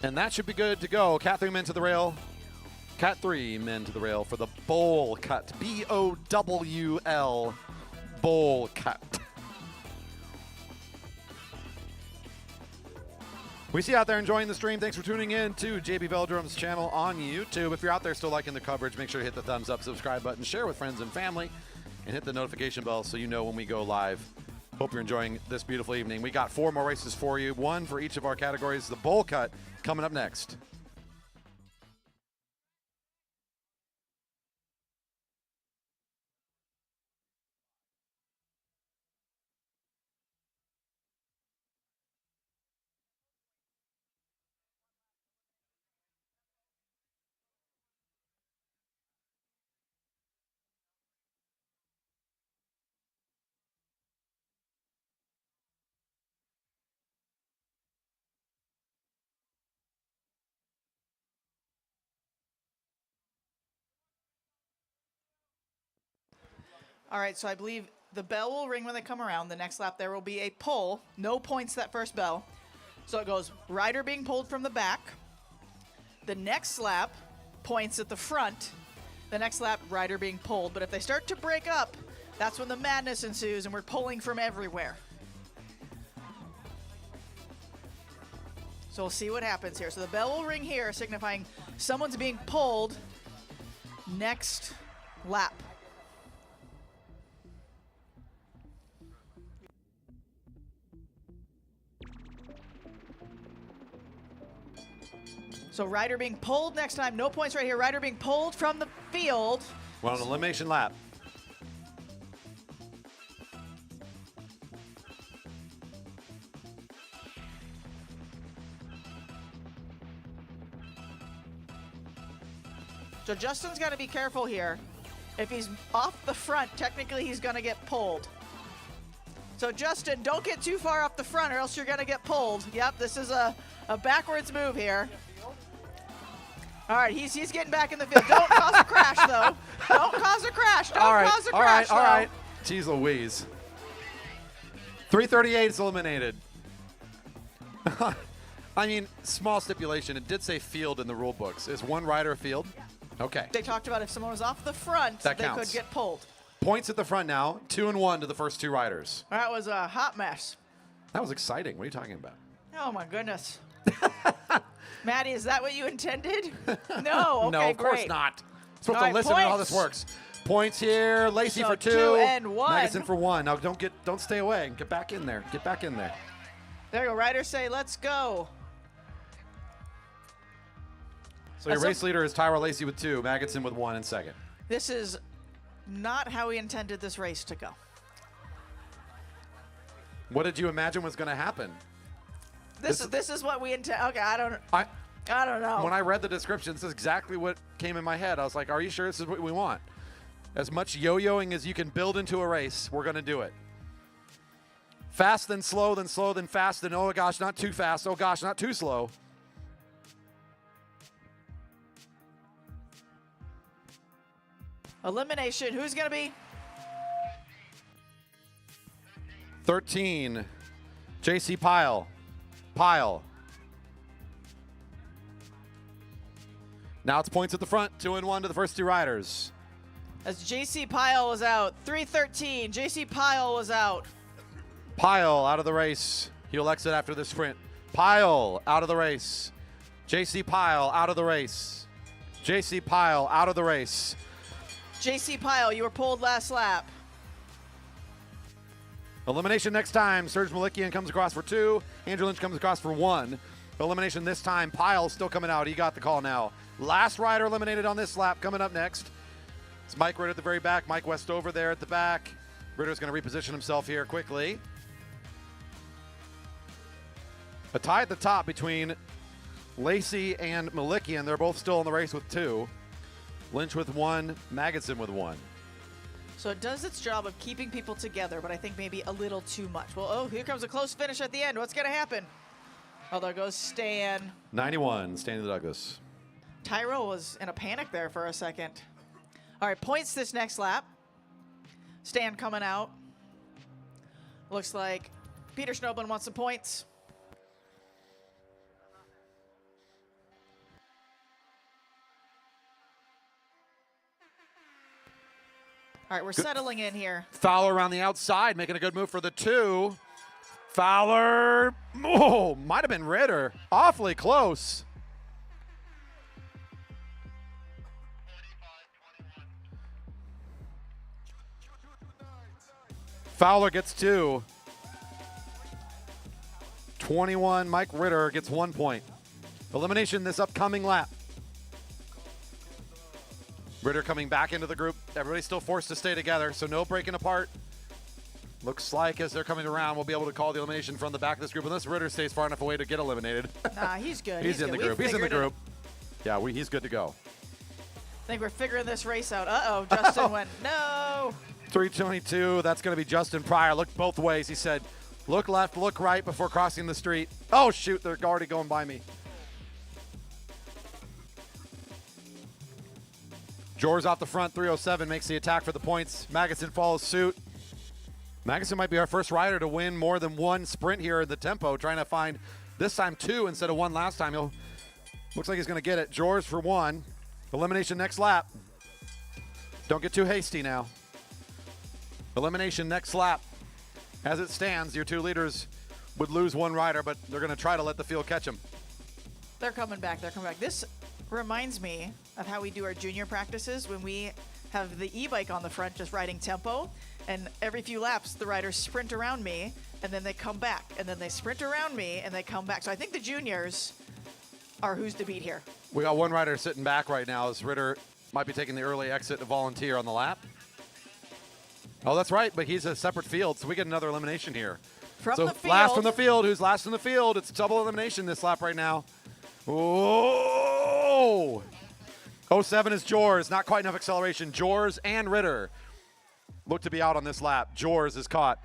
A: And that should be good to go. Cat 3 men to the rail. Cat 3 men to the rail for the bowl cut. B-O-W-L. Bowl cut. We see you out there enjoying the stream. Thanks for tuning in to JB Veldrum's channel on YouTube. If you're out there still liking the coverage, make sure to hit the thumbs up, subscribe button, share with friends and family, and hit the notification bell so you know when we go live. Hope you're enjoying this beautiful evening. We got 4 more races for you, 1 for each of our categories. The bowl cut coming up next.
B: All right, so I believe the bell will ring when they come around. The next lap, there will be a pull. No points that first bell. So it goes rider being pulled from the back. The next lap, points at the front. The next lap, rider being pulled. But if they start to break up, that's when the madness ensues, and we're pulling from everywhere. So we'll see what happens here. So the bell will ring here, signifying someone's being pulled. next lap. So rider being pulled next time. No points right here. Rider being pulled from the field.
A: Well, an elimination lap.
B: So Justin's got to be careful here. If he's off the front, technically he's going to get pulled. So Justin, don't get too far off the front or else you're going to get pulled. Yep, this is a backwards move here. All right, he's getting back in the field. Don't cause a crash, though. Don't cause a crash. Don't cause a crash,
A: all right. Jeez Louise. 338 is eliminated. I mean, small stipulation. It did say field in the rule books. Is one rider a field? Okay.
B: They talked about if someone was off the front,
A: That
B: they
A: counts.
B: could get pulled.
A: Points at the front now. 2-1 to the first two riders.
B: That was a hot mess.
A: That was exciting. What are you talking about?
B: Oh, my goodness. Maddie, is that what you intended? No. Okay,
A: No, of course
B: great.
A: not. Supposed
B: All
A: to
B: right,
A: listen to how
B: points.
A: this works. Points here. Lacey
B: So
A: for 2.
B: 2 and 1.
A: Magnuson for 1. Now don't stay away. Get back in there. Get back in there.
B: There you go. Riders say, let's go.
A: So your
B: That's
A: race leader is Tyra Lacey with 2. Magnuson with 1 in second.
B: This is not how we intended this race to go.
A: What did you imagine was going to happen?
B: This is what we intend. Okay, I don't know.
A: When I read the description, this is exactly what came in my head. I was like, are you sure this is what we want? As much yo-yoing as you can build into a race, we're going to do it. Fast, then slow, then slow, then fast, then oh gosh, not too fast. Oh gosh, not too slow.
B: Elimination. Who's going to be?
A: 13, JC Pyle. Now it's points at the front, 2-1 to the first two riders.
B: As JC Pyle was out. 313. JC Pyle was out.
A: Pyle out of the race. He'll exit after the sprint. Pyle out of the race. JC Pyle out of the race. JC Pyle out of the race.
B: JC Pyle, you were pulled last lap.
A: Elimination next time. Serge Malikian comes across for 2. Andrew Lynch comes across for 1. Elimination this time. Pyle still coming out. He got the call now. Last rider eliminated on this lap coming up next. It's Mike Ritter at the very back. Mike Westover there at the back. Ritter's going to reposition himself here quickly. A tie at the top between Lacey and Malikian. They're both still in the race with 2. Lynch with 1. Magnuson with 1.
B: So it does its job of keeping people together, but I think maybe a little too much. Well, oh, here comes a close finish at the end. What's going to happen? Oh, there goes Stan.
A: 91, Stanley Douglas.
B: Tyro was in a panic there for a second. All right, points this next lap. Stan coming out. Looks like Peter Schnoblin wants some points. All right, we're settling in here.
A: Fowler around the outside, making a good move for the 2. Fowler, oh, might have been Ritter. Awfully close. Fowler gets 2. 21, Mike Ritter gets 1 point. Elimination this upcoming lap. Ritter coming back into the group. Everybody's still forced to stay together, so no breaking apart. Looks like as they're coming around, we'll be able to call the elimination from the back of this group, unless Ritter stays far enough away to get eliminated.
B: Nah, he's good.
A: He's in the
B: good.
A: group. He's in the group. Yeah, he's good to go.
B: I think we're figuring this race out. Uh-oh, Justin went, no.
A: 322, that's going to be Justin Pryor. Looked both ways. He said, look left, look right before crossing the street. Oh, shoot, they're already going by me. Jors off the front, 307, makes the attack for the points. Magnuson follows suit. Magnuson might be our first rider to win more than one sprint here in the tempo, trying to find this time 2 instead of 1 last time. Looks like he's going to get it. Jors for 1. Elimination next lap. Don't get too hasty now. Elimination next lap. As it stands, your 2 leaders would lose 1 rider, but they're going to try to let the field catch them.
B: They're coming back. They're coming back. This reminds me of how we do our junior practices when we have the e-bike on the front just riding tempo, and every few laps the riders sprint around me and then they come back, and then they sprint around me and they come back. So I think the juniors are who's to beat here.
A: We got one rider sitting back right now as Ritter might be taking the early exit to volunteer on the lap. Oh, that's right, but he's a separate field, so we get another elimination here.
B: From
A: so
B: the field.
A: last from the field. Who's last from the field? It's double elimination this lap right now. Oh! 07 is Jors. Not quite enough acceleration. Jors and Ritter look to be out on this lap. Jors is caught.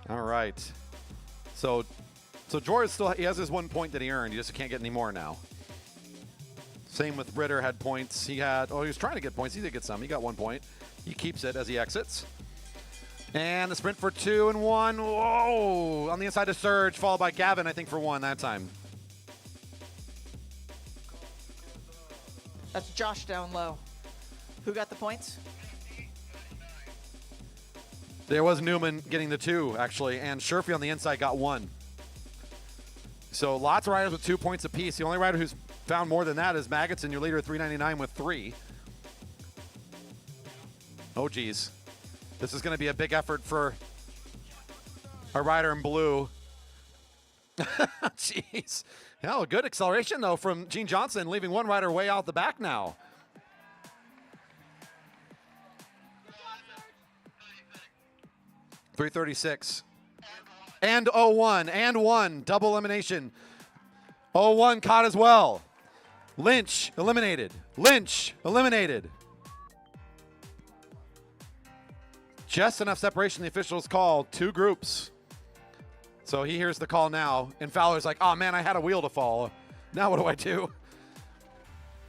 A: All right. So Jors still he has his 1 point that he earned. He just can't get any more now. Same with Ritter, had points. He was trying to get points. He did get some. He got 1 point. He keeps it as he exits. And the sprint for 2 and 1. Whoa! On the inside of Surge, followed by Gavin, I think, for 1 that time.
B: That's Josh down low. Who got the points?
A: There was Newman getting the 2, actually, and Sherfy on the inside got 1. So lots of riders with 2 points apiece. The only rider who's found more than that is Maggottson, your leader at 399 with 3. Oh, geez. This is going to be a big effort for our rider in blue. Jeez. Oh, good acceleration, though, from Gene Johnson, leaving one rider way out the back now. .336. And 01. And 1. Double elimination. 01 caught as well. Lynch eliminated. Lynch eliminated. Just enough separation the officials called. 2 groups. So he hears the call now. And Fowler's like, oh, man, I had a wheel to fall. Now what do I do?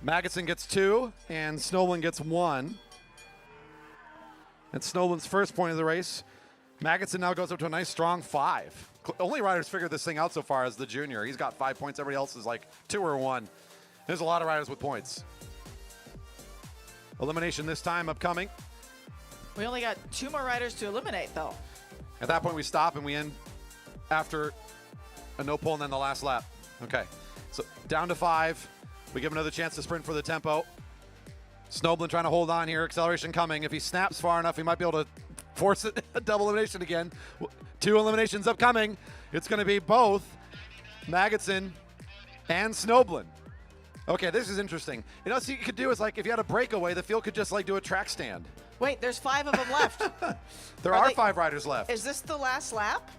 A: Maggottson gets 2, and Snowland gets 1. That's Snowland's first point of the race. Maggottson now goes up to a nice, strong 5. Only riders figured this thing out so far is the junior. He's got 5 points. Everybody else is like 2 or 1. There's a lot of riders with points. Elimination this time upcoming.
B: We only got 2 more riders to eliminate, though.
A: At that point, we stop and we end after a no pole and then the last lap. Okay, so down to 5. We give another chance to sprint for the tempo. Snowblin trying to hold on here. Acceleration coming. If he snaps far enough, he might be able to force it, a double elimination again. 2 eliminations upcoming. It's going to be both Maggottson and Snowblin. Okay, this is interesting. You know, so you could do is like if you had a breakaway, the field could just like do a track stand.
B: Wait, there's 5 of them left.
A: There are 5 riders left.
B: Is this the last lap?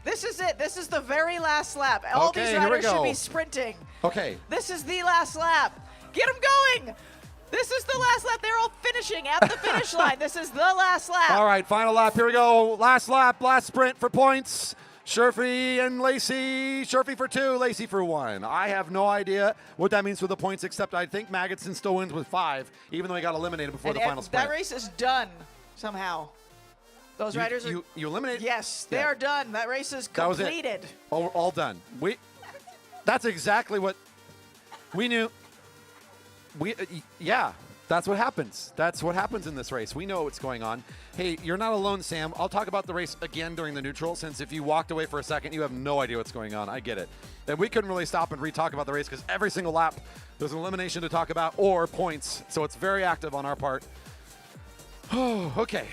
B: This is it. This is the very last lap. All
A: Okay,
B: these
A: here we
B: riders should
A: go.
B: be sprinting.
A: Okay.
B: This is the last lap. Get them going. This is the last lap. They're all finishing at the finish line. This is the last lap.
A: All right, final lap. Here we go. Last lap, last sprint for points. Sherfy and Lacey. Sherfy for 2, Lacey for 1. I have no idea what that means for the points, except I think Maggottson still wins with 5, even though he got eliminated before the final sprint.
B: That race is done somehow. Those riders are.
A: You eliminated?
B: Yes, they are done. That race is
A: That was it.
B: completed.
A: All done. That's exactly what we knew. Yeah, that's what happens. That's what happens in this race. We know what's going on. Hey, you're not alone, Sam. I'll talk about the race again during the neutral, since if you walked away for a second, you have no idea what's going on. I get it. And we couldn't really stop and re-talk about the race because every single lap there's an elimination to talk about or points. So it's very active on our part. Oh, okay.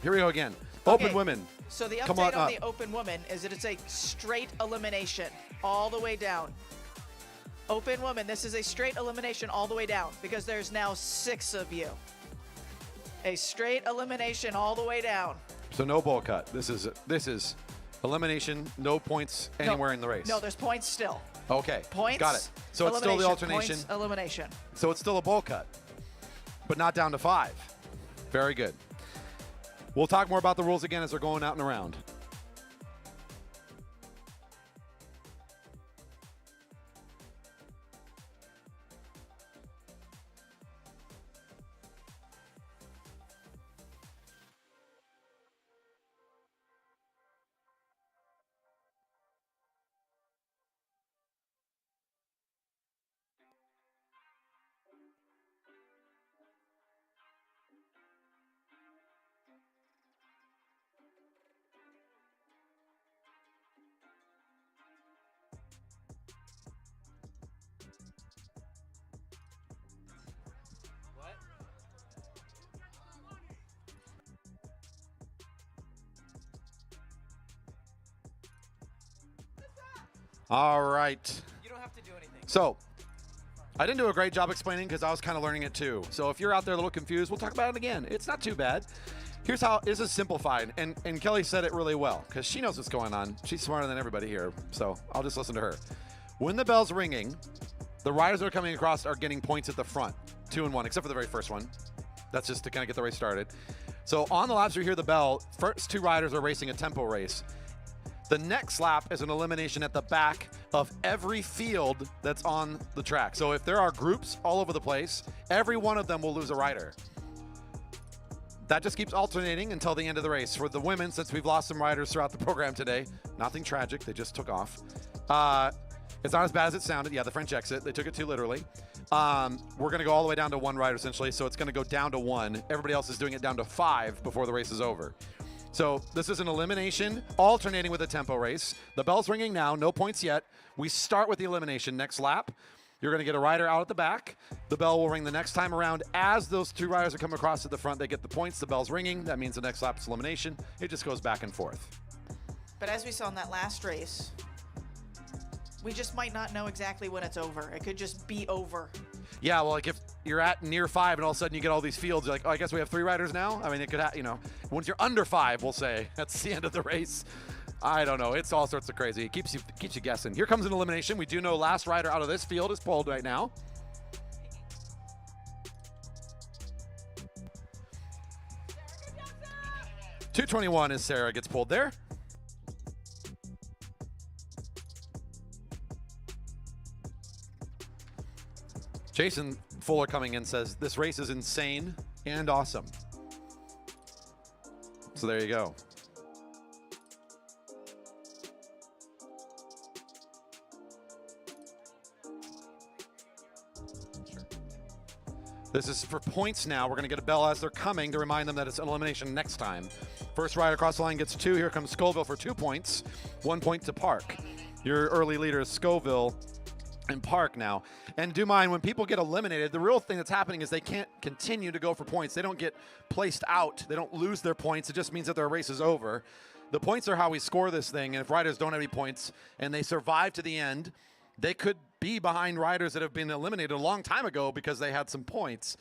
A: Here we go again. Open women.
B: So the
A: Come
B: update
A: on
B: on the open woman is that it's a straight elimination all the way down. Open woman, this is a straight elimination all the way down because there's now 6 of you. A straight elimination all the way down.
A: So no bowl cut. This is elimination, no points anywhere in the race.
B: No, there's points still.
A: Okay.
B: Points.
A: Got it. So it's still the alternation.
B: Points, elimination.
A: So it's still a bowl cut, but not down to 5. Very good. We'll talk more about the rules again as they're going out and around. All right.
C: You don't have to do anything.
A: So, I didn't do a great job explaining because I was kind of learning it too. So if you're out there a little confused, we'll talk about it again. It's not too bad. Here's how this is simplified. And Kelly said it really well because she knows what's going on. She's smarter than everybody here. So I'll just listen to her. When the bell's ringing, the riders that are coming across are getting points at the front, 2 and 1, except for the very first one. That's just to kind of get the race started. So on the laps you hear the bell, first 2 riders are racing a tempo race. The next lap is an elimination at the back of every field that's on the track. So if there are groups all over the place, every one of them will lose a rider. That just keeps alternating until the end of the race. For the women, since we've lost some riders throughout the program today, nothing tragic, they just took off. It's not as bad as it sounded. Yeah, the French exit, they took it too literally. We're gonna go all the way down to 1 rider essentially, so it's gonna go down to 1. Everybody else is doing it down to 5 before the race is over. So this is an elimination, alternating with a tempo race. The bell's ringing now, no points yet. We start with the elimination next lap. You're gonna get a rider out at the back. The bell will ring the next time around. As those 2 riders are coming across at the front, they get the points, the bell's ringing. That means the next lap is elimination. It just goes back and forth.
B: But as we saw in that last race, we just might not know exactly when it's over. It could just be over.
A: Yeah, well, like if you're at near 5 and all of a sudden you get all these fields, you're like, oh, I guess we have 3 riders now? I mean, it could, once you're under 5, we'll say, that's the end of the race. I don't know. It's all sorts of crazy. It keeps you guessing. Here comes an elimination. We do know last rider out of this field is pulled right now. .221 is Sarah gets pulled there. Jason Fuller coming in says, this race is insane and awesome. So there you go. This is for points now. We're going to get a bell as they're coming to remind them that it's an elimination next time. First rider across the line gets 2. Here comes Scoville for 2 points. 1 point to Park. Your early leader is Scoville and Park now. And do mind, when people get eliminated, the real thing that's happening is they can't continue to go for points. They don't get placed out. They don't lose their points. It just means that their race is over. The points are how we score this thing, and if riders don't have any points and they survive to the end, they could be behind riders that have been eliminated a long time ago because they had some points.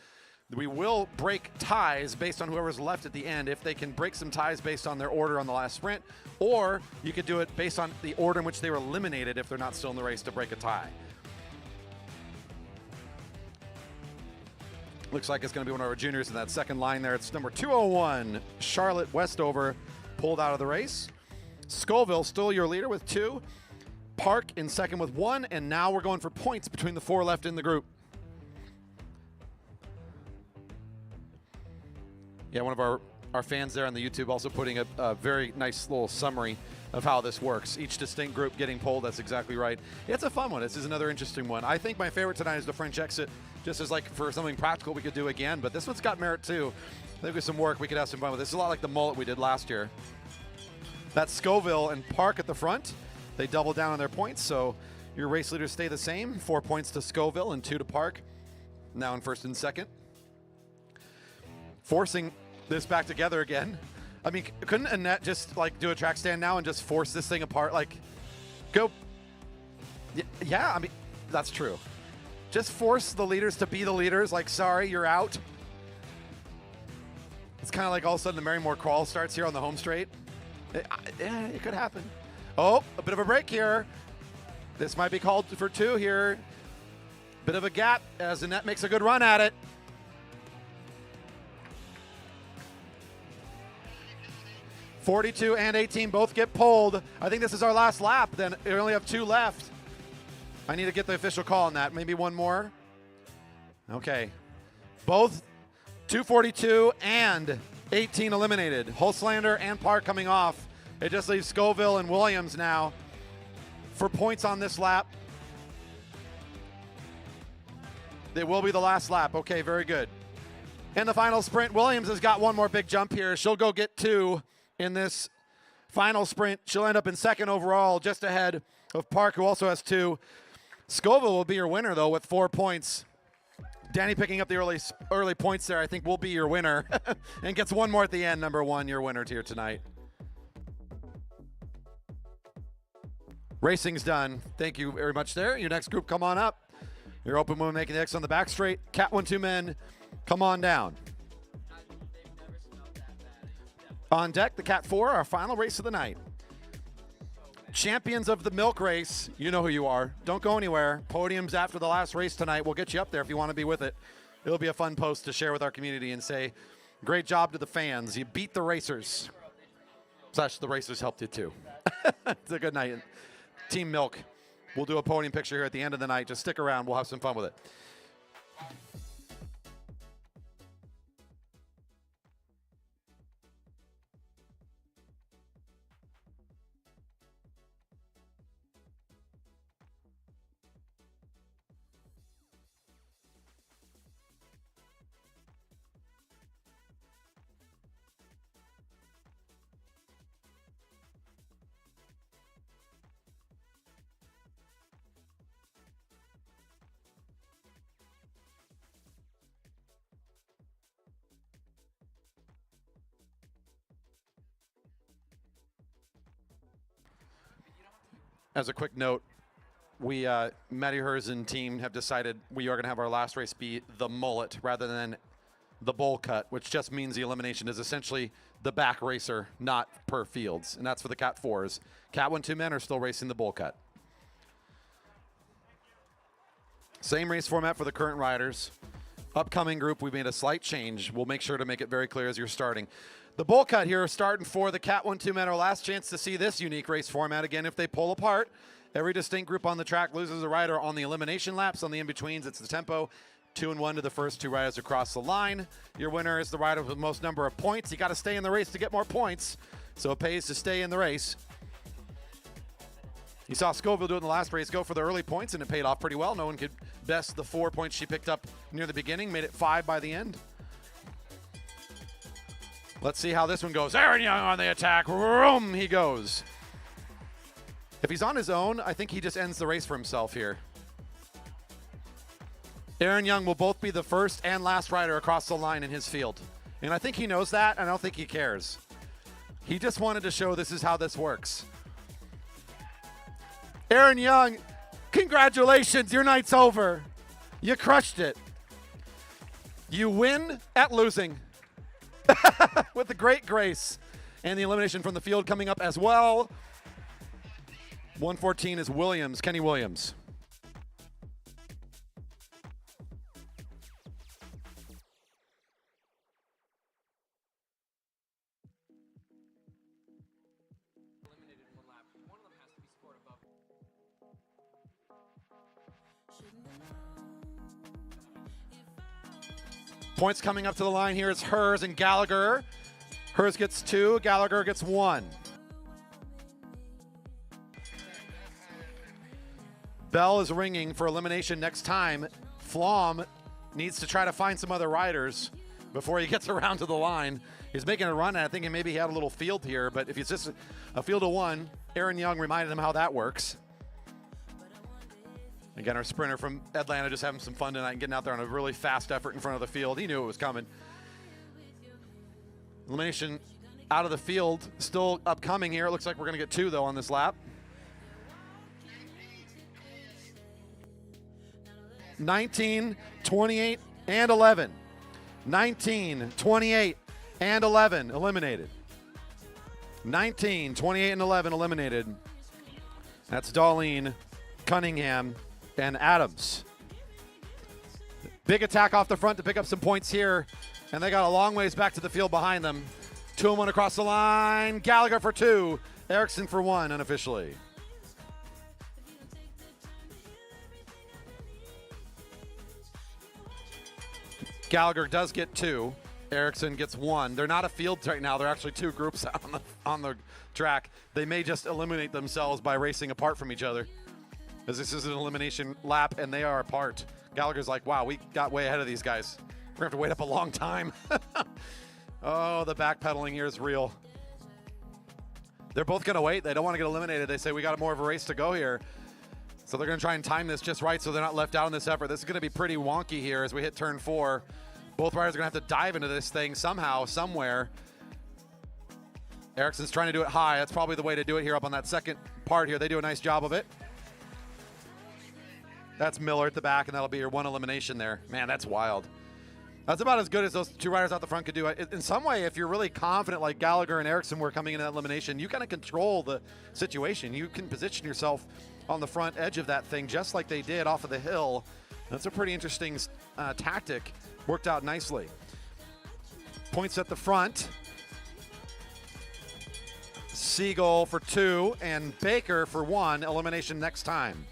A: We will break ties based on whoever's left at the end if they can break some ties based on their order on the last sprint, or you could do it based on the order in which they were eliminated if they're not still in the race to break a tie. Looks like it's going to be one of our juniors in that second line there. It's number 201, Charlotte Westover, pulled out of the race. Scoville, still your leader with 2. Park in second with 1, and now we're going for points between the 4 left in the group. Yeah, one of our fans there on the YouTube also putting a very nice little summary of how this works. Each distinct group getting pulled, that's exactly right. It's a fun one. This is another interesting one. I think my favorite tonight is the French exit, just as like for something practical we could do again, but this one's got merit too. I think with some work we could have some fun with this. It's a lot like the mullet we did last year. That's Scoville and Park at the front. They double down on their points, so your race leaders stay the same. 4 points to Scoville and 2 to Park. Now in first and second. Forcing this back together again. I mean, couldn't Annette just like do a track stand now and just force this thing apart? Like, go. Yeah, I mean, that's true. Just force the leaders to be the leaders. Like, sorry, you're out. It's kind of like all of a sudden the Marymore crawl starts here on the home straight. Yeah, it could happen. Oh, a bit of a break here. This might be called for 2 here. Bit of a gap as Annette makes a good run at it. .42 and 18 both get pulled. I think this is our last lap. Then we only have 2 left. I need to get the official call on that. Maybe one more. Okay. Both 242 and 18 eliminated. Holslander and Park coming off. It just leaves Scoville and Williams now for points on this lap. It will be the last lap. Okay, very good. In the final sprint, Williams has got one more big jump here. She'll go get 2 in this final sprint. She'll end up in second overall, just ahead of Park, who also has 2. Scoville will be your winner, though, with 4 points. Danny picking up the early points there, I think will be your winner. And gets 1 more at the end, number 1, your winner here tonight. Racing's done. Thank you very much there. Your next group, come on up. Your open woman making the X on the back straight. Cat 1, 2 men, come on down. On deck, the Cat 4, our final race of the night. Champions of the milk race, you know who you are. Don't go anywhere. Podiums after the last race tonight. We'll get you up there if you want to be with it. It'll be a fun post to share with our community and say, great job to the fans. You beat the racers. Slash, the racers helped you too. It's a good night. Team Milk. We'll do a podium picture here at the end of the night. Just stick around. We'll have some fun with it. As a quick note, we, Matti Herz and team have decided we are going to have our last race be the mullet rather than the bowl cut, which just means the elimination is essentially the back racer, not per fields. And that's for the Cat 4s. Cat 1, 2 men are still racing the bowl cut. Same race format for the current riders. Upcoming group, we made a slight change. We'll make sure to make it very clear as you're starting. The bowl cut here starting for the Cat 1, 2 men. Our last chance to see this unique race format. Again, if they pull apart, every distinct group on the track loses a rider on the elimination laps. On the in-betweens, it's the tempo. 2 and 1 to the first 2 riders across the line. Your winner is the rider with the most number of points. You got to stay in the race to get more points, so it pays to stay in the race. You saw Scoville do it in the last race, go for the early points, and it paid off pretty well. No one could best the 4 points she picked up near the beginning, made it 5 by the end. Let's see how this one goes. Aaron Young on the attack. Vroom, he goes. If he's on his own, I think he just ends the race for himself here. Aaron Young will both be the first and last rider across the line in his field. And I think he knows that, and I don't think he cares. He just wanted to show this is how this works. Aaron Young, congratulations, your night's over. You crushed it. You win at losing. With the great grace. And the elimination from the field coming up as well. 114 is Williams, Kenny Williams. Points coming up to the line here. It's Herz and Gallagher. Herz gets 2, Gallagher gets 1. Bell is ringing for elimination next time. Flom needs to try to find some other riders before he gets around to the line. He's making a run at it, thinking maybe he had a little field here, but if it's just a field of 1, Aaron Young reminded him how that works. Again, our sprinter from Atlanta just having some fun tonight and getting out there on a really fast effort in front of the field. He knew it was coming. Elimination out of the field, still upcoming here. It looks like we're going to get 2, though, on this lap. 19, 28, and 11. 19, 28, and 11 eliminated. 19, 28, and 11 eliminated. That's Darlene, Cunningham, and Adams. Big attack off the front to pick up some points here, and they got a long ways back to the field behind them. 2 and 1 across the line. Gallagher for 2, Erickson for 1 unofficially. Gallagher does get 2. Erickson gets 1. They're not a field right now. They're actually 2 groups on the track. They may just eliminate themselves by racing apart from each other, as this is an elimination lap and they are apart. Gallagher's like, wow, we got way ahead of these guys. We're going to have to wait up a long time. Oh, the backpedaling here is real. They're both going to wait. They don't want to get eliminated. They say we got more of a race to go here. So they're going to try and time this just right so they're not left out in this effort. This is going to be pretty wonky here as we hit turn 4. Both riders are going to have to dive into this thing somehow, somewhere. Erickson's trying to do it high. That's probably the way to do it here up on that second part. apart here. They do a nice job of it. That's Miller at the back, and that'll be your one elimination there. Man, that's wild. That's about as good as those two riders out the front could do. In some way, if you're really confident like Gallagher and Erickson were coming into that elimination, you kind of control the situation. You can position yourself on the front edge of that thing just like they did off of the hill. That's a pretty interesting tactic. Worked out nicely. Points at the front. Siegel for 2 and Baker for 1. Elimination next time.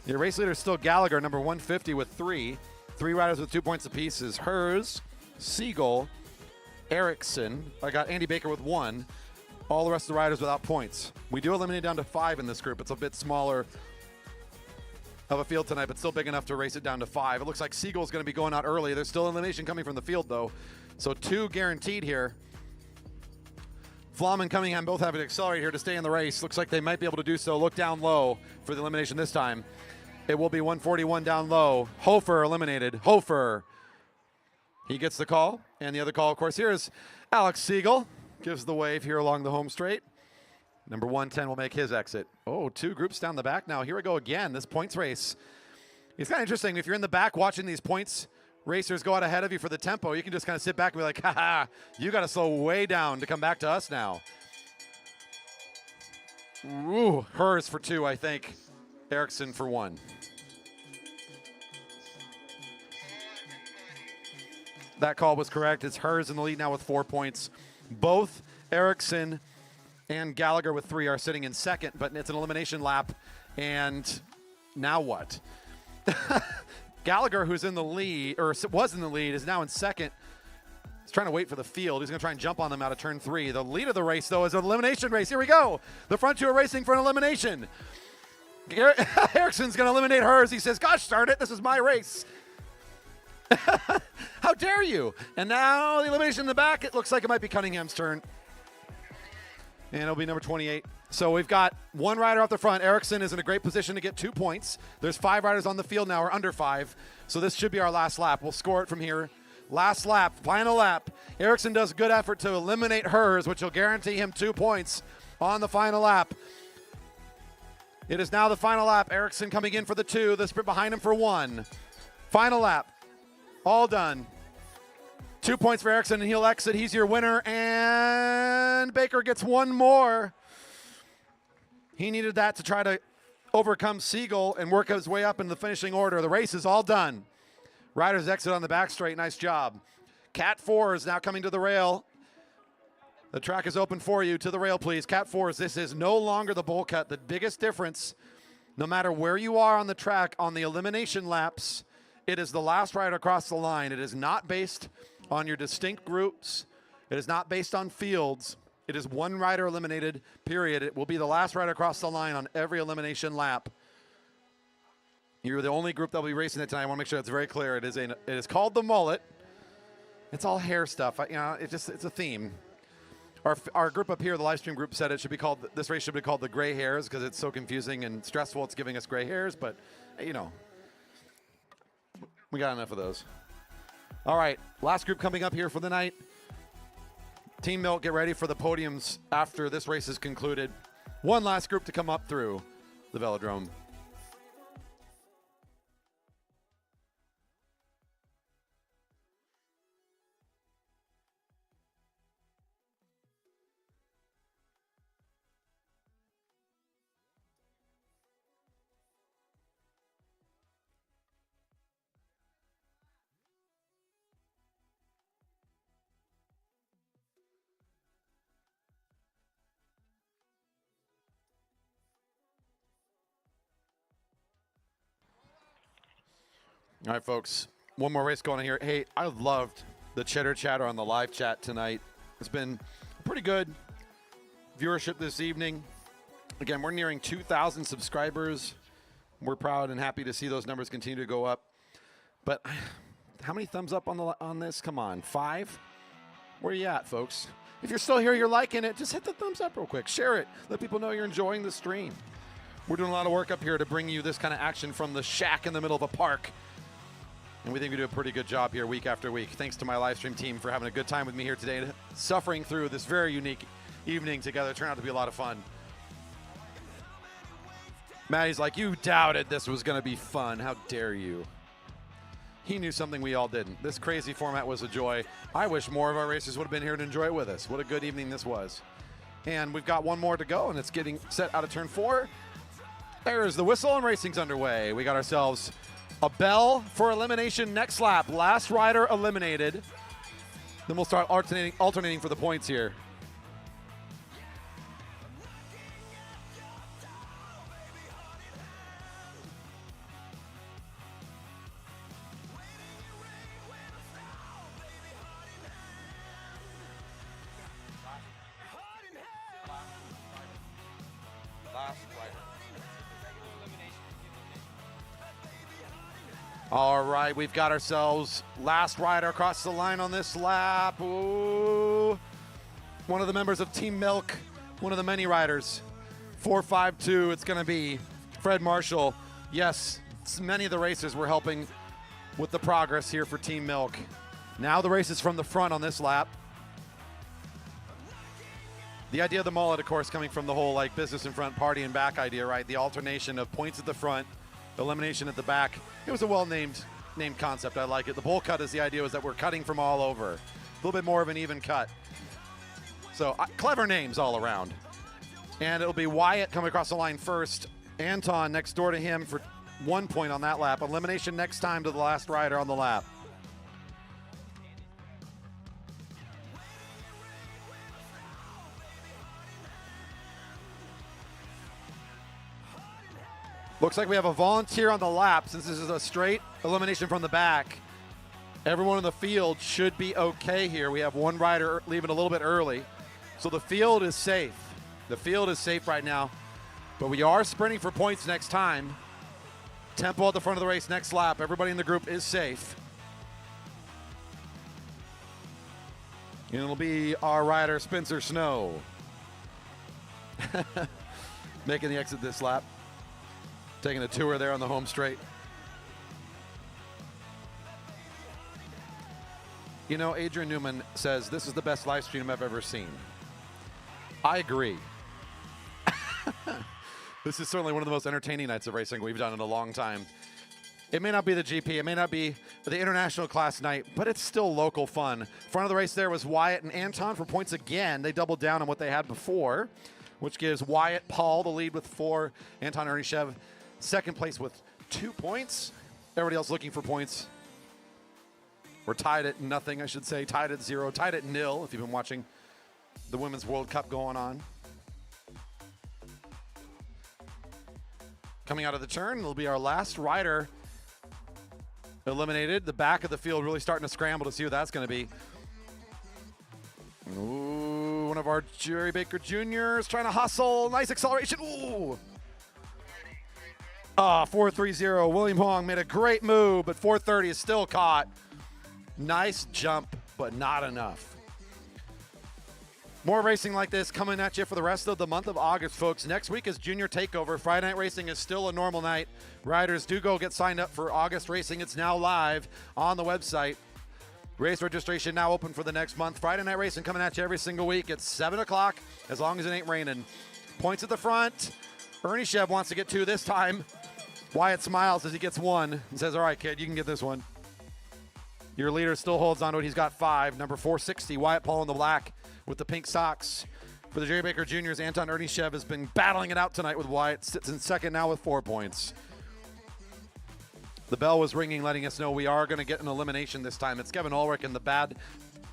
A: Your race leader is still Gallagher, number 150 with 3. 3 riders with 2 points apiece is Herz, Siegel, Erickson. I got Andy Baker with 1. All the rest of the riders without points. We do eliminate down to 5 in this group. It's a bit smaller of a field tonight, but still big enough to race it down to 5. It looks like Siegel's going to be going out early. There's still elimination coming from the field, though. So 2 guaranteed here. Flom and Cunningham both having to accelerate here to stay in the race. Looks like they might be able to do so. Look down low for the elimination this time. It will be 141 down low. Hofer eliminated. Hofer. He gets the call. And the other call, of course, here is Alex Siegel. Gives the wave here along the home straight. Number 110 will make his exit. Oh, 2 groups down the back now. Here we go again, this points race. It's kind of interesting. If you're in the back watching these points racers go out ahead of you for the tempo, you can just kind of sit back and be like, haha, you got to slow way down to come back to us now. Ooh, Herz for 2, I think. Erickson for 1. That call was correct. It's Herz in the lead now with 4 points. Both Erickson and Gallagher with 3 are sitting in second, but it's an elimination lap. And now what? Gallagher, who's in the lead, or was in the lead, is now in second. He's trying to wait for the field. He's going to try and jump on them out of turn 3. The lead of the race, though, is an elimination race. Here we go. The front 2 are racing for an elimination. Erickson's going to eliminate Herz. He says, gosh, start it. This is my race. How dare you? And now the elimination in the back. It looks like it might be Cunningham's turn. And it'll be number 28. So we've got 1 rider off the front. Erickson is in a great position to get 2 points. There's 5 riders on the field now, or under 5. So this should be our last lap. We'll score it from here. Last lap, final lap. Erickson does a good effort to eliminate Herz, which will guarantee him 2 points on the final lap. It is now the final lap. Erickson coming in for the 2. The sprint behind him for 1. Final lap. All done. 2 points for Erickson, and he'll exit. He's your winner, and Baker gets 1 more. He needed that to try to overcome Siegel and work his way up in the finishing order. The race is all done. Riders exit on the back straight. Nice job. Cat 4 is now coming to the rail. The track is open for you. To the rail, please. Cat 4s. This is no longer the bowl cut. The biggest difference, no matter where you are on the track, on the elimination laps, it is the last rider across the line. It is not based on your distinct groups. It is not based on fields. It is 1 rider eliminated, period. It will be the last rider across the line on every elimination lap. You're the only group that will be racing it tonight. I want to make sure it's very clear. It is called the mullet. It's all hair stuff. It's a theme. Our group up here, the live stream group, said it should be called, this race should be called the gray hairs because it's so confusing and stressful. It's giving us gray hairs, but we got enough of those. All right, last group coming up here for the night. Team Milk, get ready for the podiums after this race is concluded. 1 last group to come up through the velodrome. All right, folks, 1 more race going on here. Hey, I loved the chitter chatter on the live chat tonight. It's been pretty good viewership this evening. Again, we're nearing 2,000 subscribers. We're proud and happy to see those numbers continue to go up. But how many thumbs up on this? Come on, 5? Where are you at, folks? If you're still here, you're liking it, just hit the thumbs up real quick. Share it. Let people know you're enjoying the stream. We're doing a lot of work up here to bring you this kind of action from the shack in the middle of a park. And we think we do a pretty good job here week after week. Thanks to my live stream team for having a good time with me here today, suffering through this very unique evening together. It turned out to be a lot of fun. Matty's like, you doubted this was going to be fun. How dare you? He knew something we all didn't. This crazy format was a joy. I wish more of our racers would have been here to enjoy it with us. What a good evening this was. And we've got one more to go, and it's getting set out of turn 4. There's the whistle, and racing's underway. We got ourselves a bell for elimination next lap. Last rider eliminated. Then we'll start alternating for the points here. All right, we've got ourselves last rider across the line on this lap. Ooh. One of the members of Team Milk, one of the many riders. 452, it's going to be Fred Marshall. Yes, many of the racers were helping with the progress here for Team Milk. Now the race is from the front on this lap. The idea of the mullet, of course, coming from the whole like business in front, party in back idea, right? The alternation of points at the front, elimination at the back. It was a well-named concept. I like it. The bowl cut is the idea was that we're cutting from all over. A little bit more of an even cut. So clever names all around. And it'll be Wyatt coming across the line first. Anton next door to him for 1 point on that lap. Elimination next time to the last rider on the lap. Looks like we have a volunteer on the lap since this is a straight elimination from the back. Everyone in the field should be okay here. We have one rider leaving a little bit early. So the field is safe. The field is safe right now. But we are sprinting for points next time. Tempo at the front of the race next lap. Everybody in the group is safe. And it'll be our rider, Spencer Snow. Making the exit this lap. Taking a tour there on the home straight. You know, Adrian Newman says, this is the best live stream I've ever seen. I agree. This is certainly one of the most entertaining nights of racing we've done in a long time. It may not be the GP, it may not be the international class night, but it's still local fun. Front of the race there was Wyatt and Anton for points again. They doubled down on what they had before, which gives Wyatt Paul the lead with 4, Anton Ernishev second place with 2 points. Everybody else looking for points. We're tied at nothing, I should say. Tied at 0, tied at 0 if you've been watching the Women's World Cup going on. Coming out of the turn, it'll be our last rider eliminated. The back of the field really starting to scramble to see what that's going to be. Ooh, one of our Jerry Baker Juniors trying to hustle. Nice acceleration. Ooh. 430. William Hong made a great move, but 430 is still caught. Nice jump, but not enough. More racing like this coming at you for the rest of the month of August, folks. Next week is Junior Takeover. Friday night racing is still a normal night. Riders do go get signed up for August racing. It's now live on the website. Race registration now open for the next month. Friday night racing coming at you every single week. It's 7 o'clock, as long as it ain't raining. Points at the front. Ernishev wants to get 2 this time. Wyatt smiles as he gets 1 and says, all right, kid, you can get this one. Your leader still holds on to it. He's got 5. Number 460, Wyatt Paul in the black with the pink socks. For the Jerry Baker Juniors, Anton Ernishev has been battling it out tonight with Wyatt. Sits in second now with 4 points. The bell was ringing, letting us know we are going to get an elimination this time. It's Kevin Ulrich in the bad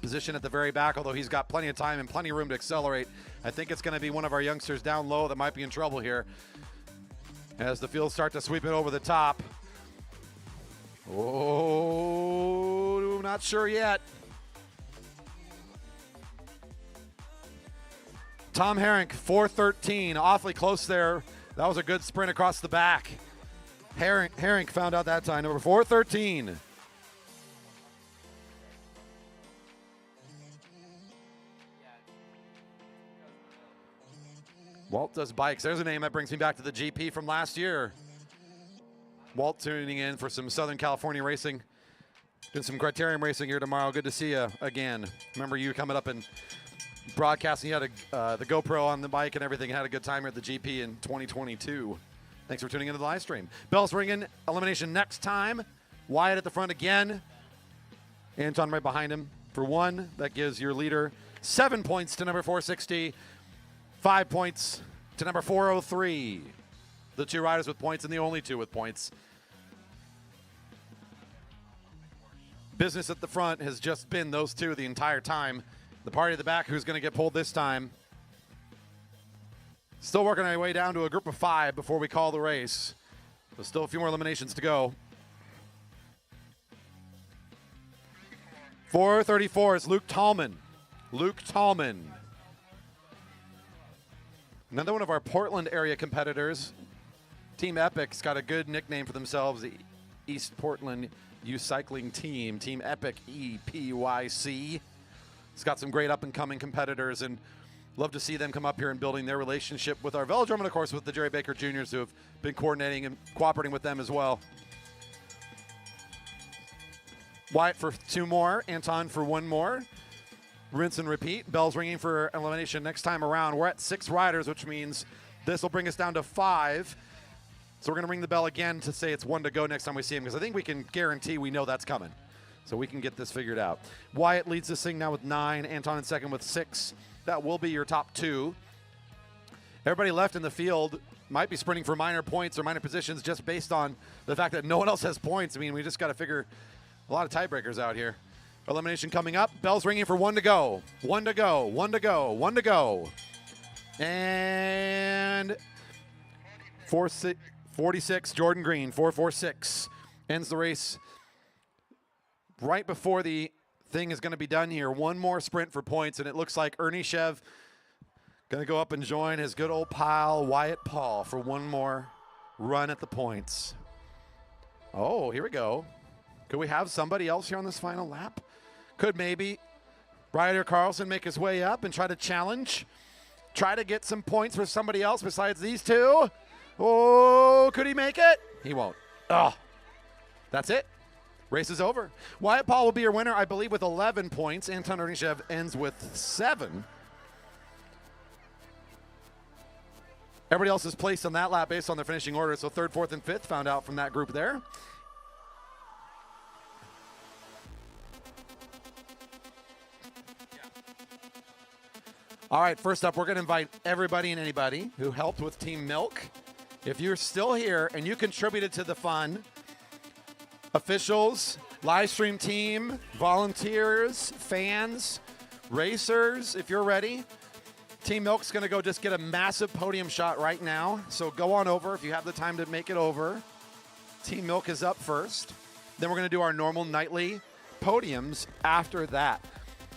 A: position at the very back, although he's got plenty of time and plenty of room to accelerate. I think it's going to be one of our youngsters down low that might be in trouble here as the field start to sweep it over the top. Oh, not sure yet. Tom Herink, 413, awfully close there. That was a good sprint across the back. Herink found out that time, number 413. Walt does bikes. There's a name that brings me back to the GP from last year. Walt tuning in for some Southern California racing. Doing some criterium racing here tomorrow. Good to see you again. Remember you coming up and broadcasting. You had the GoPro on the mic and everything. Had a good time here at the GP in 2022. Thanks for tuning into the live stream. Bell's ringing. Elimination next time. Wyatt at the front again. Anton right behind him for 1. That gives your leader 7 points to number 460. 5 points to number 403. The 2 riders with points and the only 2 with points. Business at the front has just been those 2 the entire time. The party at the back, who's going to get pulled this time? Still working our way down to a group of 5 before we call the race. There's still a few more eliminations to go. 434 is Luke Tallman. Luke Tallman. Another one of our Portland area competitors. Team Epic's got a good nickname for themselves, the East Portland Youth Cycling Team. Team Epic, EPYC. It's got some great up-and-coming competitors, and love to see them come up here and building their relationship with our velodrome and, of course, with the Jerry Baker Juniors, who have been coordinating and cooperating with them as well. Wyatt for 2 more, Anton for 1 more. Rinse and repeat. Bell's ringing for elimination next time around. We're at 6 riders, which means this will bring us down to 5. So we're going to ring the bell again to say it's 1 to go next time we see him, because I think we can guarantee we know that's coming. So we can get this figured out. Wyatt leads this thing now with 9. Anton in second with 6. That will be your top 2. Everybody left in the field might be sprinting for minor points or minor positions just based on the fact that no one else has points. I mean, we just got to figure a lot of tiebreakers out here. Elimination coming up. Bell's ringing for 1 to go. 1 to go. 1 to go. 1 to go. And 46, Jordan Green, 446. Ends the race right before the thing is going to be done here. 1 more sprint for points, and it looks like Ernie Shev going to go up and join his good old pal Wyatt Paul for 1 more run at the points. Oh, here we go. Could we have somebody else here on this final lap? Could maybe Ryder Carlson make his way up and try to challenge? Try to get some points for somebody else besides these 2? Oh, could he make it? He won't. Oh, that's it. Race is over. Wyatt Paul will be your winner, I believe, with 11 points. Anton Ernishev ends with 7. Everybody else is placed on that lap based on their finishing order, so 3rd, 4th, and 5th found out from that group there. All right, first up, we're going to invite everybody and anybody who helped with Team Milk. If you're still here and you contributed to the fun, officials, live stream team, volunteers, fans, racers, if you're ready, Team Milk's going to go just get a massive podium shot right now. So go on over if you have the time to make it over. Team Milk is up first. Then we're going to do our normal nightly podiums after that.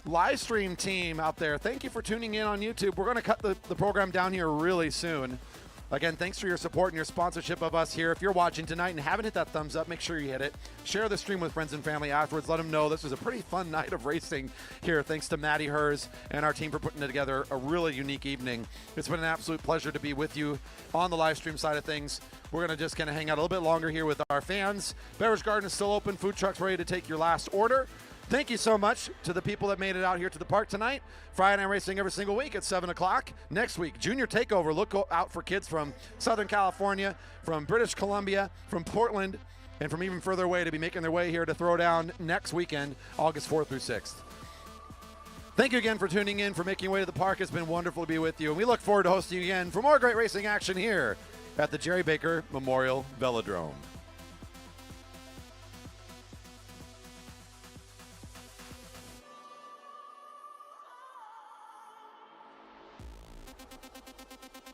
A: Live stream team out there, thank you for tuning in on YouTube. We're going to cut the program down here really soon. Again, thanks for your support and your sponsorship of us here. If you're watching tonight and haven't hit that thumbs up, make sure you hit it. Share the stream with friends and family afterwards. Let them know this was a pretty fun night of racing here. Thanks to Matti Herz and our team for putting together a really unique evening. It's been an absolute pleasure to be with you on the live stream side of things. We're going to just kind of hang out a little bit longer here with our fans. Beverage garden is still open. Food trucks ready to take your last order. Thank you so much to the people that made it out here to the park tonight. Friday Night Racing every single week at 7 o'clock. Next week, Junior Takeover. Look out for kids from Southern California, from British Columbia, from Portland, and from even further away to be making their way here to throw down next weekend, August 4th through 6th. Thank you again for tuning in, for making your way to the park. It's been wonderful to be with you, and we look forward to hosting you again for more great racing action here at the Jerry Baker Memorial Velodrome.